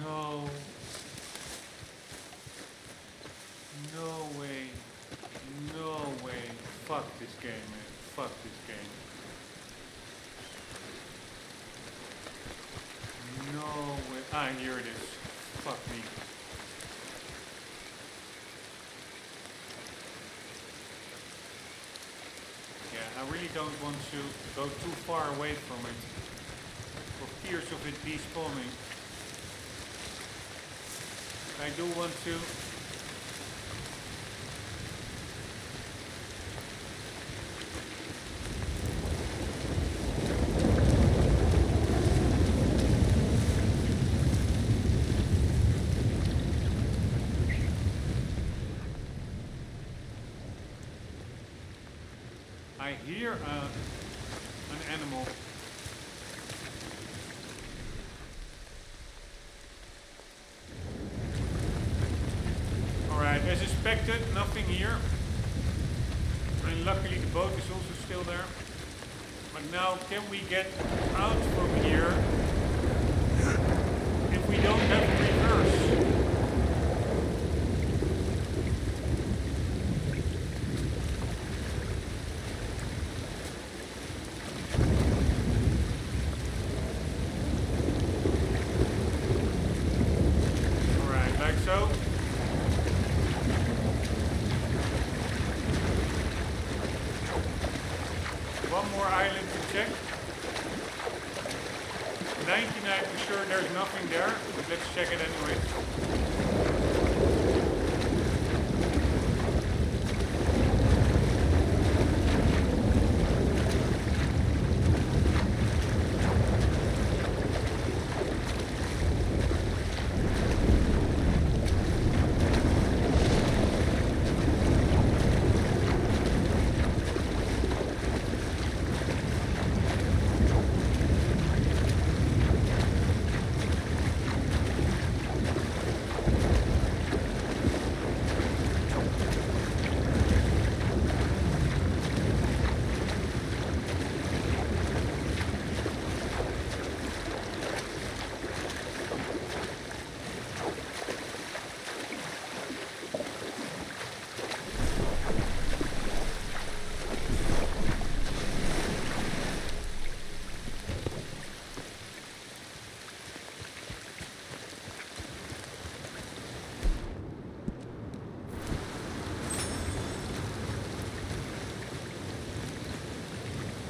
No. No way. No way. Fuck this game, man. Fuck this game. No way. Ah, here it is. Fuck me. Yeah, I really don't want to go too far away from it. For fears of it despawning. I do want to. I hear an animal. Alright, as expected, nothing here. And luckily the boat is also still there. But now, can we get out from here if we don't have reverse? 99% sure there's nothing there, but let's check it anyway.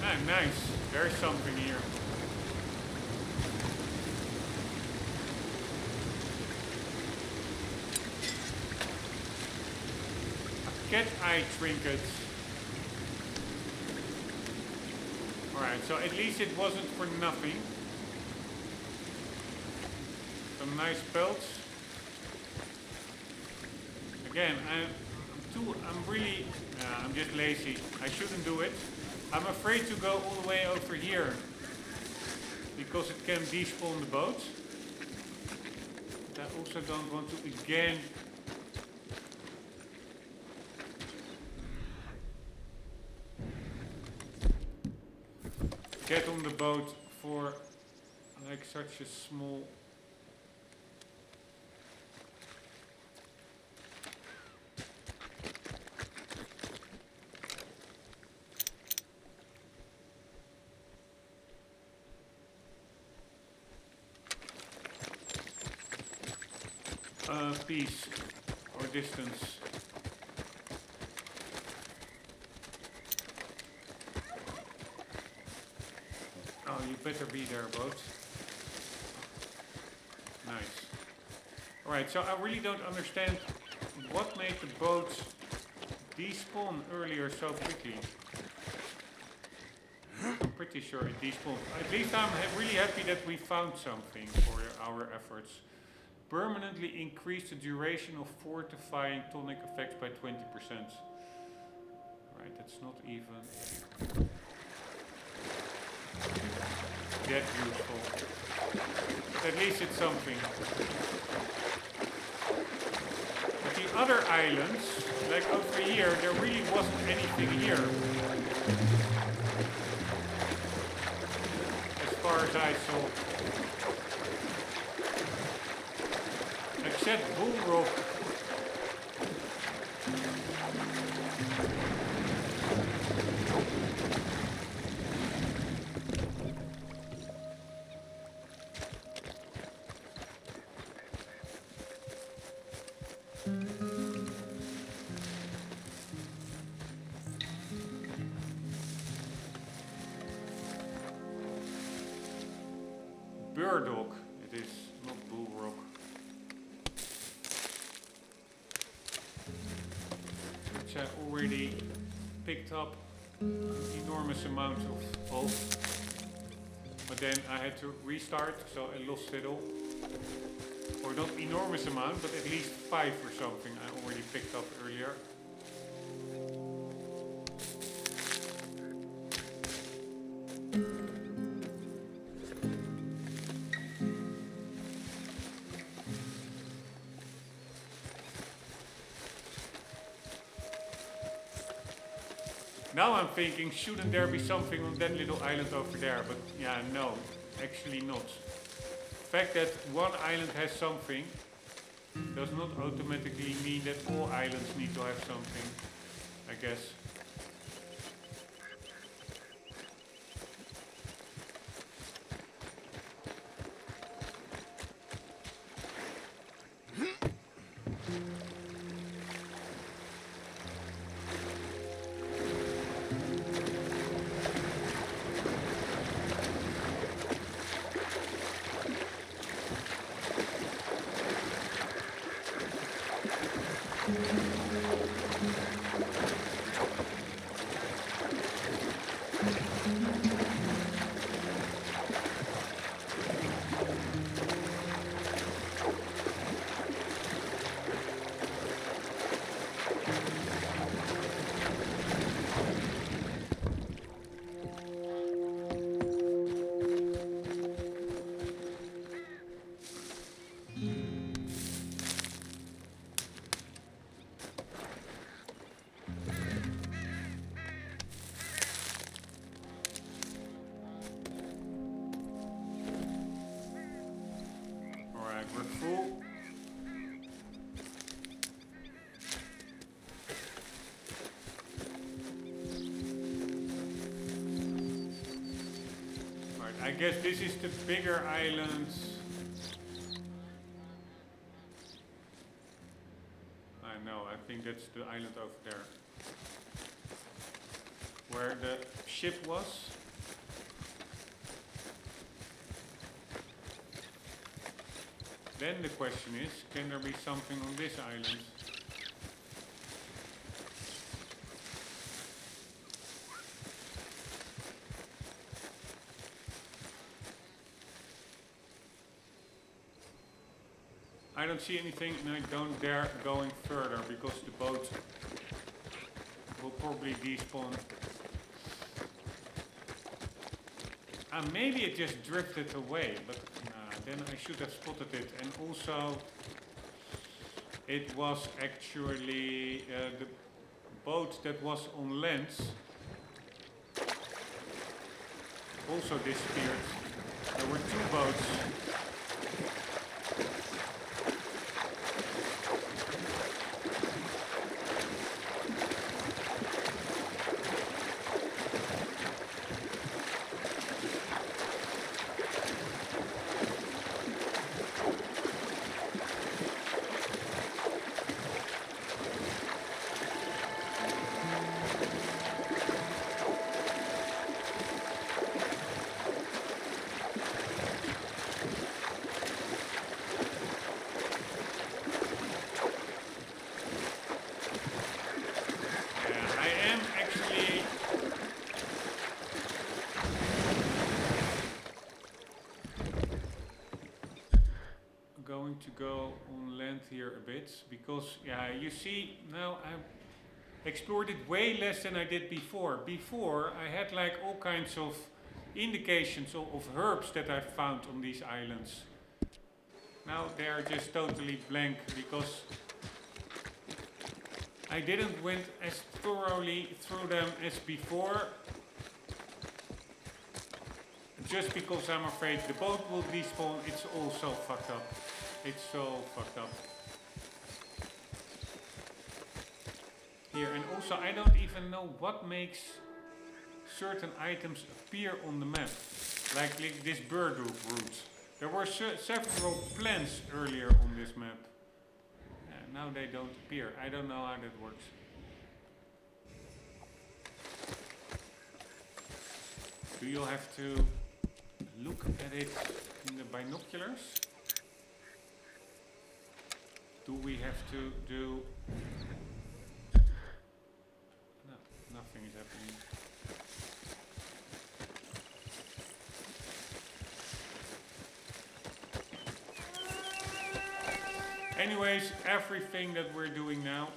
Ah, nice. There's something here. A cat eye trinket. Alright, so at least it wasn't for nothing. Some nice pelts. Again, I'm just lazy. I shouldn't do it. I'm afraid to go all the way over here because it can despawn the boat. But I also don't want to again get on the boat for like such a small piece or distance. Oh, you better be there, boat. Nice. Alright, so I really don't understand what made the boat despawn earlier so quickly. I'm pretty sure it despawned. At least I'm really happy that we found something for our efforts. Permanently increase the duration of fortifying tonic effects by 20%. Right, that's not even that useful. At least it's something. But the other islands, like over here, there really wasn't anything here. As far as I saw. Except Bull Rock. Burdock, it is, not Bull Rock. Which I already picked up an enormous amount of. But then I had to restart, so I lost it all. Or not enormous amount, but at least 5 or something I already picked up earlier. Now I'm thinking, shouldn't there be something on that little island over there? But yeah, no, actually not. The fact that one island has something does not automatically mean that all islands need to have something, I guess. I guess this is the bigger island. I know, I think that's the island over there. Where the ship was. Then the question is, can there be something on this island? I don't see anything and I don't dare going further because the boat will probably despawn. Maybe it just drifted away, but then I should have spotted it. And also, it was actually the boat that was on land also disappeared. There were two boats. To go on land here a bit because you see now I've explored it way less than I did before. Before I had like all kinds of indications of herbs that I found on these islands. Now they're just totally blank because I didn't went as thoroughly through them as before. Just because I'm afraid the boat will despawn. It's all so fucked up. It's so fucked up. Here, and also I don't even know what makes certain items appear on the map. Like this burdock root. There were several plants earlier on this map. Now they don't appear. I don't know how that works. Do you have to look at it in the binoculars? Do we have to do... No, nothing is happening. Anyways, everything that we're doing now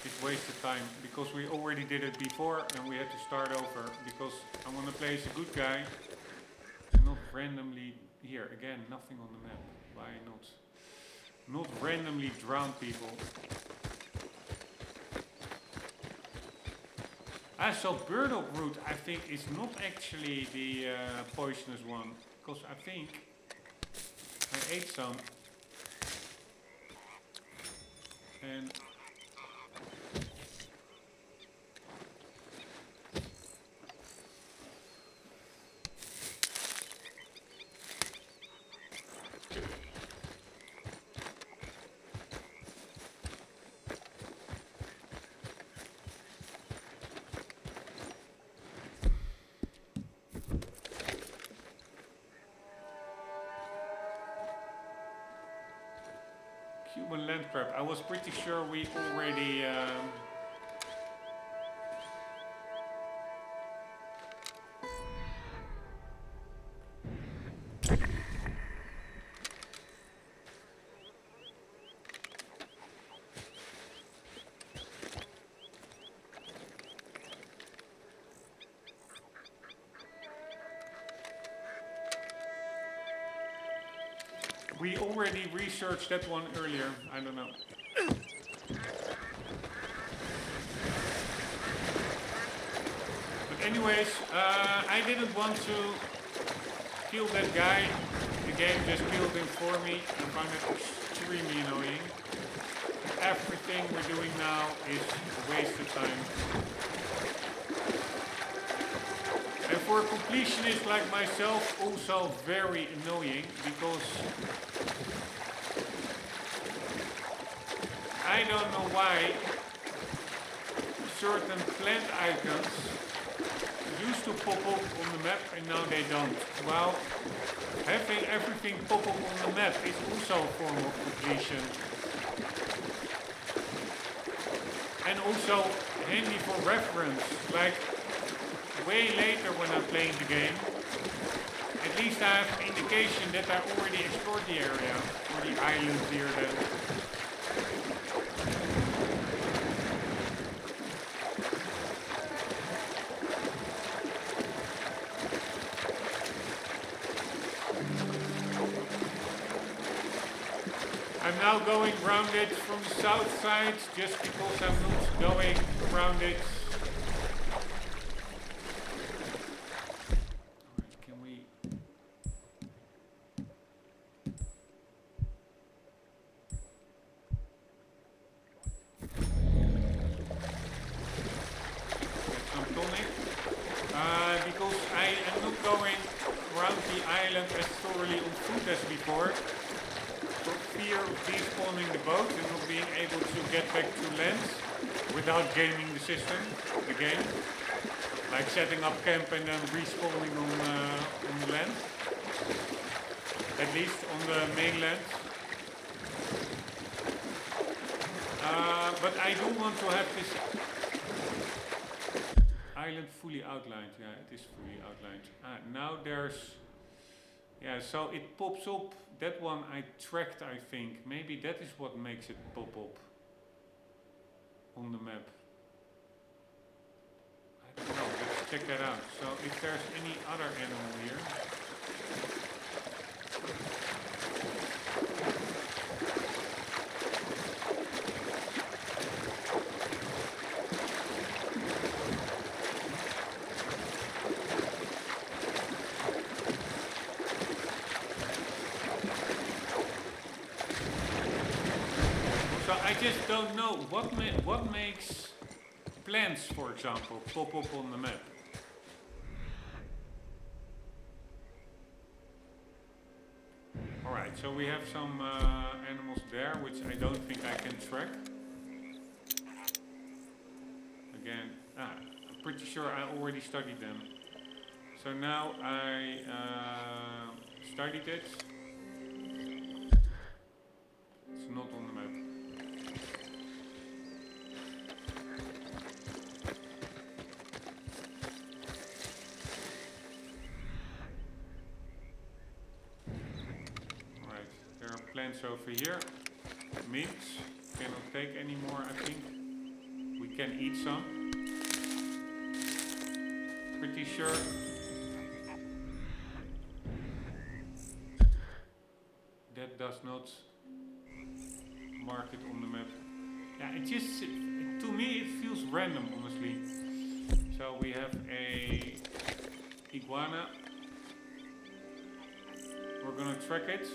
is wasted time because we already did it before and we had to start over because I want to play as a good guy and not randomly... Here, again, nothing on the map. Why not randomly drown people? So burdock root I think is not actually the poisonous one because I think I ate some and Cuban land crab. I was pretty sure we already researched that one earlier. I don't know. But anyways, I didn't want to kill that guy. The game just killed him for me. I found it extremely annoying. Everything we're doing now is a waste of time. for a completionist like myself, also very annoying because I don't know why certain plant icons used to pop up on the map and now they don't. Well, having everything pop up on the map is also a form of completion. And also handy for reference, like way later when I'm playing the game, at least I have an indication that I already explored the area, or the island here then. I'm now going around it from the south side, just because I'm not going around it. Alright, can we... Get some tonic. Because I am not going around the island as thoroughly on foot as before. For fear of despawning the boat and not being able to get back to land without gaming the system, the game. Like setting up camp and then respawning on the land. At least on the mainland. But I do want to have this island fully outlined. Yeah, it is fully outlined. Now there's... Yeah, so it pops up. That one I tracked, I think. Maybe that is what makes it pop up on the map. I don't know, let's check that out. So if there's any other animal here. I just don't know what makes plants, for example, pop up on the map. Alright, so we have some animals there, which I don't think I can track. Again, I'm pretty sure I already studied them. So now I studied it. It's not on the map. Plants over here. Meat. Cannot take anymore, I think. We can eat some. Pretty sure. That does not mark it on the map. Yeah, it just, to me it feels random, honestly. So we have a iguana. We're gonna track it.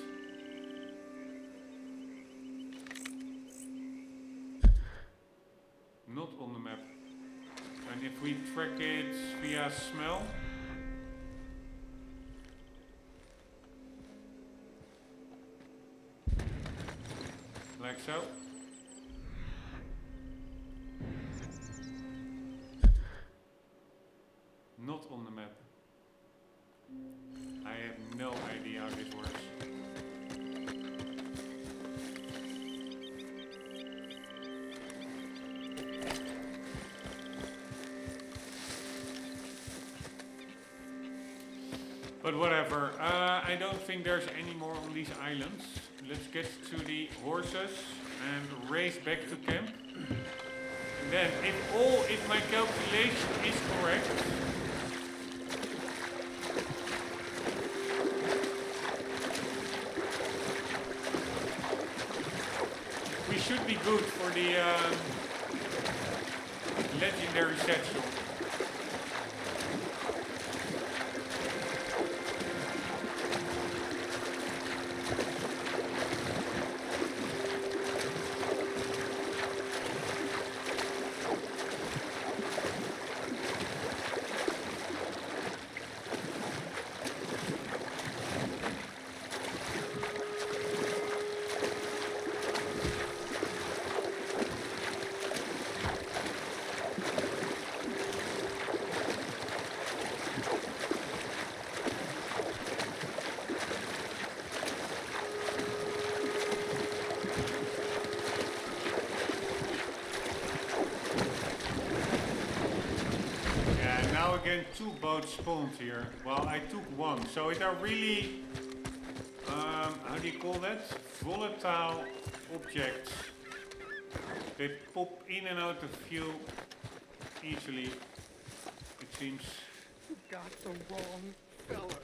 Not on the map. And if we track it via smell, like so. Not on the map. I have no idea how this works. But whatever, I don't think there's any more on these islands. Let's get to the horses and race back to camp. And then, if my calculation is correct, we should be good for the legendary satchel. then 2 boats spawned here. Well, I took 1. So it are really, how do you call that? Volatile objects. They pop in and out of view easily, it seems. You got the wrong fella.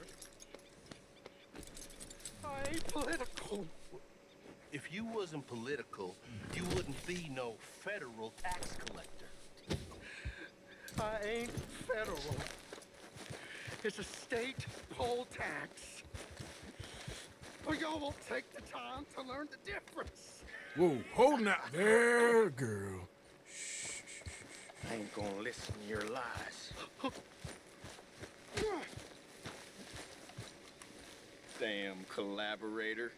I ain't political. If you wasn't political, you wouldn't be no federal tax collector. I ain't federal. It's a state poll tax. But y'all won't take the time to learn the difference. Whoa, hold now. There, girl. I ain't gonna listen to your lies. Damn collaborator.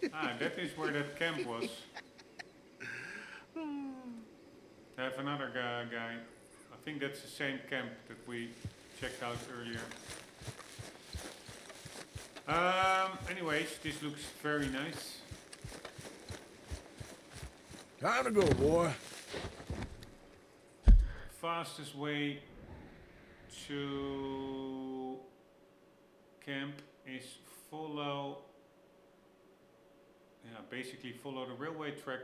That is where that camp was. I have another guy. I think that's the same camp that we checked out earlier. Anyways, this looks very nice. Time to go, boy. Fastest way to camp is basically follow the railway track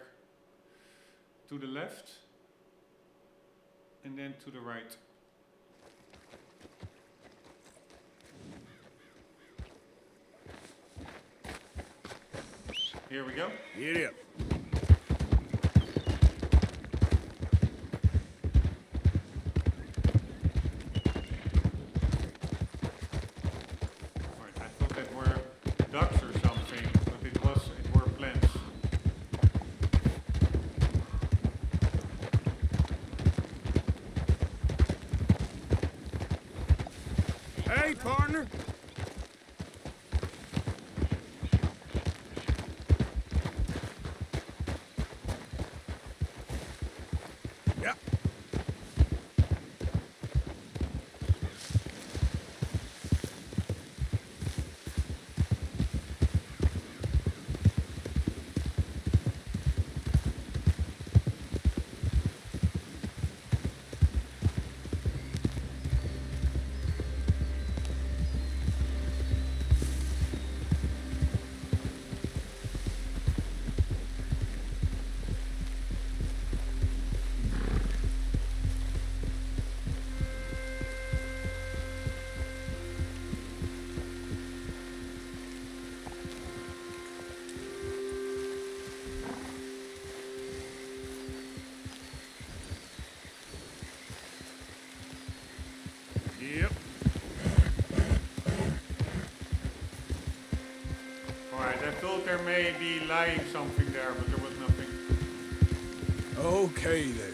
to the left and then to the right. Here we go. Get up. I thought that were ducks or something, but it were plants. Hey, partner. Yep. Yep. Alright, I thought there may be lying something there, but there was nothing. Okay, there.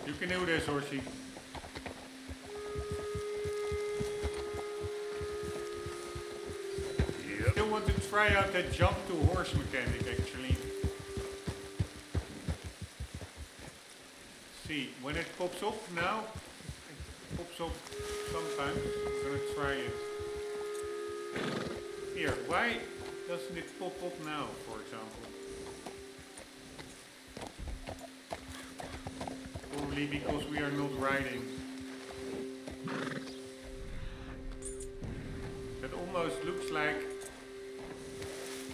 You can do this, Horsey. Still want to try out that jump to horse mechanic, actually. See, when it pops up now, it pops up sometimes. I'm gonna try it. Here, why doesn't it pop up now, for example? Probably because we are not riding. That almost looks like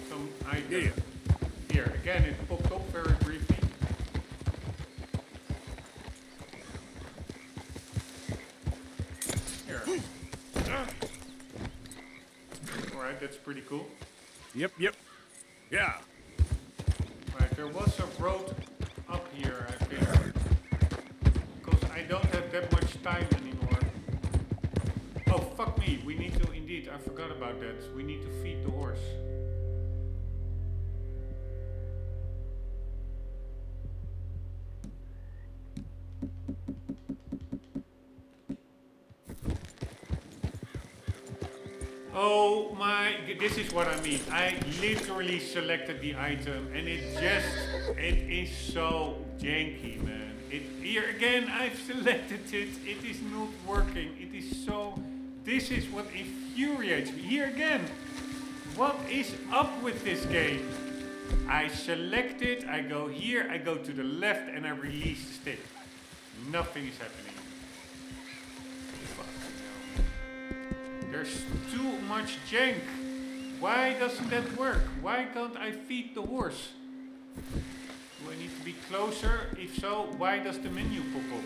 some item. Yeah. Here, again, it popped up very briefly. Here. Alright, that's pretty cool. Yep. Yeah. Right, there was a road up here, I think. Because I don't have that much time anymore. Oh, fuck me. We need to, indeed, I forgot about that. We need to feed the horse. Oh my, this is what I mean. I literally selected the item and it is so janky, man. Here again, I've selected it. It is not working. It is so, this is what infuriates me. Here again, What is up with this game? I select it, I go here, I go to the left, and I release the stick. Nothing is happening. Fucking hell. There's too much jank. Why doesn't that work? Why can't I feed the horse? Do I need to be closer? If so, why does the menu pop up?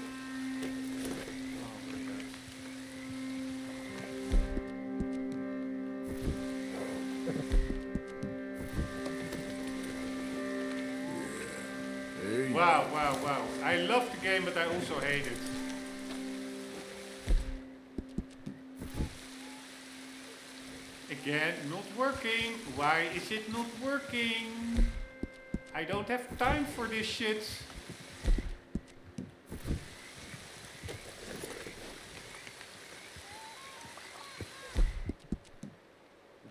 Wow, wow, wow. I love the game, but I also hate it. Again, not working. Why is it not working? I don't have time for this shit.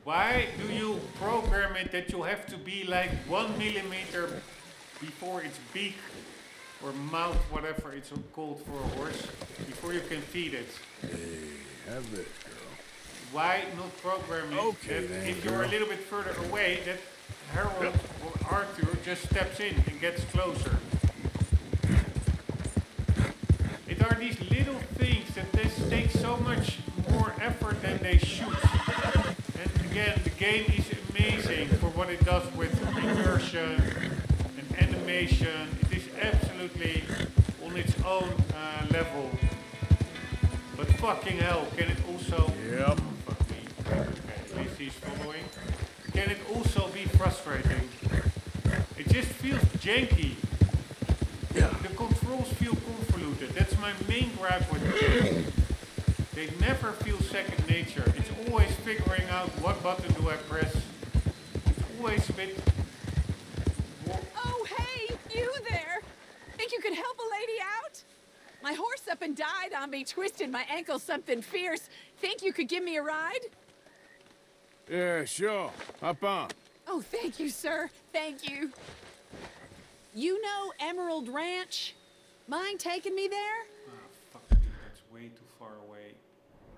Why do you program it that you have to be like 1 millimeter before its beak or mouth, whatever it's called for a horse, before you can feed it? Hey, have this, girl. Why not program it that if you're a little bit further away, that Harold or Arthur just steps in and gets closer? It are these little things that this takes so much more effort than they should. And again, the game is amazing for what it does with immersion and animation. It is absolutely on its own level. But fucking hell, can it also... Yep. Fuck me. Okay, at least he's following. Can it also be frustrating? It just feels janky. Yeah. The controls feel convoluted. That's my main gripe with the game. They never feel second nature. It's always figuring out what button do I press. It's always a bit... Oh, hey, you there! Think you could help a lady out? My horse up and died on me, twisted my ankle something fierce. Think you could give me a ride? Yeah, sure. Hop on. Oh, thank you, sir. Thank you. You know Emerald Ranch? Mind taking me there? Fuck me, that's way too far away.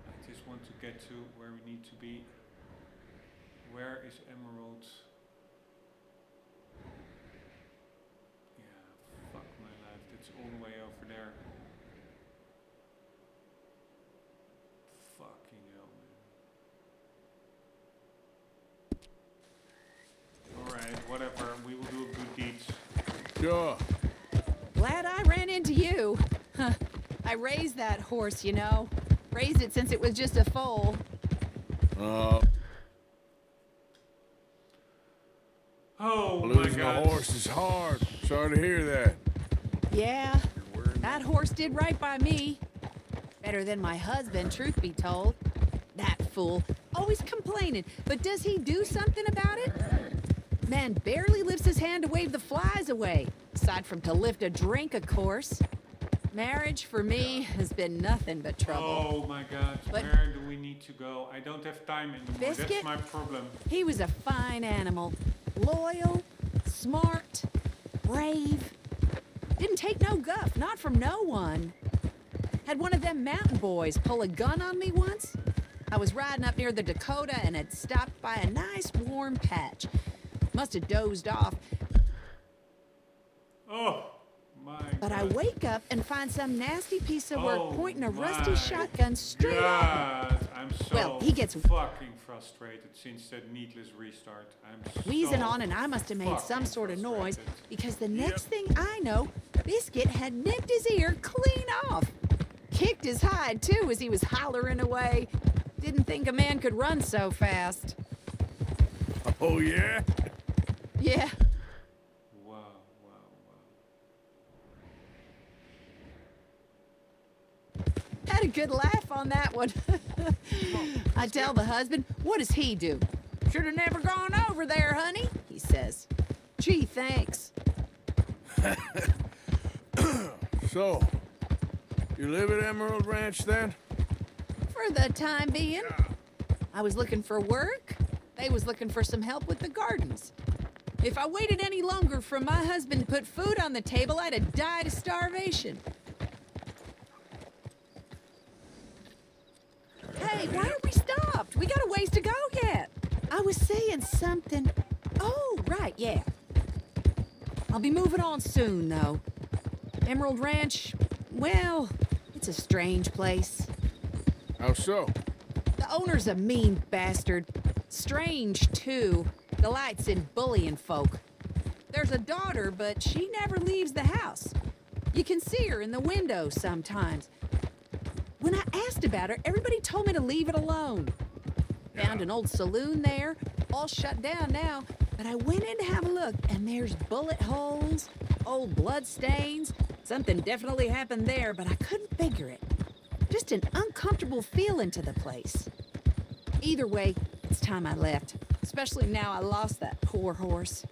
I just want to get to where we need to be. Where is Emerald? Yeah, fuck my life. That's all the way over there. Fucking hell, man. Alright, whatever. We will do good deeds. Sure. Glad I ran into you. Huh. I raised that horse, you know. Raised it since it was just a foal. Oh my Losing God. a horse is hard. Sorry to hear that. Yeah, that horse did right by me. Better than my husband, truth be told. That fool, always complaining, but does he do something about it? Man barely lifts his hand to wave the flies away, aside from to lift a drink, of course. Marriage, for me, has been nothing but trouble. Oh my God, But where do we need to go? I don't have time anymore, Biscuit? that's my problem. He was a fine animal. Loyal, smart, brave. Didn't take no guff, not from no one. Had one of them mountain boys pull a gun on me once. I was riding up near the Dakota and had stopped by a nice warm patch. Must have dozed off. Oh my But I God. wake up and find some nasty piece of work Oh pointing a my rusty shotgun straight at me. God, I'm so Well, he gets fucking frustrated since that needless restart. I'm Wheezing so on, and I must have made some fucking sort of noise, frustrated. because the next thing I know, Biscuit had nipped his ear clean off. Kicked his hide, too, as he was hollering away. Didn't think a man could run so fast. Oh, yeah? Yeah. Wow, wow, wow. Had a good laugh on that one. I tell the husband, what does he do? Should have never gone over there, honey, he says. Gee, thanks. So, you live at Emerald Ranch then? For the time being. I was looking for work. They was looking for some help with the gardens. If I waited any longer for my husband to put food on the table, I'd have died of starvation. Hey, why are we stopped? We got a ways to go yet. I was saying, saying something. Oh, right, yeah. I'll be moving on soon, though. Emerald Ranch, well, it's a strange place. How so? The owner's a mean bastard. Strange, too. Delights in bullying folk. There's a daughter, but she never leaves the house. You can see her in the window sometimes. When I asked about her, everybody told me to leave it alone. Found an old saloon there, all shut down now, but I went in to have a look, and there's bullet holes, old blood stains. Something definitely happened there, but I couldn't figure it. Just an uncomfortable feeling to the place. Either way, it's time I left, especially now I lost that poor horse.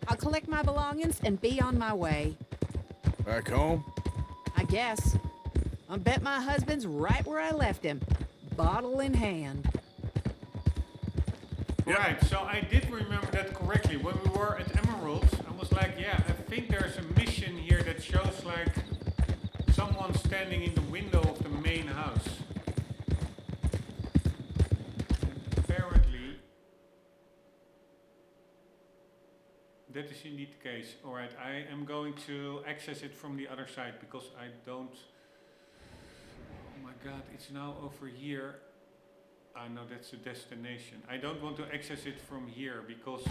I'll collect my belongings and be on my way. Back home? I guess. I bet my husband's right where I left him, bottle in hand. Right, so I did remember that correctly. When we were at Emeralds, I was like, yeah, I think there's a mission here that shows like someone standing in the window of the main house. Apparently, that is indeed the case. Alright, I am going to access it from the other side because I don't... Oh my god, it's now over here. I know that's a destination. I don't want to access it from here because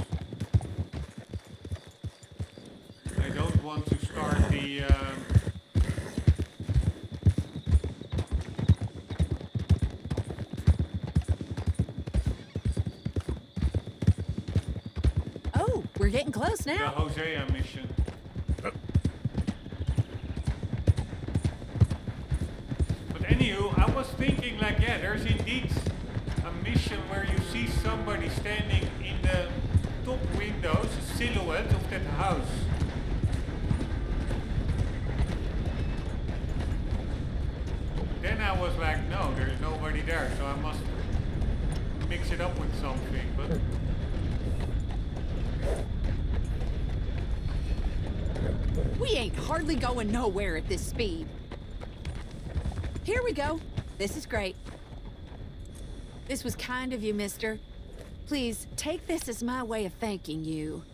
I don't want to start the Oh, we're getting close now. the Hosea mission. But anywho, I was thinking like, yeah, there's indeed a mission where you see somebody standing in the top windows, a silhouette of that house. Then I was like, no, there's nobody there, so I must mix it up with something, but... We ain't hardly going nowhere at this speed. Here we go. This is great. This was kind of you, mister. Please, take this as my way of thanking you.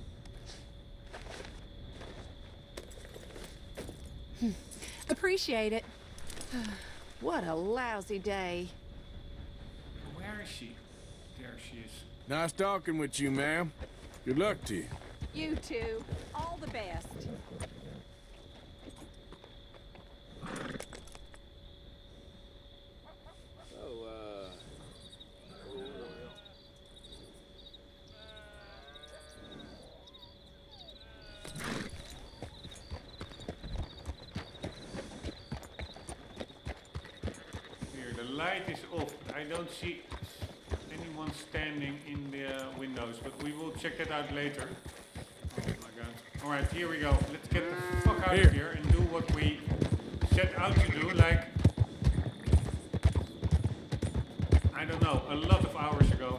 Appreciate it. What a lousy day. Where is she? There she is. Nice talking with you, ma'am. Good luck to you. You too. All the best. Light is off. I don't see anyone standing in the windows, but we will check that out later. Oh my god. Alright, here we go. Let's get the fuck out of here and do what we set out to do, like, I don't know, a lot of hours ago.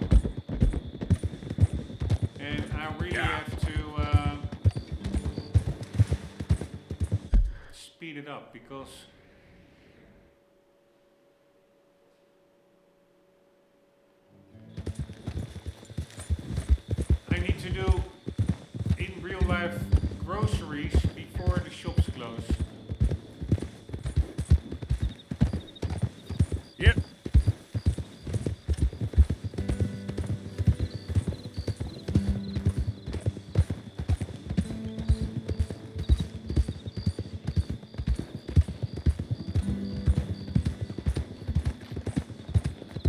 And I really have to speed it up because I need to do in real life groceries before the shops close. Yep.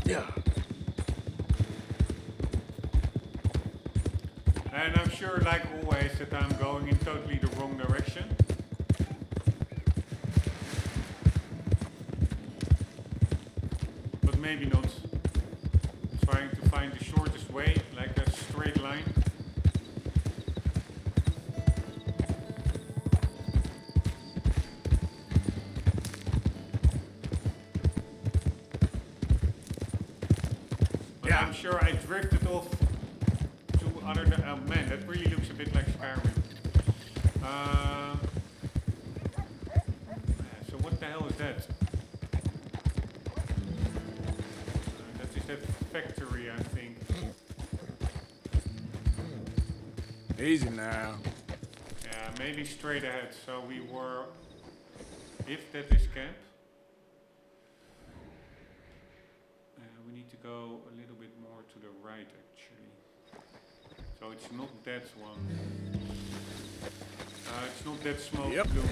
Yeah. And I'm sure, like always, that I'm going in totally the wrong direction. But maybe not. Trying to find the shortest way, like a straight line. But I'm sure I drifted off to other... oh man, that really looks a bit like Skyrim. So what the hell is that? That is that factory, I think. Easy now. Yeah, maybe straight ahead. So we were, if that is camp, we need to go a little bit more to the right actually. So it's not that one. It's not that smoke plume.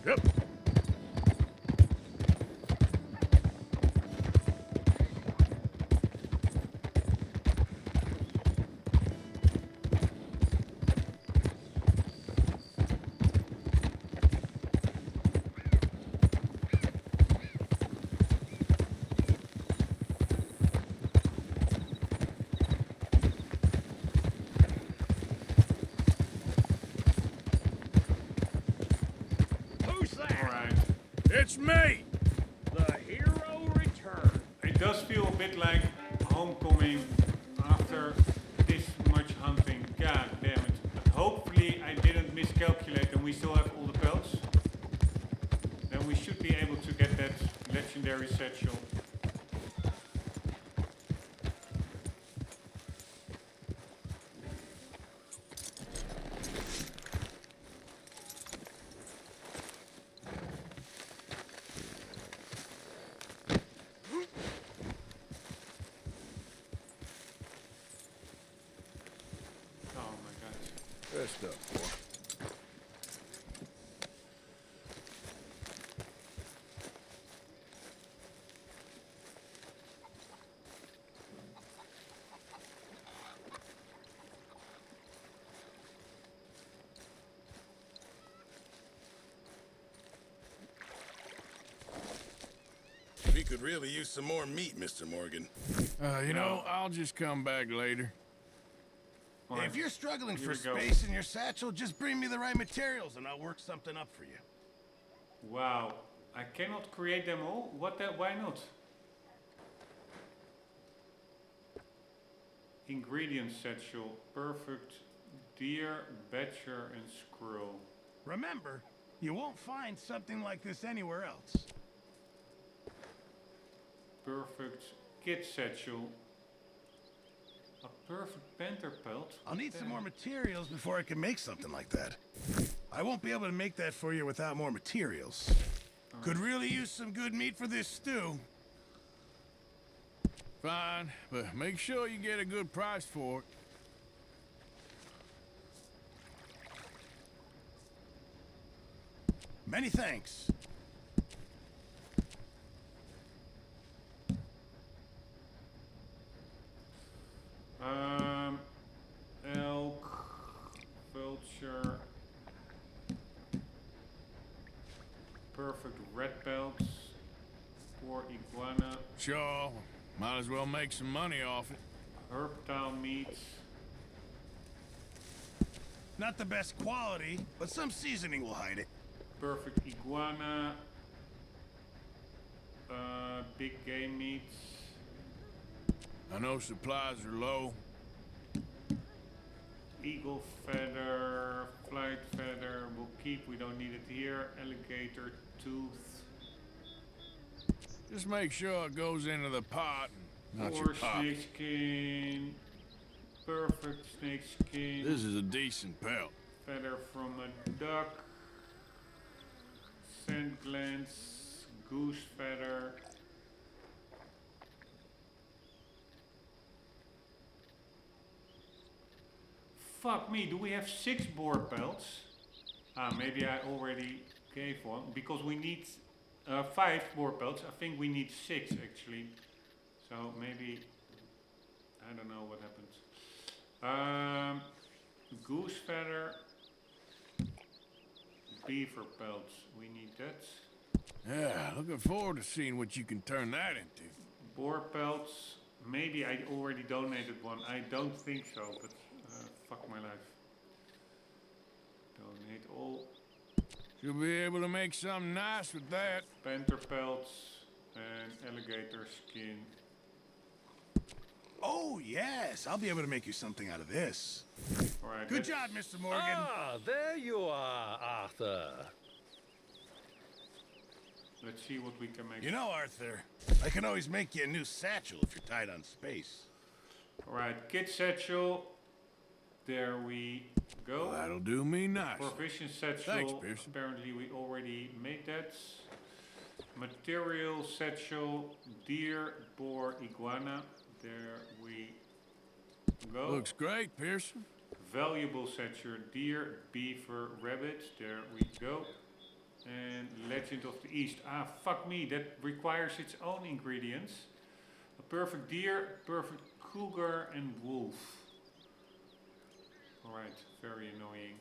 Yep. It's me! The hero returned. It does feel a bit like Homecoming after this much hunting. God damn it. But hopefully I didn't miscalculate and we still have all the pelts. Then we should be able to get that legendary satchel. Good stuff, boy. We could really use some more meat, Mr. Morgan. You know, I'll just come back later. If you're struggling for space in your satchel, just bring me the right materials and I'll work something up for you. Wow, I cannot create them all? Why not? Ingredient satchel, perfect deer, badger and squirrel. Remember, you won't find something like this anywhere else. Perfect kid satchel. A perfect panther pelt? I'll need some more materials before I can make something like that. I won't be able to make that for you without more materials. Could really use some good meat for this stew. Fine, but make sure you get a good price for it. Many thanks. Elk, vulture, perfect red pelts, for iguana. Sure, might as well make some money off it. Herb meats. Not the best quality, but some seasoning will hide it. Perfect iguana. Big game meats. I know supplies are low. Eagle feather, flight feather, we'll keep, we don't need it here. Alligator tooth. Just make sure it goes into the pot, not your Horse pocket. snake skin. Perfect snake skin. This is a decent pelt. Feather from a duck. Sand glands. Goose feather. fuck me, do we have 6 boar pelts? Ah, maybe I already gave one, because we need 5 boar pelts. I think we need 6 actually. So maybe, I don't know what happened. Goose feather, beaver pelts, we need that. Yeah, looking forward to seeing what you can turn that into. Boar pelts, maybe I already donated one. I don't think so, but fuck my life. Donate all. You'll be able to make something nice with that. Panther pelts and alligator skin. Oh, yes. I'll be able to make you something out of this. All right, Good job, Mr. Morgan. Ah, there you are, Arthur. Let's see what we can make. You know, Arthur, I can always make you a new satchel if you're tight on space. Alright, kid satchel. There we go. That'll do me nice. Provision satchel. Thanks, Pearson. Apparently we already made that. Material satchel. Deer, boar, iguana. There we go. Looks great, Pearson. Valuable satchel. Deer, beaver, rabbit. There we go. And Legend of the East. Ah, fuck me, that requires its own ingredients. A perfect deer, perfect cougar, and wolf. Alright, very annoying.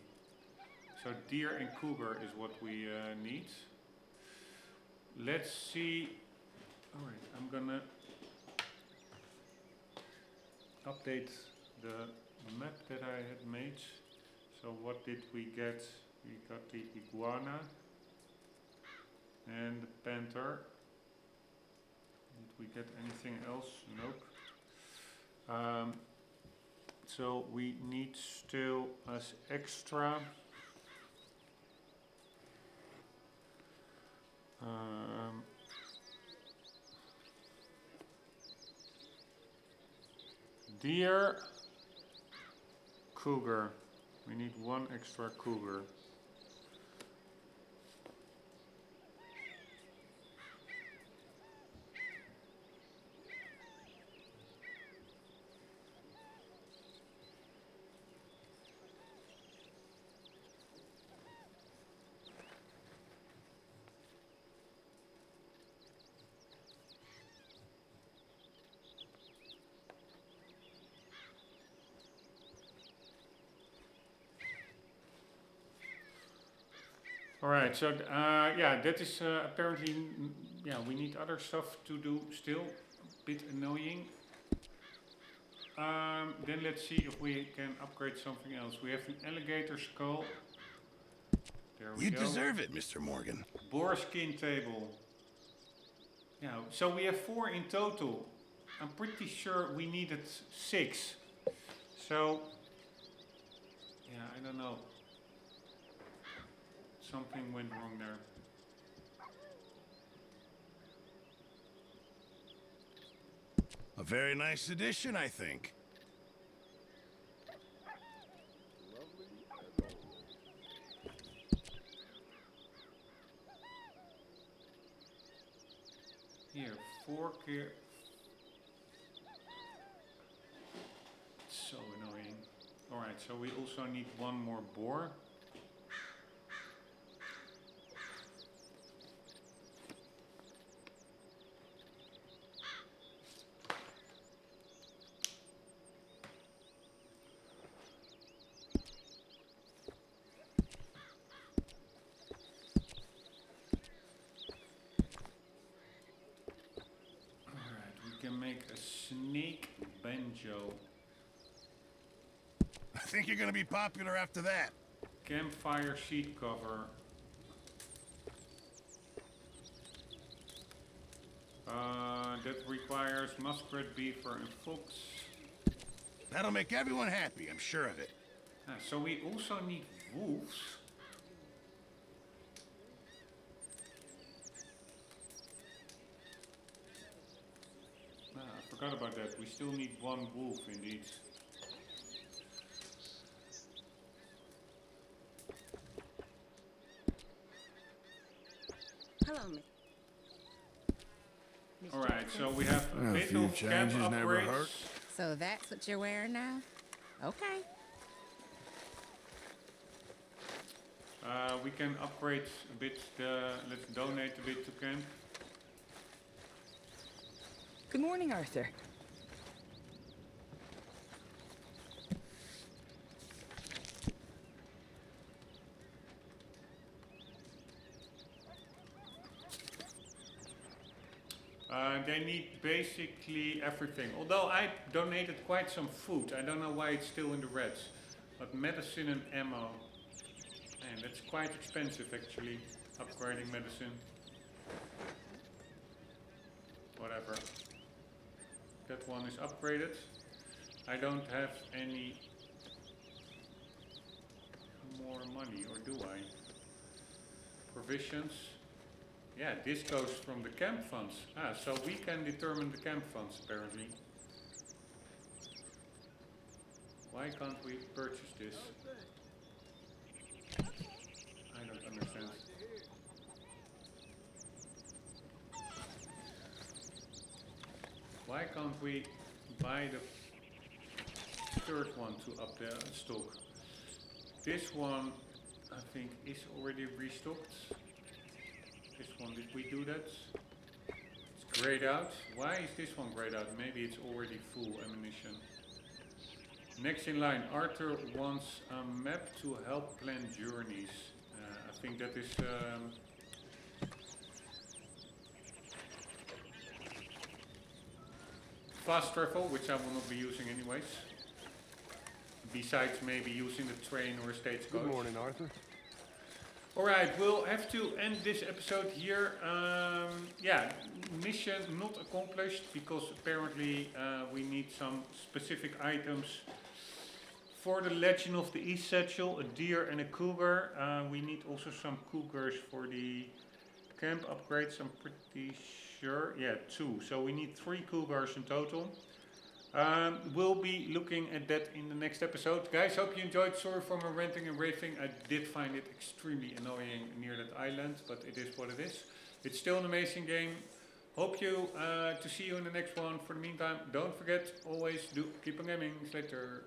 So deer and cougar is what we need. Let's see. Alright, I'm gonna update the map that I had made. So what did we get? We got the iguana. And the panther. Did we get anything else? Nope. So we need still as extra deer, cougar. We need 1 extra cougar. Alright, so yeah, that is apparently, yeah, we need other stuff to do still, a bit annoying. Then let's see if we can upgrade something else. We have an alligator skull. There we go. You deserve it, Mr. Morgan. Boar skin table. Yeah, so we have 4 in total. I'm pretty sure we needed 6. So, yeah, I don't know. Something went wrong there. A very nice addition, I think. Here, 4 keer. It's so annoying. Alright, so we also need 1 more boar. Make a snake banjo. I think you're gonna be popular after that. Campfire sheet cover. That requires muskrat, beaver, and fox. That'll make everyone happy, I'm sure of it. So we also need wolves. I forgot about that. We still need 1 wolf indeed. Hello, Alright, so we have a bit few of camp changes never hurt. upgrades. So that's what you're wearing now? Okay. We can upgrade a bit. Let's donate a bit to camp. Good morning, Arthur. They need basically everything. Although I donated quite some food. I don't know why it's still in the reds. But medicine and ammo. Man, that's quite expensive actually. Upgrading medicine. Whatever. That one is upgraded. I don't have any more money, or do I? Provisions. Yeah, this goes from the camp funds. So we can determine the camp funds apparently. Why can't we purchase this? I don't understand. Why can't we buy the third one to up the stock? This one, I think, is already restocked. This one, did we do that? It's grayed out. Why is this one grayed out? Maybe it's already full ammunition. Next in line, Arthur wants a map to help plan journeys. I think that is fast travel, which I will not be using anyways. Besides maybe using the train or stagecoach. Good morning, Arthur. Alright, we'll have to end this episode here. Yeah, mission not accomplished because apparently we need some specific items for the Legend of the East satchel, a deer and a cougar. We need also some cougars for the camp upgrades, I'm pretty sure. Yeah, 2. So we need 3 cougars in total. We'll be looking at that in the next episode. Guys, hope you enjoyed. Sorry for my ranting and raving. I did find it extremely annoying near that island, but it is what it is. It's still an amazing game. Hope you to see you in the next one. For the meantime, don't forget, always do keep on gaming. See you later.